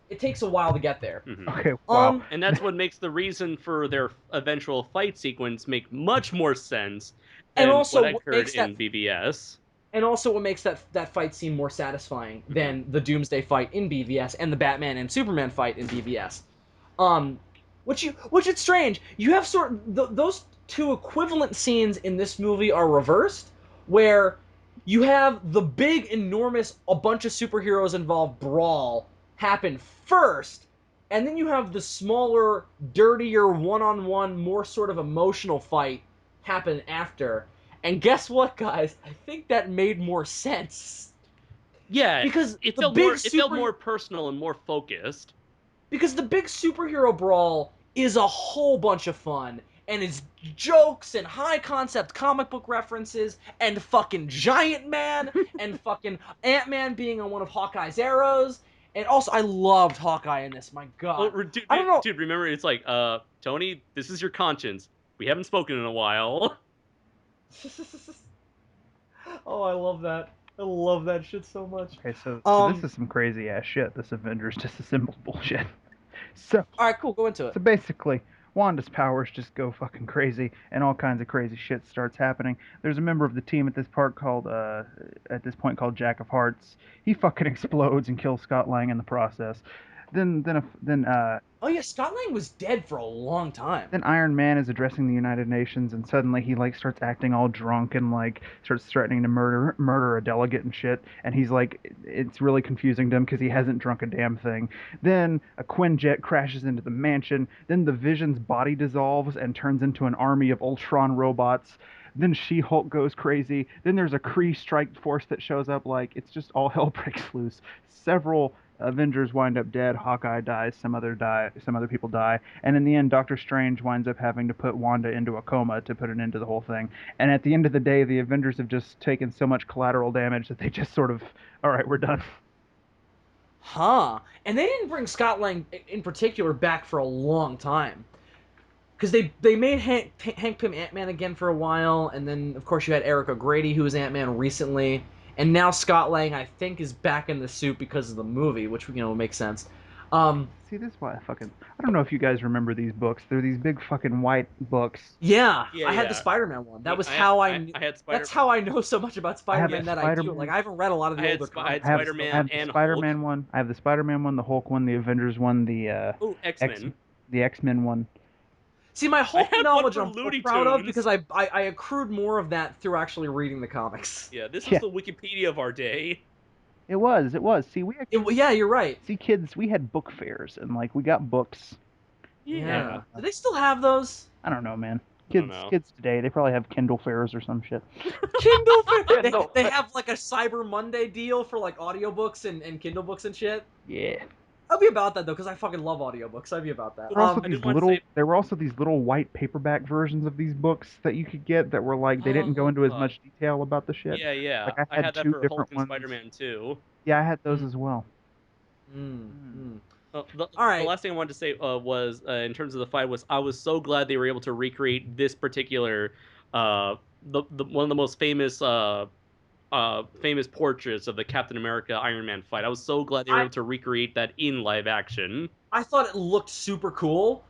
It takes a while to get there. Mm-hmm. Okay, wow. And that's what makes the reason for their eventual fight sequence make much more sense than And also what what occurred makes in BVS. And also what makes that fight seem more satisfying than the Doomsday fight in BVS and the Batman and Superman fight in BVS. Which is strange. You have those two equivalent scenes in this movie are reversed, where you have the big, enormous, a bunch of superheroes involved brawl happen first, and then you have the smaller, dirtier, one-on-one, more sort of emotional fight happen after. And guess what, guys? I think that made more sense. Yeah, Because it the felt big felt more personal and more focused. Because the big superhero brawl is a whole bunch of fun, and it's jokes and high-concept comic book references, and fucking Giant Man, and fucking Ant-Man being on one of Hawkeye's arrows. And also, I loved Hawkeye in this, my god. I don't know. Dude, remember, it's like, Tony, this is your conscience. We haven't spoken in a while. Oh, I love that. I love that shit so much. Okay, so this is some crazy ass shit. This Avengers disassembled bullshit. So Alright, cool, go into it. So basically, Wanda's powers just go fucking crazy, and all kinds of crazy shit starts happening. There's a member of the team at this point called Jack of Hearts. He fucking explodes and kills Scott Lang in the process. Then Oh yeah, Scott Lang was dead for a long time. Then Iron Man is addressing the United Nations, and suddenly he like starts acting all drunk and like starts threatening to murder a delegate and shit. And he's like, it's really confusing to him because he hasn't drunk a damn thing. Then a Quinjet crashes into the mansion. Then the Vision's body dissolves and turns into an army of Ultron robots. Then She-Hulk goes crazy. Then there's a Kree strike force that shows up. Like, it's just all hell breaks loose. Several Avengers wind up dead. Hawkeye dies. Some other people die. And in the end, Doctor Strange winds up having to put Wanda into a coma to put an end to the whole thing. And at the end of the day, the Avengers have just taken so much collateral damage that they just sort of, all right, we're done. Huh. And they didn't bring Scott Lang in particular back for a long time. Because they made Hank Pym Ant-Man again for a while, and then, of course, you had Eric O'Grady, who was Ant-Man recently, and now Scott Lang, I think, is back in the suit because of the movie, which, makes sense. See, this is why I don't know if you guys remember these books. They're these big fucking white books. Yeah, I had the Spider-Man one. That was how I had that's how I know so much about Spider-Man that I do. Like, I haven't read a lot of the older comics. I had Spider-Man and Spider-Man Hulk. one. I have the Spider-Man one, the Hulk one, the Avengers one, the X-Men. The X-Men one. See, my Hulk knowledge I'm so Looney proud of Tunes. because I accrued more of that through actually reading the comics. Yeah, this was the Wikipedia of our day. It was. See, Yeah, you're right. See, kids, we had book fairs, and, like, we got books. Yeah. Do they still have those? I don't know, man. Kids today, they probably have Kindle fairs or some shit. Kindle fairs? They have, like, a Cyber Monday deal for, like, audiobooks and Kindle books and shit? Yeah. I'll be about that, though, because I fucking love audiobooks. I'd be about that. There were also these little white paperback versions of these books that you could get that were, like, they didn't go into as much detail about the shit. Yeah. Like, I had that two for different Hulk and ones. Spider-Man too. Yeah, I had those as well. The last thing I wanted to say was, in terms of the fight, was I was so glad they were able to recreate this particular, one of the most famous portraits of the Captain America Iron Man fight. I was so glad they were able to recreate that in live action. I thought it looked super cool.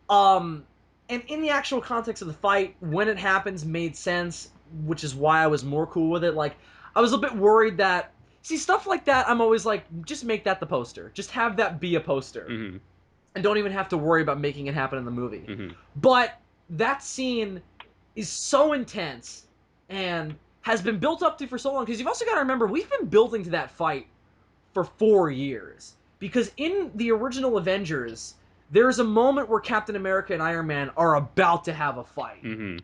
And in the actual context of the fight, when it happens, made sense, which is why I was more cool with it. Like, I was a bit worried that, see, stuff like that, I'm always like, just make that the poster. Just have that be a poster. Mm-hmm. And don't even have to worry about making it happen in the movie. Mm-hmm. But that scene is so intense, and has been built up to for so long, because you've also got to remember, we've been building to that fight for 4 years. Because in the original Avengers, there's a moment where Captain America and Iron Man are about to have a fight. Mm-hmm.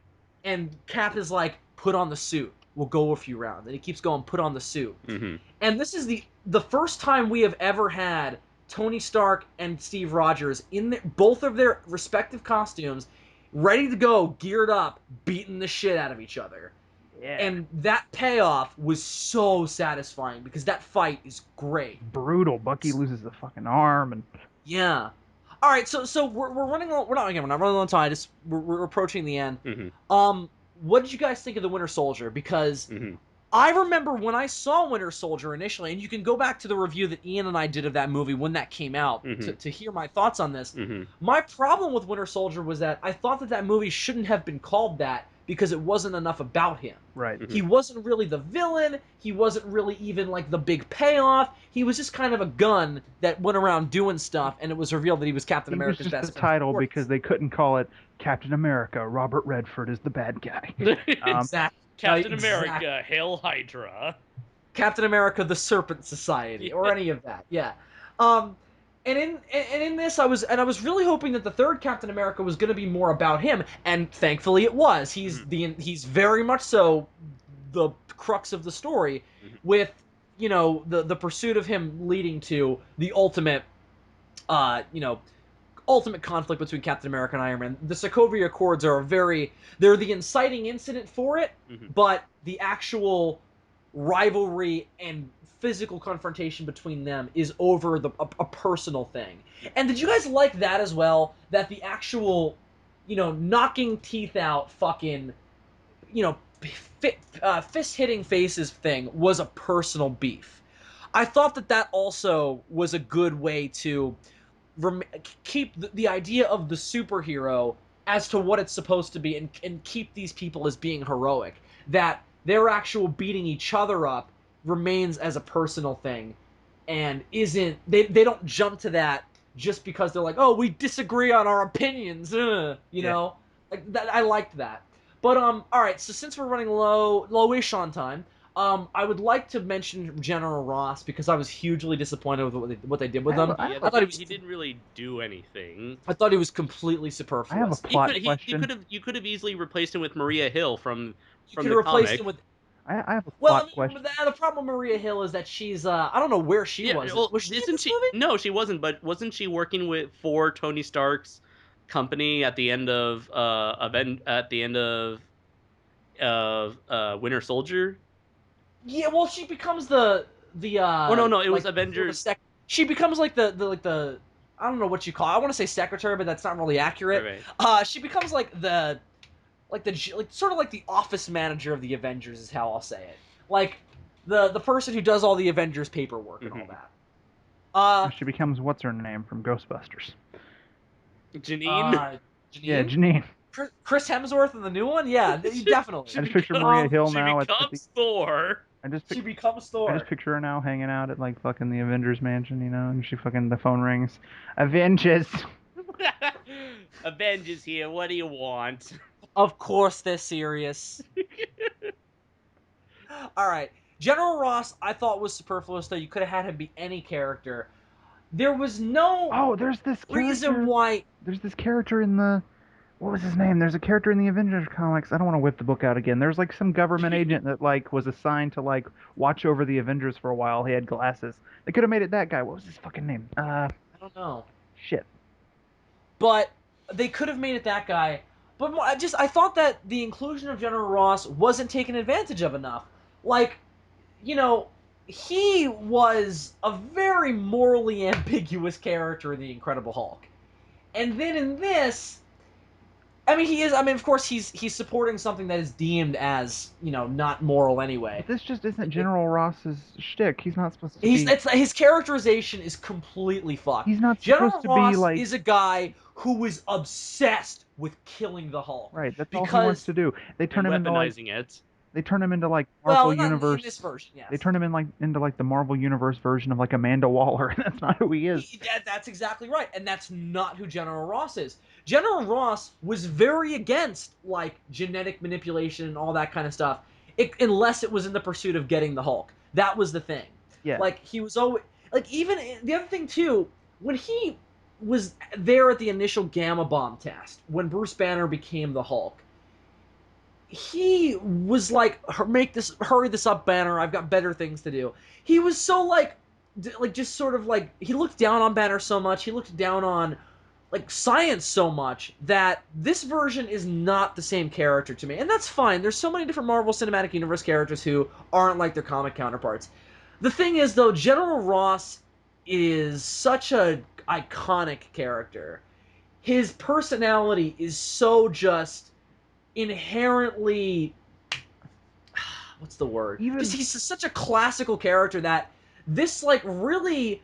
And Cap is like, put on the suit. We'll go a few rounds. And he keeps going, put on the suit. Mm-hmm. And this is the first time we have ever had Tony Stark and Steve Rogers in both of their respective costumes, ready to go, geared up, beating the shit out of each other. Yeah. And that payoff was so satisfying because that fight is great. Brutal. Bucky loses a fucking arm and. Yeah. All right, so we're running on. We're not running on time. We're approaching the end. Mm-hmm. What did you guys think of the Winter Soldier? Because Mm-hmm. I remember when I saw Winter Soldier initially, and you can go back to the review that Ian and I did of that movie when that came out to hear my thoughts on this. Mm-hmm. My problem with Winter Soldier was that I thought that movie shouldn't have been called that because it wasn't enough about him. Right. He wasn't really the villain. He wasn't really even like the big payoff. He was just kind of a gun that went around doing stuff, and it was revealed that he was Captain America's It was best just the friend. title because they couldn't call it Captain America. Robert Redford is the bad guy. Exactly. Captain Exactly. America, Hail Hydra. Captain America, the Serpent Society, or any of that. Yeah. And in this, I was really hoping that the third Captain America was going to be more about him, and thankfully it was. He's he's very much so the crux of the story, with the pursuit of him leading to the ultimate conflict between Captain America and Iron Man. The Sokovia Accords are they're the inciting incident for it, but the actual rivalry and physical confrontation between them is over a personal thing. And did you guys like that as well? That the actual, knocking teeth out fucking, fist hitting faces thing was a personal beef. I thought that also was a good way to keep the idea of the superhero as to what it's supposed to be, and keep these people as being heroic. That their actual beating each other up remains as a personal thing, and they don't jump to that just because they're like, oh, we disagree on our opinions, know? Like that, I liked that. But all right, so since we're running lowish on time, I would like to mention General Ross because I was hugely disappointed with what they did with him. Yeah, I thought he didn't really do anything. I thought he was completely superfluous. I have a plot question. You could have easily replaced him with Maria Hill from You the could replace comic. him with. I have a Well, plot I mean, question. the problem with Maria Hill is that she's I don't know where she was. Well, Was she in isn't this she? movie? No, she wasn't. But wasn't she working for Tony Stark's company at the end of Winter Soldier? Yeah, well, she becomes the Oh no, it was Avengers. She becomes like the I don't know what you call it. I want to say secretary, but that's not really accurate. Right. She becomes like sort of like the office manager of the Avengers is how I'll say it. Like the person who does all the Avengers paperwork and all that. She becomes what's her name from Ghostbusters. Janine. Janine? Yeah, Janine. Chris Hemsworth in the new one? Yeah, definitely. I just picture Maria Hill now. She becomes Thor. She becomes Thor. I just picture her now hanging out at like fucking the Avengers mansion, and she fucking the phone rings. Avengers. Avengers here. What do you want? Of course they're serious. All right. General Ross, I thought was superfluous, though. You could have had him be any character. There was no There's this reason character. why. There's this character in the. What was his name? There's a character in the Avengers comics. I don't want to whip the book out again. There's like some government agent that like was assigned to like watch over the Avengers for a while. He had glasses. They could have made it that guy. What was his fucking name? I don't know. Shit. But they could have made it that guy. But I thought that the inclusion of General Ross wasn't taken advantage of enough. Like, he was a very morally ambiguous character in The Incredible Hulk. And then in this, of course he's supporting something that is deemed as, not moral anyway. But this just isn't General Ross's shtick. He's not supposed to be... His characterization is completely fucked. He's not General supposed to Ross be like... is a guy who is obsessed with killing the Hulk. Right, that's all he wants to do. They turn him into like... Weaponizing it. They turn him into like Marvel Universe. In this version, yes. They turn him into like the Marvel Universe version of like Amanda Waller. That's not who he is. That's exactly right, and that's not who General Ross is. General Ross was very against like genetic manipulation and all that kind of stuff. unless it was in the pursuit of getting the Hulk. That was the thing. Yeah. Like, he was always... Like, even... The other thing, too, when he was there at the initial Gamma Bomb test, when Bruce Banner became the Hulk, he was like, hurry this up, Banner, I've got better things to do. He was so, like, just sort of, like, he looked down on Banner so much, he looked down on, like, science so much, that this version is not the same character to me. And that's fine. There's so many different Marvel Cinematic Universe characters who aren't like their comic counterparts. The thing is, though, General Ross is such a iconic character. His personality is so just inherently... What's the word? He's such a classical character that this, like, really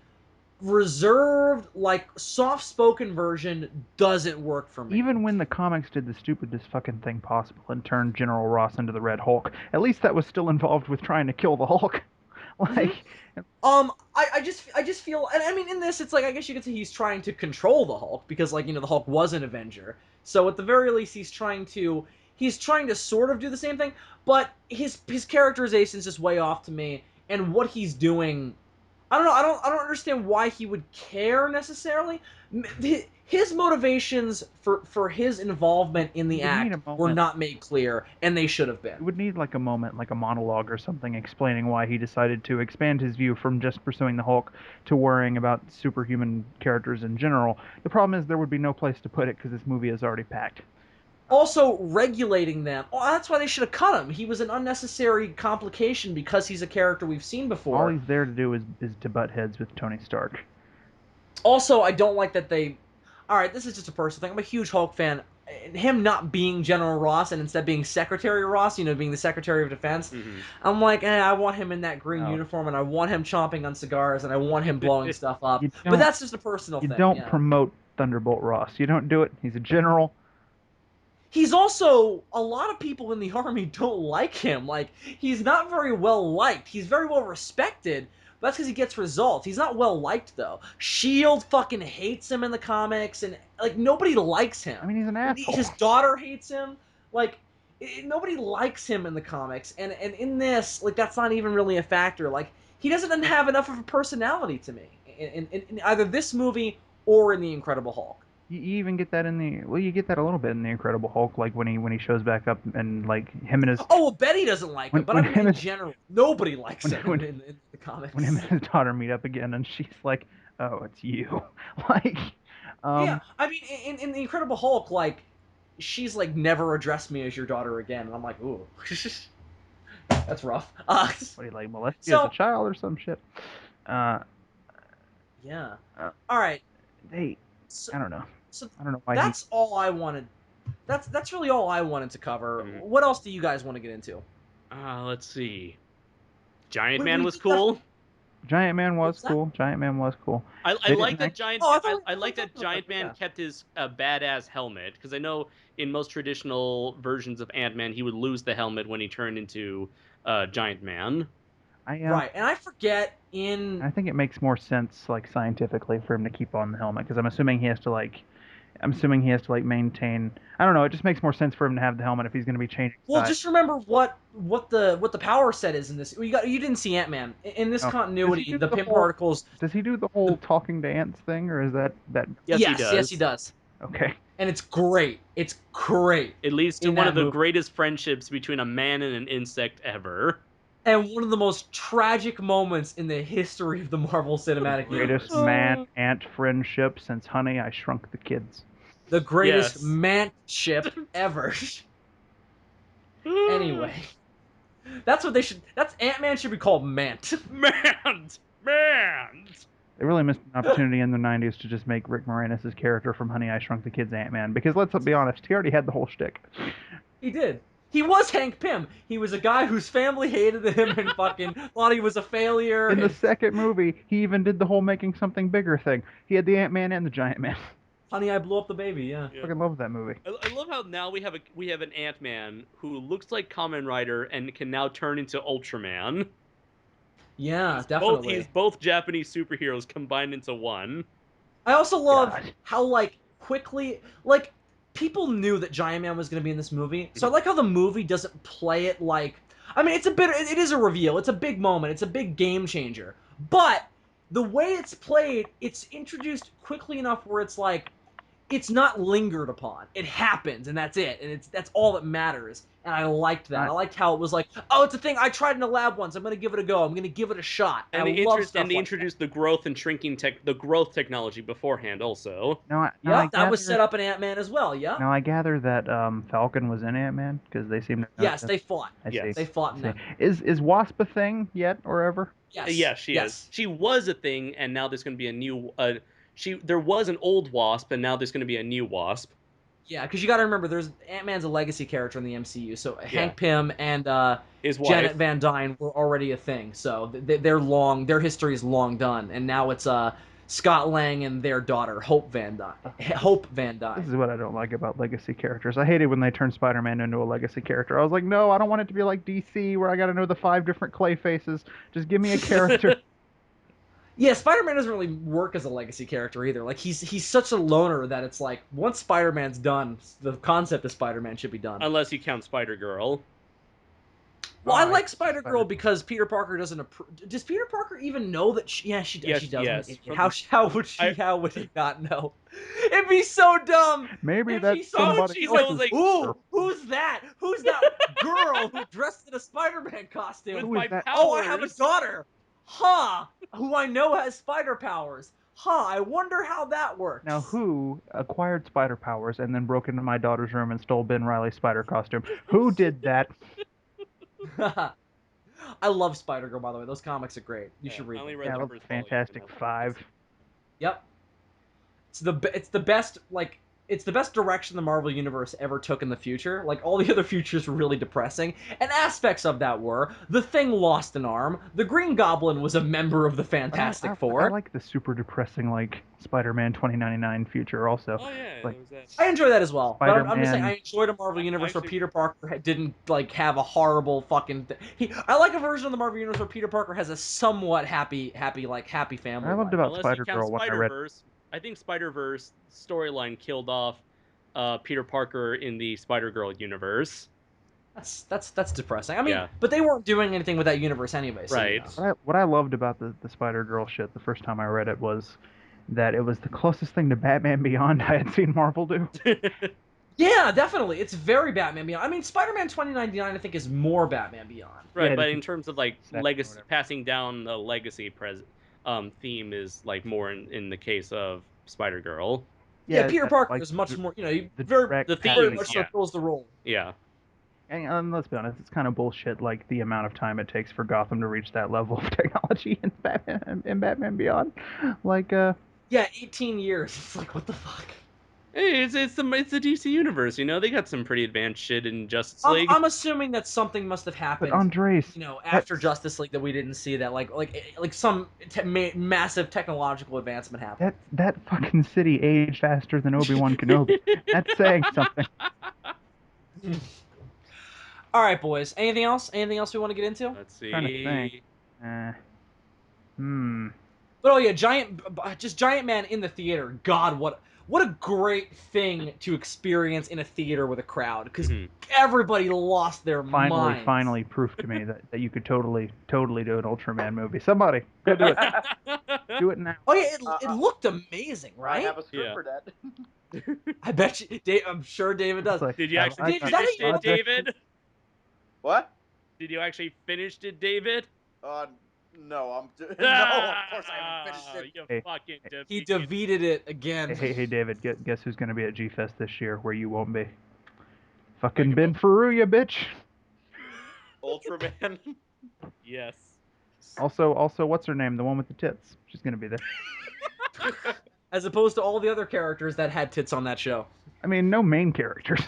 reserved, like, soft-spoken version doesn't work for me. Even when the comics did the stupidest fucking thing possible and turned General Ross into the Red Hulk, at least that was still involved with trying to kill the Hulk. Like, I just feel, and I mean, in this, it's like, I guess you could say he's trying to control the Hulk, because, like, you know, the Hulk was an Avenger. So at the very least, he's trying to sort of do the same thing, but his characterization is just way off to me, and what he's doing, I don't know, I don't understand why he would care necessarily. His motivations for his involvement in the act were not made clear, and they should have been. It would need, like, a moment, like a monologue or something, explaining why he decided to expand his view from just pursuing the Hulk to worrying about superhuman characters in general. The problem is there would be no place to put it because this movie is already packed. Also, regulating them. Oh, that's why they should have cut him. He was an unnecessary complication because he's a character we've seen before. All he's there to do is to butt heads with Tony Stark. Also, I don't like that they... Alright, this is just a personal thing. I'm a huge Hulk fan. Him not being General Ross and instead being Secretary Ross, you know, being the Secretary of Defense, I'm like, I want him in that green uniform, and I want him chomping on cigars, and I want him blowing stuff up. But that's just a personal thing. You don't promote Thunderbolt Ross. You don't do it. He's a general. He's also... A lot of people in the Army don't like him. Like, he's not very well liked. He's very well respected, but that's because he gets results. He's not well liked, though. S.H.I.E.L.D. fucking hates him in the comics, and, like, nobody likes him. I mean, he's an asshole. His daughter hates him. Like, nobody likes him in the comics, and in this, like, that's not even really a factor. Like, he doesn't have enough of a personality to me in either this movie or in The Incredible Hulk. You even get that in the... Well, you get that a little bit in The Incredible Hulk, like when he shows back up and, like, him and his... Oh, well, Betty doesn't like him, but I mean, in general, nobody likes him in the comics. When him and his daughter meet up again, and she's like, oh, it's you. Like, yeah, I mean, in The Incredible Hulk, like, she's like, never address me as your daughter again, and I'm like, ooh. That's rough. What do you like, molest you as a child or some shit? Yeah. All right. I don't know. So I don't know why. That's all I wanted. That's really all I wanted to cover. What else do you guys want to get into? Let's see. Giant Man was cool. Giant Man was cool. Giant Man was cool. I like that Giant. I like that Giant Man kept his badass helmet, because I know in most traditional versions of Ant-Man he would lose the helmet when he turned into Giant Man. Right, and I forget I think it makes more sense, like, scientifically, for him to keep on the helmet, because I'm assuming he has to maintain. I don't know. It just makes more sense for him to have the helmet if he's going to be changing. Well, just remember what the power set is in this. You didn't see Ant-Man in this continuity. The Pym particles. Does he do the whole talking to ants thing, or is that? Yes, he does. Yes, he does. Okay. And it's great. It's great. It leads to one of the greatest friendships between a man and an insect ever. And one of the most tragic moments in the history of the Marvel Cinematic Universe. Greatest man-ant friendship since Honey, I Shrunk the Kids. The greatest man-ship ever. Anyway. That's what they should... Ant-Man should be called Mant. Mant! They really missed an opportunity in the 90s to just make Rick Moranis' character from Honey, I Shrunk the Kids Ant-Man. Because let's be honest, he already had the whole shtick. He did. He was Hank Pym. He was a guy whose family hated him and fucking thought he was a failure. In the second movie, he even did the whole making something bigger thing. He had the Ant-Man and the Giant Man. Honey, I Blew Up the Baby, yeah. I fucking love that movie. I love how now we have an Ant-Man who looks like Kamen Rider and can now turn into Ultraman. Yeah, definitely. He's both Japanese superheroes combined into one. I also love how, like, quickly... Like, people knew that Giant Man was going to be in this movie, so I like how the movie doesn't play it like... I mean, it is a reveal. It's a big moment. It's a big game changer. But the way it's played, it's introduced quickly enough where it's like, it's not lingered upon. It happens, and that's it. And that's all that matters. And I liked that. I liked how it was like, oh, it's a thing I tried in a lab once. I'm going to give it a go. I'm going to give it a shot. And I love stuff like introduced the growth and shrinking the growth technology beforehand also. That was set up in Ant-Man as well, yeah. Now I gather that Falcon was in Ant-Man because they seem to. Yes, they fought. They fought in that. Is Wasp a thing yet or ever? Yes. Yes, she is. She was a thing, and now there's going to be a new. There was an old Wasp, and now there's going to be a new Wasp. Yeah, because you got to remember, Ant-Man's a legacy character in the MCU, so Hank Pym and his wife, Janet Van Dyne were already a thing. So their history is long done, and now it's Scott Lang and their daughter Hope Van Dyne. This is what I don't like about legacy characters. I hated when they turned Spider-Man into a legacy character. I was like, no, I don't want it to be like DC where I got to know the 5 different clay faces. Just give me a character. Yeah, Spider-Man doesn't really work as a legacy character either. Like he's such a loner that it's like once Spider-Man's done, the concept of Spider-Man should be done. Unless you count Spider-Girl. Well, I like Spider-Girl because Peter Parker doesn't approve. Does Peter Parker even know that she does. She does. Yes. How would he not know? It'd be so dumb. Maybe that's somebody. She's like, ooh, who's that? Who's that girl who dressed in a Spider-Man costume? With my powers. Oh, I have a daughter. Huh, who I know has spider powers. Huh, I wonder how that works. Now, who acquired spider powers and then broke into my daughter's room and stole Ben Reilly's spider costume? Who did that? I love Spider-Girl, by the way. Those comics are great. You should read them. Yeah, those Fantastic Five. Yep. It's the best, like, it's the best direction the Marvel Universe ever took in the future. Like, all the other futures were really depressing, and aspects of that were, the Thing lost an arm, the Green Goblin was a member of the Fantastic Four. I like the super depressing, like, Spider-Man 2099 future also. Oh, yeah. Like, I enjoy that as well. But I'm just saying, I enjoyed a Marvel I Universe where actually- Peter Parker didn't, like, have a horrible fucking... I like a version of the Marvel Universe where Peter Parker has a somewhat happy family I loved life. about Unless you count Spider-Girl when I read. Spider-Verse. I think Spider-Verse storyline killed off Peter Parker in the Spider-Girl universe. That's depressing. I mean, Yeah. but they weren't doing anything with that universe anyway. So, Right. you know. What I loved about the Spider-Girl shit the first time I read it was that it was the closest thing to Batman Beyond I had seen Marvel do. Yeah, definitely. It's very Batman Beyond. I mean, Spider-Man 2099, I think, is more Batman Beyond. Right, Yeah, but in terms of like Second, legacy, whatever. passing down the legacy theme is like more in the case of Spider-Girl. Yeah, Peter that's Parker like is much the- more, you know, he the very, direct the very theme, much so yeah. fills the role. Yeah. And let's be honest, it's kind of bullshit, like the amount of time it takes for Gotham to reach that level of technology in Batman Beyond. Like, Yeah, 18 years. It's like, what the fuck? Hey, it's the DC universe, you know. They got some pretty advanced shit in Justice League. I'm assuming that something must have happened. but Andres, You know, after Justice League that we didn't see that, like some massive technological advancement happened. that fucking city aged faster than Obi-Wan Kenobi. That's saying something. All right, boys. Anything else? Anything else we want to get into? Let's see. Trying to think. But oh yeah, Giant Man in the theater. God, what a great thing to experience in a theater with a crowd, because Mhm. everybody lost their minds. Finally proved to me that you could totally do an Ultraman movie. Somebody, go do it. Do it now. Oh yeah, it looked amazing, I right? have a script Yeah. for that. I bet you. I'm sure David does. It's like, Did you actually Is that finish how you it, David? What? Did you actually finish it, David? No, no, of course I haven't finished it. You Hey. fucking He defeated. defeated it again. Hey, David, guess who's going to be at G-Fest this year where you won't be? Fucking Ben Faruya, bitch. Ultraman. Yes. Also, what's her name? The one with the tits. She's going to be there. As opposed to all the other characters that had tits on that show. I mean, no main characters.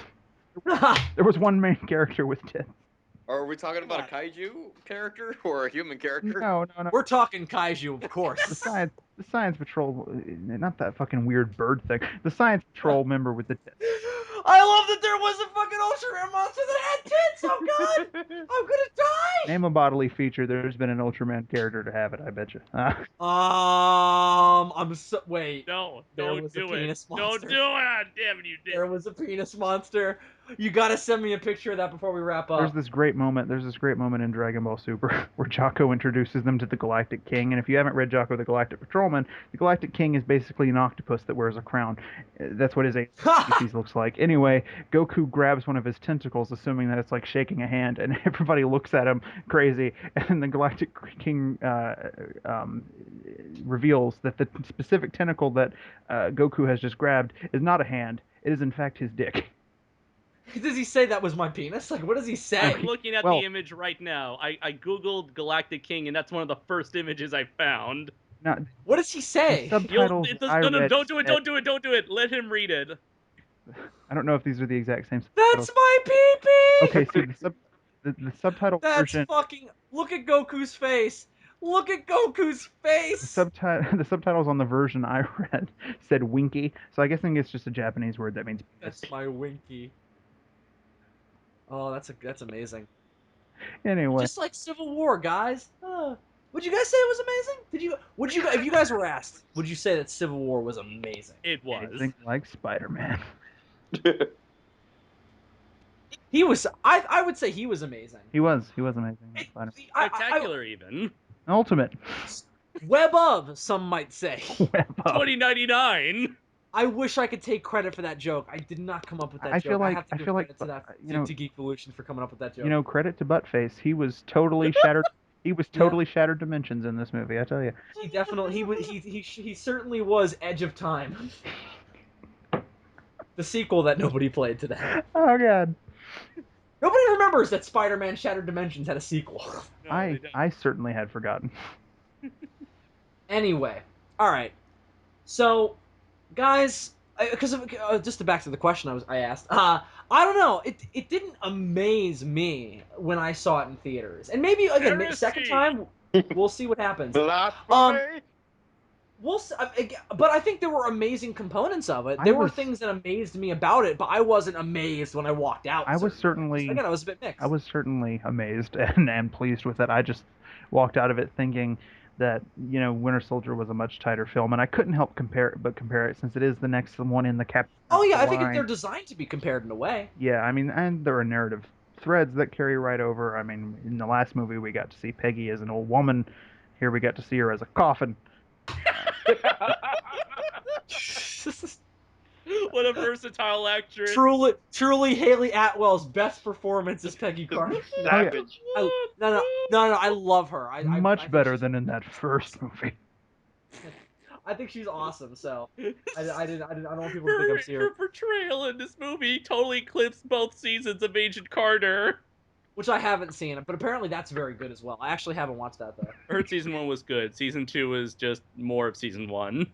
There was one main character with tits. Are we talking about a kaiju character or a human character? No. We're talking kaiju, of course. The Science Patrol, not that fucking weird bird thing. The Science Patrol member with the tits. I love that there was a fucking Ultraman monster that had tits. Oh god, I'm gonna die. Name a bodily feature. There's been an Ultraman character to have it. I bet you. Wait. No, There don't was a do penis it. monster. Don't do it. Damn it, you did. There was a penis monster. You gotta send me a picture of that before we wrap up. There's this great moment in Dragon Ball Super where Jocko introduces them to the Galactic King, and if you haven't read Jocko the Galactic Patrolman, the Galactic King is basically an octopus that wears a crown. That's what his species looks like. Anyway, Goku grabs one of his tentacles, assuming that it's like shaking a hand, and everybody looks at him crazy, and the Galactic King reveals that the specific tentacle that Goku has just grabbed is not a hand. It is in fact his dick. Does he say that was my penis? Like, what does he say? I'm looking at the image right now. I googled Galactic King, and that's one of the first images I found. Not, what does he say? No, don't do it. Let him read it. I don't know if these are the exact same subtitles. That's my pee-pee! Okay, so the subtitle version... That's fucking... Look at Goku's face! Look at Goku's face! The subtitles on the version I read said winky, so I guess it's just a Japanese word that means... That's my winky. Oh, that's amazing. Anyway, just like Civil War, guys. Would you guys say it was amazing? If you guys were asked, would you say that Civil War was amazing? It was. Anything like Spider-Man. He was. I would say he was amazing. He was amazing. Spectacular, even. Ultimate. Web of, some might say. Web of. 2099. I wish I could take credit for that joke. I did not come up with that joke. I have to give credit to Geekvolution for coming up with that joke. Credit to Buttface. He was totally shattered. He was totally shattered dimensions in this movie. I tell you. He definitely. He certainly was Edge of Time. The sequel that nobody played today. Oh God. Nobody remembers that Spider-Man Shattered Dimensions had a sequel. No, I certainly had forgotten. Anyway, all right. So. Guys, because just to back to the question I asked, I don't know. It didn't amaze me when I saw it in theaters, and maybe again second time we'll see what happens. We'll see, but I think there were amazing components of it. There were things that amazed me about it, but I wasn't amazed when I walked out. I was certainly again, I was a bit mixed. I was certainly amazed and pleased with it. I just walked out of it thinking that Winter Soldier was a much tighter film, and I couldn't help compare it since it is the next one in the Captain. Oh yeah, I think they're designed to be compared in a way. Yeah, I mean, and there are narrative threads that carry right over. I mean, in the last movie we got to see Peggy as an old woman. Here we got to see her as a coffin. What a versatile actress! Truly, Haley Atwell's best performance is Peggy Carter. Savage. No, I love her. Much better than in that first movie. I think she's awesome. So I don't want people to think I'm serious. Her portrayal in this movie totally eclipsed both seasons of Agent Carter. Which I haven't seen, but apparently that's very good as well. I actually haven't watched that though. I heard season 1 was good. Season 2 was just more of season 1.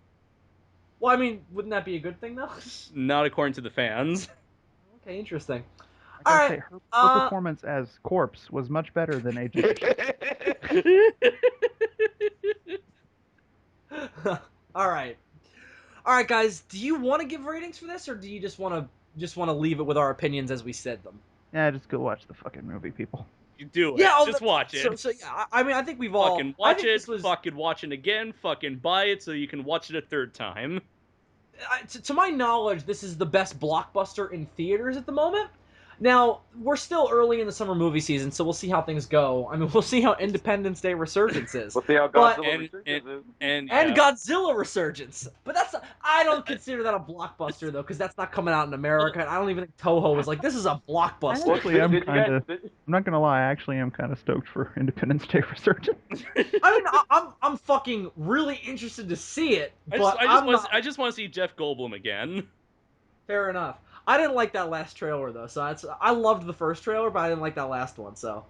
Well, I mean, wouldn't that be a good thing though? Not according to the fans. Okay, interesting. All right, her performance as Corpse was much better than Agent. All right, guys. Do you want to give ratings for this, or do you just want to leave it with our opinions as we said them? Yeah, just go watch the fucking movie, people. You do it. Yeah, just watch it. So yeah, I mean, I think we've all fucking watch it. Fucking watch it again. Fucking buy it so you can watch it a third time. To my knowledge, this is the best blockbuster in theaters at the moment. Now, we're still early in the summer movie season, so we'll see how things go. I mean, we'll see how Independence Day Resurgence is. We'll see how Godzilla Resurgence is. And Godzilla Resurgence. But I don't consider that a blockbuster, though, because that's not coming out in America, and I don't even think Toho was like, this is a blockbuster. Actually, I'm not going to lie, I actually am kind of stoked for Independence Day Resurgence. I mean, I'm fucking really interested to see it, but I just want to see Jeff Goldblum again. Fair enough. I didn't like that last trailer though, so I loved the first trailer, but I didn't like that last one. So,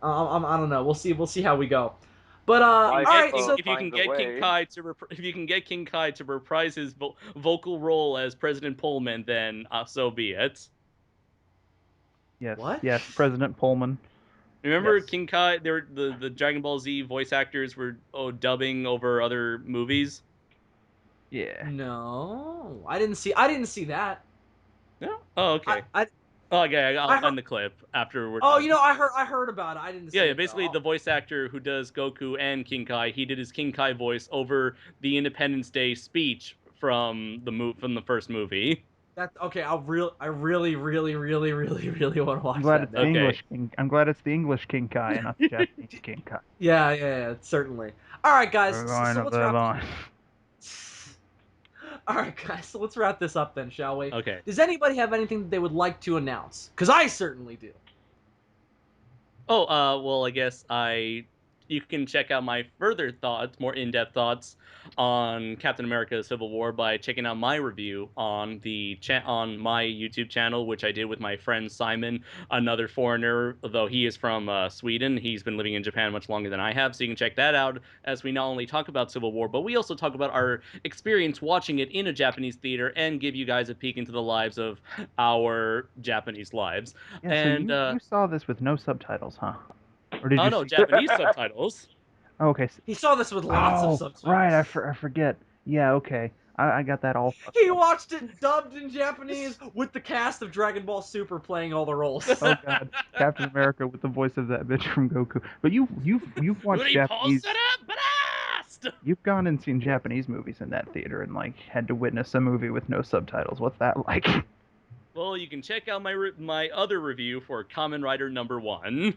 I don't know. We'll see how we go. But all right. So if you can get King Kai to reprise his vocal role as President Pullman, then so be it. Yes. What? Yes, President Pullman. Remember Yes. King Kai? The Dragon Ball Z voice actors were dubbing over other movies. Yeah. No, I didn't see that. No. Oh, okay. I'll find the clip after we're. Oh, I heard about it. I didn't. See Yeah, it, basically though. the voice actor who does Goku and King Kai, he did his King Kai voice over the Independence Day speech from the first movie. Okay. I really want to watch I'm glad that it's now. the Okay. English King. I'm glad it's the English King Kai and not the Japanese King Kai. Yeah, certainly. All right, guys. We're So going to let's live wrap. on. All right, guys. So let's wrap this up then, shall we? Okay. Does anybody have anything that they would like to announce? Because I certainly do. Oh, well, I guess you can check out my further thoughts, more in-depth thoughts on Captain America: Civil War by checking out my review on on my YouTube channel, which I did with my friend Simon, another foreigner, though he is from Sweden. He's been living in Japan much longer than I have, so you can check that out as we not only talk about Civil War, but we also talk about our experience watching it in a Japanese theater and give you guys a peek into the lives of our Japanese lives. Yeah, And so you saw this with no subtitles, huh? Or did oh you no, see... Japanese subtitles. Oh, okay. He saw this with lots of Oh, subtitles. right. I forget. Yeah, okay. I got that all. He watched it dubbed in Japanese with the cast of Dragon Ball Super playing all the roles. Oh God, Captain America with the voice of that bitch from Goku. But you've watched Japanese. You've gone and seen Japanese movies in that theater and like had to witness a movie with no subtitles. What's that like? Well, you can check out my other review for Kamen Rider #1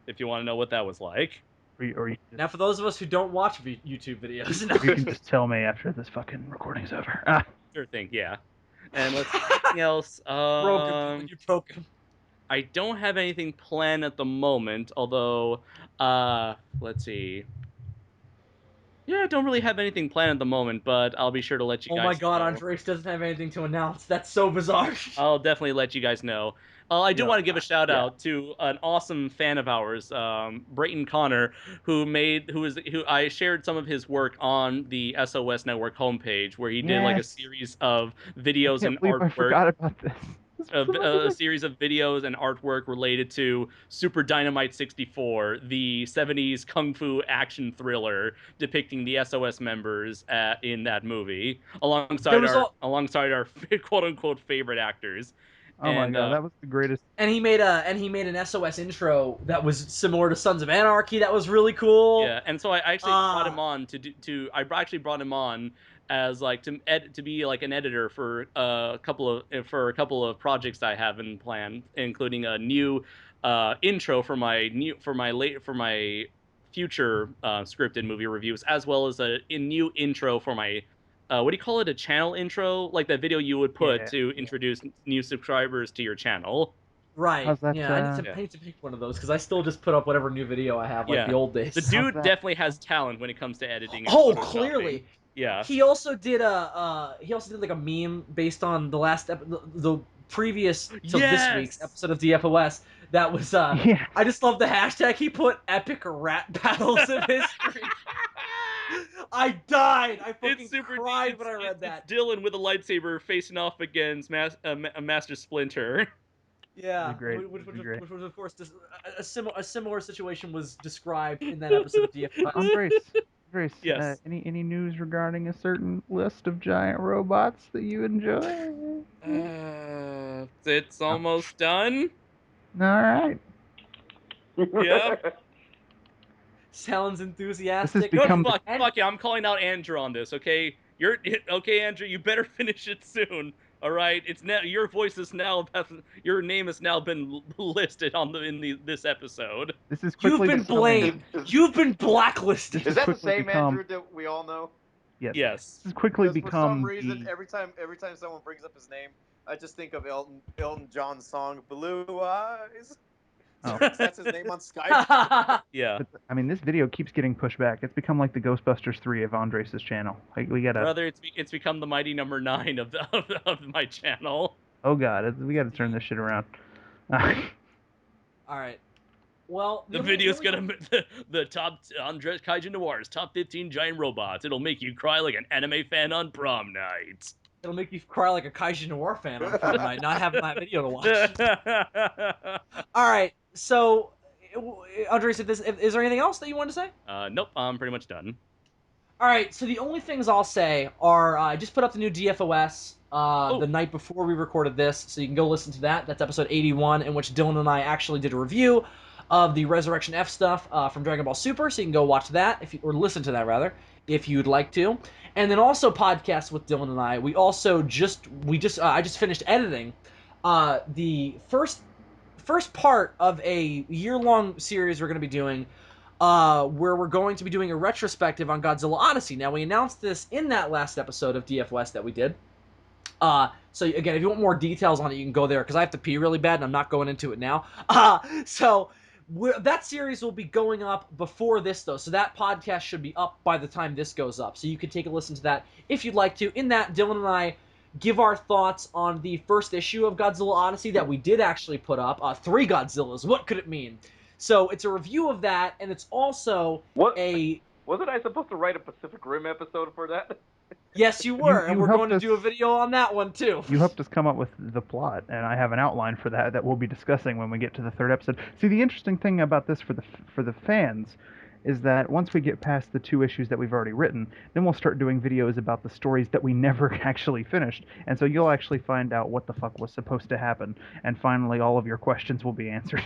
if you want to know what that was like. Or you Now, for those of us who don't watch YouTube videos, you can just tell me after this fucking recording's over. Ah. Sure thing, yeah. And let's see anything else. broke him. You broke him. I don't have anything planned at the moment, although let's see. Yeah, I don't really have anything planned at the moment, but I'll be sure to let you guys know. Oh my God, Andres doesn't have anything to announce. That's so bizarre. I'll definitely let you guys know. I do want to give a shout out to an awesome fan of ours, Brayton Connor, who I shared some of his work on the SOS Network homepage, where he did like a series of videos and artwork. I forgot about this. A series of videos and artwork related to Super Dynamite 64, the 70s kung fu action thriller depicting the SOS members in that movie, alongside our quote unquote favorite actors. Oh my God, that was the greatest. And he made an SOS intro that was similar to Sons of Anarchy. That was really cool. Yeah, and so I actually brought him on I actually brought him on as like to be like an editor for a couple of projects I have in plan, including a new intro for my future scripted movie reviews, as well as a new intro for my what do you call it? A channel intro, like that video you would put to introduce new subscribers to your channel. Right. How's that, I need to pick one of those because I still just put up whatever new video I have, like the old days. The dude definitely has talent when it comes to editing. Oh, clearly. Yeah. He also did like a meme based on the last the previous to this week's episode of DFOS. That was I just love the hashtag. He put epic rap battles in history. I died. I fucking cried when I read that. It's Dillion with a lightsaber facing off against Master Splinter. Yeah, which was of course a similar situation was described in that episode of DFOS. Grace, yes. Any news regarding a certain list of giant robots that you enjoy? It's almost done. All right. Yep. Sounds enthusiastic. Fuck yeah, I'm calling out Andrew on this, okay? Okay, Andrew, you better finish it soon. All right, it's now your your name has now been listed this episode. This is You've been blamed. You've been blacklisted. Is that the same Andrew that we all know? Yes. Yes. This has quickly become. For some reason, every time someone brings up his name, I just think of Elton John's song "Blue Eyes." Oh. That's his name on Skype. Yeah. But, I mean, this video keeps getting pushed back. It's become like the Ghostbusters 3 of Andres' channel. Like we gotta. Brother, it's become the mighty number 9 of my channel. Oh God, we gotta turn this shit around. All right. Well, the video's gonna the top Andres Kaiju Noir's top 15 giant robots. It'll make you cry like an anime fan on prom night. It'll make you cry like a Kaiju Noir fan on Friday night, not having that video to watch. All right, so Andres, is there anything else that you want to say? Nope, I'm pretty much done. All right, so the only things I'll say are I just put up the new DFOS the night before we recorded this, so you can go listen to that. That's episode 81, in which Dillion and I actually did a review of the Resurrection F stuff from Dragon Ball Super, so you can go watch that or listen to that rather. if you'd like to. And then also podcasts with Dylan and I. I just finished editing the first part of a year-long series we're going to be doing, where we're going to be doing a retrospective on Godzilla Odyssey. Now, we announced this in that last episode of DF West that we did. So again, if you want more details on it, you can go there, because I have to pee really bad, and I'm not going into it now. That series will be going up before this, though, so that podcast should be up by the time this goes up. So you can take a listen to that if you'd like to. In that, Dylan and I give our thoughts on the first issue of Godzilla Odyssey that we did actually put up. 3 Godzillas, what could it mean? So it's a review of that, and it's also Wasn't I supposed to write a Pacific Rim episode for that? Yes, you were, and we're going to helped do a video on that one, too. You helped us come up with the plot, and I have an outline for that we'll be discussing when we get to the 3rd episode. See, the interesting thing about this for the fans is that once we get past the 2 issues that we've already written, then we'll start doing videos about the stories that we never actually finished. And so you'll actually find out what the fuck was supposed to happen, and finally all of your questions will be answered.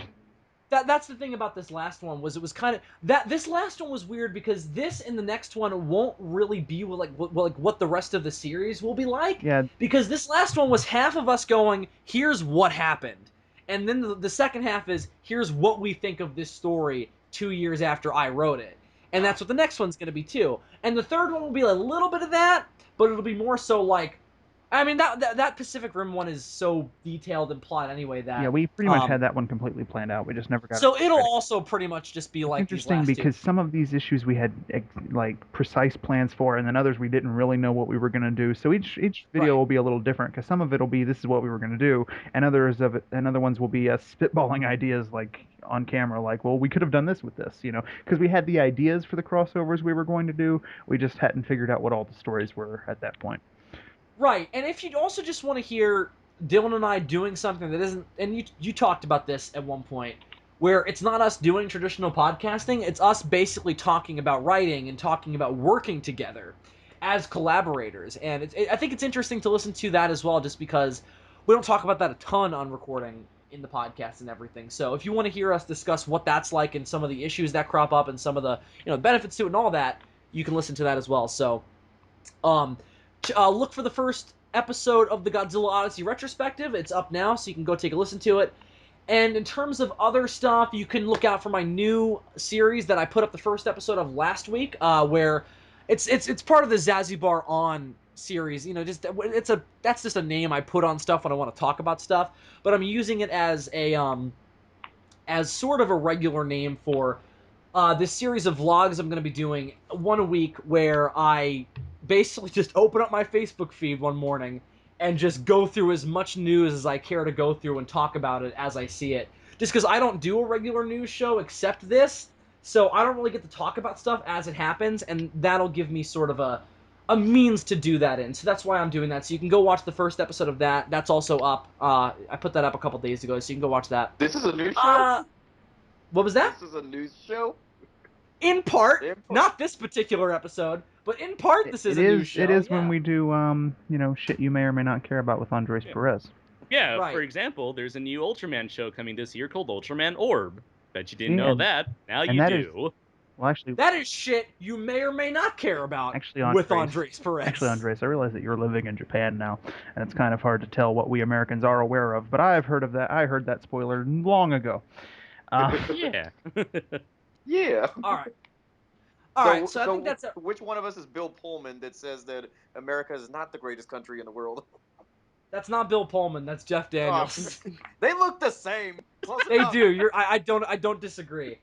That's the thing about this last one, was it was kind of that this last one was weird, because this and the next one won't really be what the rest of the series will be like. Yeah. Because this last one was half of us going, here's what happened, and then the second half is, here's what we think of this story 2 years after I wrote it, and that's what the next one's going to be too. And the third one will be a little bit of that, but it'll be more so like, I mean, that Pacific Rim one is so detailed and plot anyway that... Yeah, we pretty much had that one completely planned out. We just never got So it'll also pretty much just be like these last interesting, because two. some of these issues we had like precise plans for, and then others we didn't really know what we were going to do. So each video will be a little different, because some of it will be, this is what we were going to do, and other ones will be spitballing ideas like on camera, like, well, we could have done this with this, because we had the ideas for the crossovers we were going to do. We just hadn't figured out what all the stories were at that point. Right, and if you also just want to hear Dylan and I doing something that isn't, and you talked about this at one point, where it's not us doing traditional podcasting, it's us basically talking about writing and talking about working together as collaborators. And I think it's interesting to listen to that as well, just because we don't talk about that a ton on recording in the podcast and everything. So if you want to hear us discuss what that's like and some of the issues that crop up and some of the benefits to it and all that, you can listen to that as well. So, look for the first episode of the Godzilla Odyssey retrospective. It's up now, so you can go take a listen to it. And in terms of other stuff, you can look out for my new series that I put up the first episode of last week, where it's part of the Zazubaar On series. That's just a name I put on stuff when I want to talk about stuff, but I'm using it as sort of a regular name for this series of vlogs I'm going to be doing one a week, where I basically just open up my Facebook feed one morning and just go through as much news as I care to go through and talk about it as I see it. Just because I don't do a regular news show except this, so I don't really get to talk about stuff as it happens, and that'll give me sort of a means to do that in. So that's why I'm doing that. So you can go watch the first episode of that. That's also up. I put that up a couple days ago, so you can go watch that. This is a news show? What was that? This is a news show? In part, not this particular episode, but in part this is a news show. It is when we do, shit you may or may not care about with Andres Perez. Yeah, Right. For example, there's a new Ultraman show coming this year called Ultraman Orb. Bet you didn't know that. Now you do. Well, actually, that is shit you may or may not care about with Andres Perez. Actually, Andres, I realize that you're living in Japan now, and it's kind of hard to tell what we Americans are aware of, but I've heard of that. I heard that spoiler long ago. Yeah. Yeah. All right. So I think that's which one of us is Bill Pullman that says that America is not the greatest country in the world? That's not Bill Pullman. That's Jeff Daniels. They look the same. They do. I don't disagree.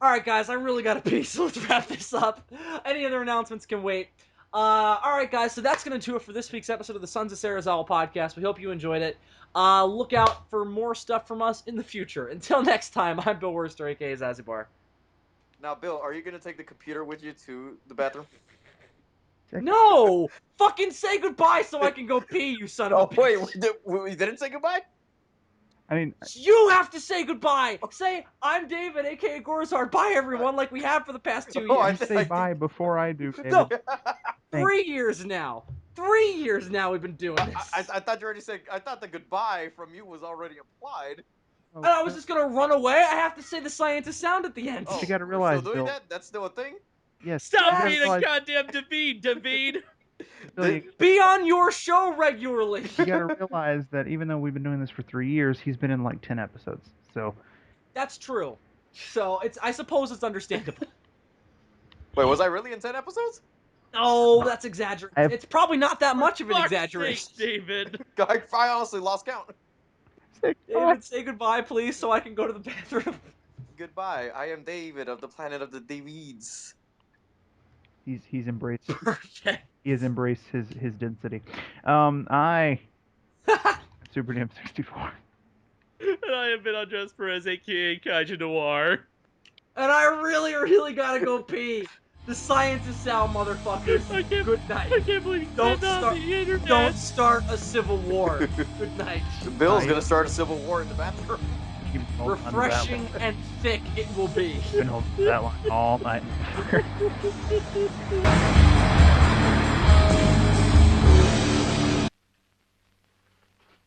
All right, guys. I really got to pee, so let's wrap this up. Any other announcements can wait. All right, guys. So that's going to do it for this week's episode of the Sons of Serizawa Podcast. We hope you enjoyed it. Look out for more stuff from us in the future. Until next time, I'm Bill Worster, a.k.a. Zazubaar. Now, Bill, are you going to take the computer with you to the bathroom? No! Fucking say goodbye so I can go pee, you son of a bitch. Wait, we didn't say goodbye? I mean... You have to say goodbye! Say, I'm David, a.k.a. Gorzard. Bye, everyone, like we have for the past 2 years. Say bye before I do, David. No, 3 years now. 3 years now we've been doing this. I thought you already said... I thought the goodbye from you was already implied. And I was just gonna run away. I have to say the scientist sound at the end. You gotta realize, so doing Bill, that's still a thing? Yes. Stop you being gotta a realize- goddamn David. Billy, Be on your show regularly. you gotta realize that even though we've been doing this for 3 years, he's been in like 10 episodes. So That's true. So I suppose it's understandable. Wait, was I really in 10 episodes? Oh, that's exaggerating. I've- It's probably not that much of an Fuck's exaggeration. sake, David. I honestly lost count. David, say goodbye, please, so I can go to the bathroom. Goodbye. I am David of the planet of the Davids. he's embraced Perfect. he has embraced his density. Super Damn 64. And I have been Andres Perez, aka Kaiju Noir. And I really, really gotta go pee. The science is sound, motherfuckers. Good night. I can't believe you Don't said that on start. the internet. Don't start a civil war. Good night. Bill's Bye. gonna start a civil war in the bathroom. You've been holding on to that Refreshing line. and thick it will be. You've been holding to that line all night.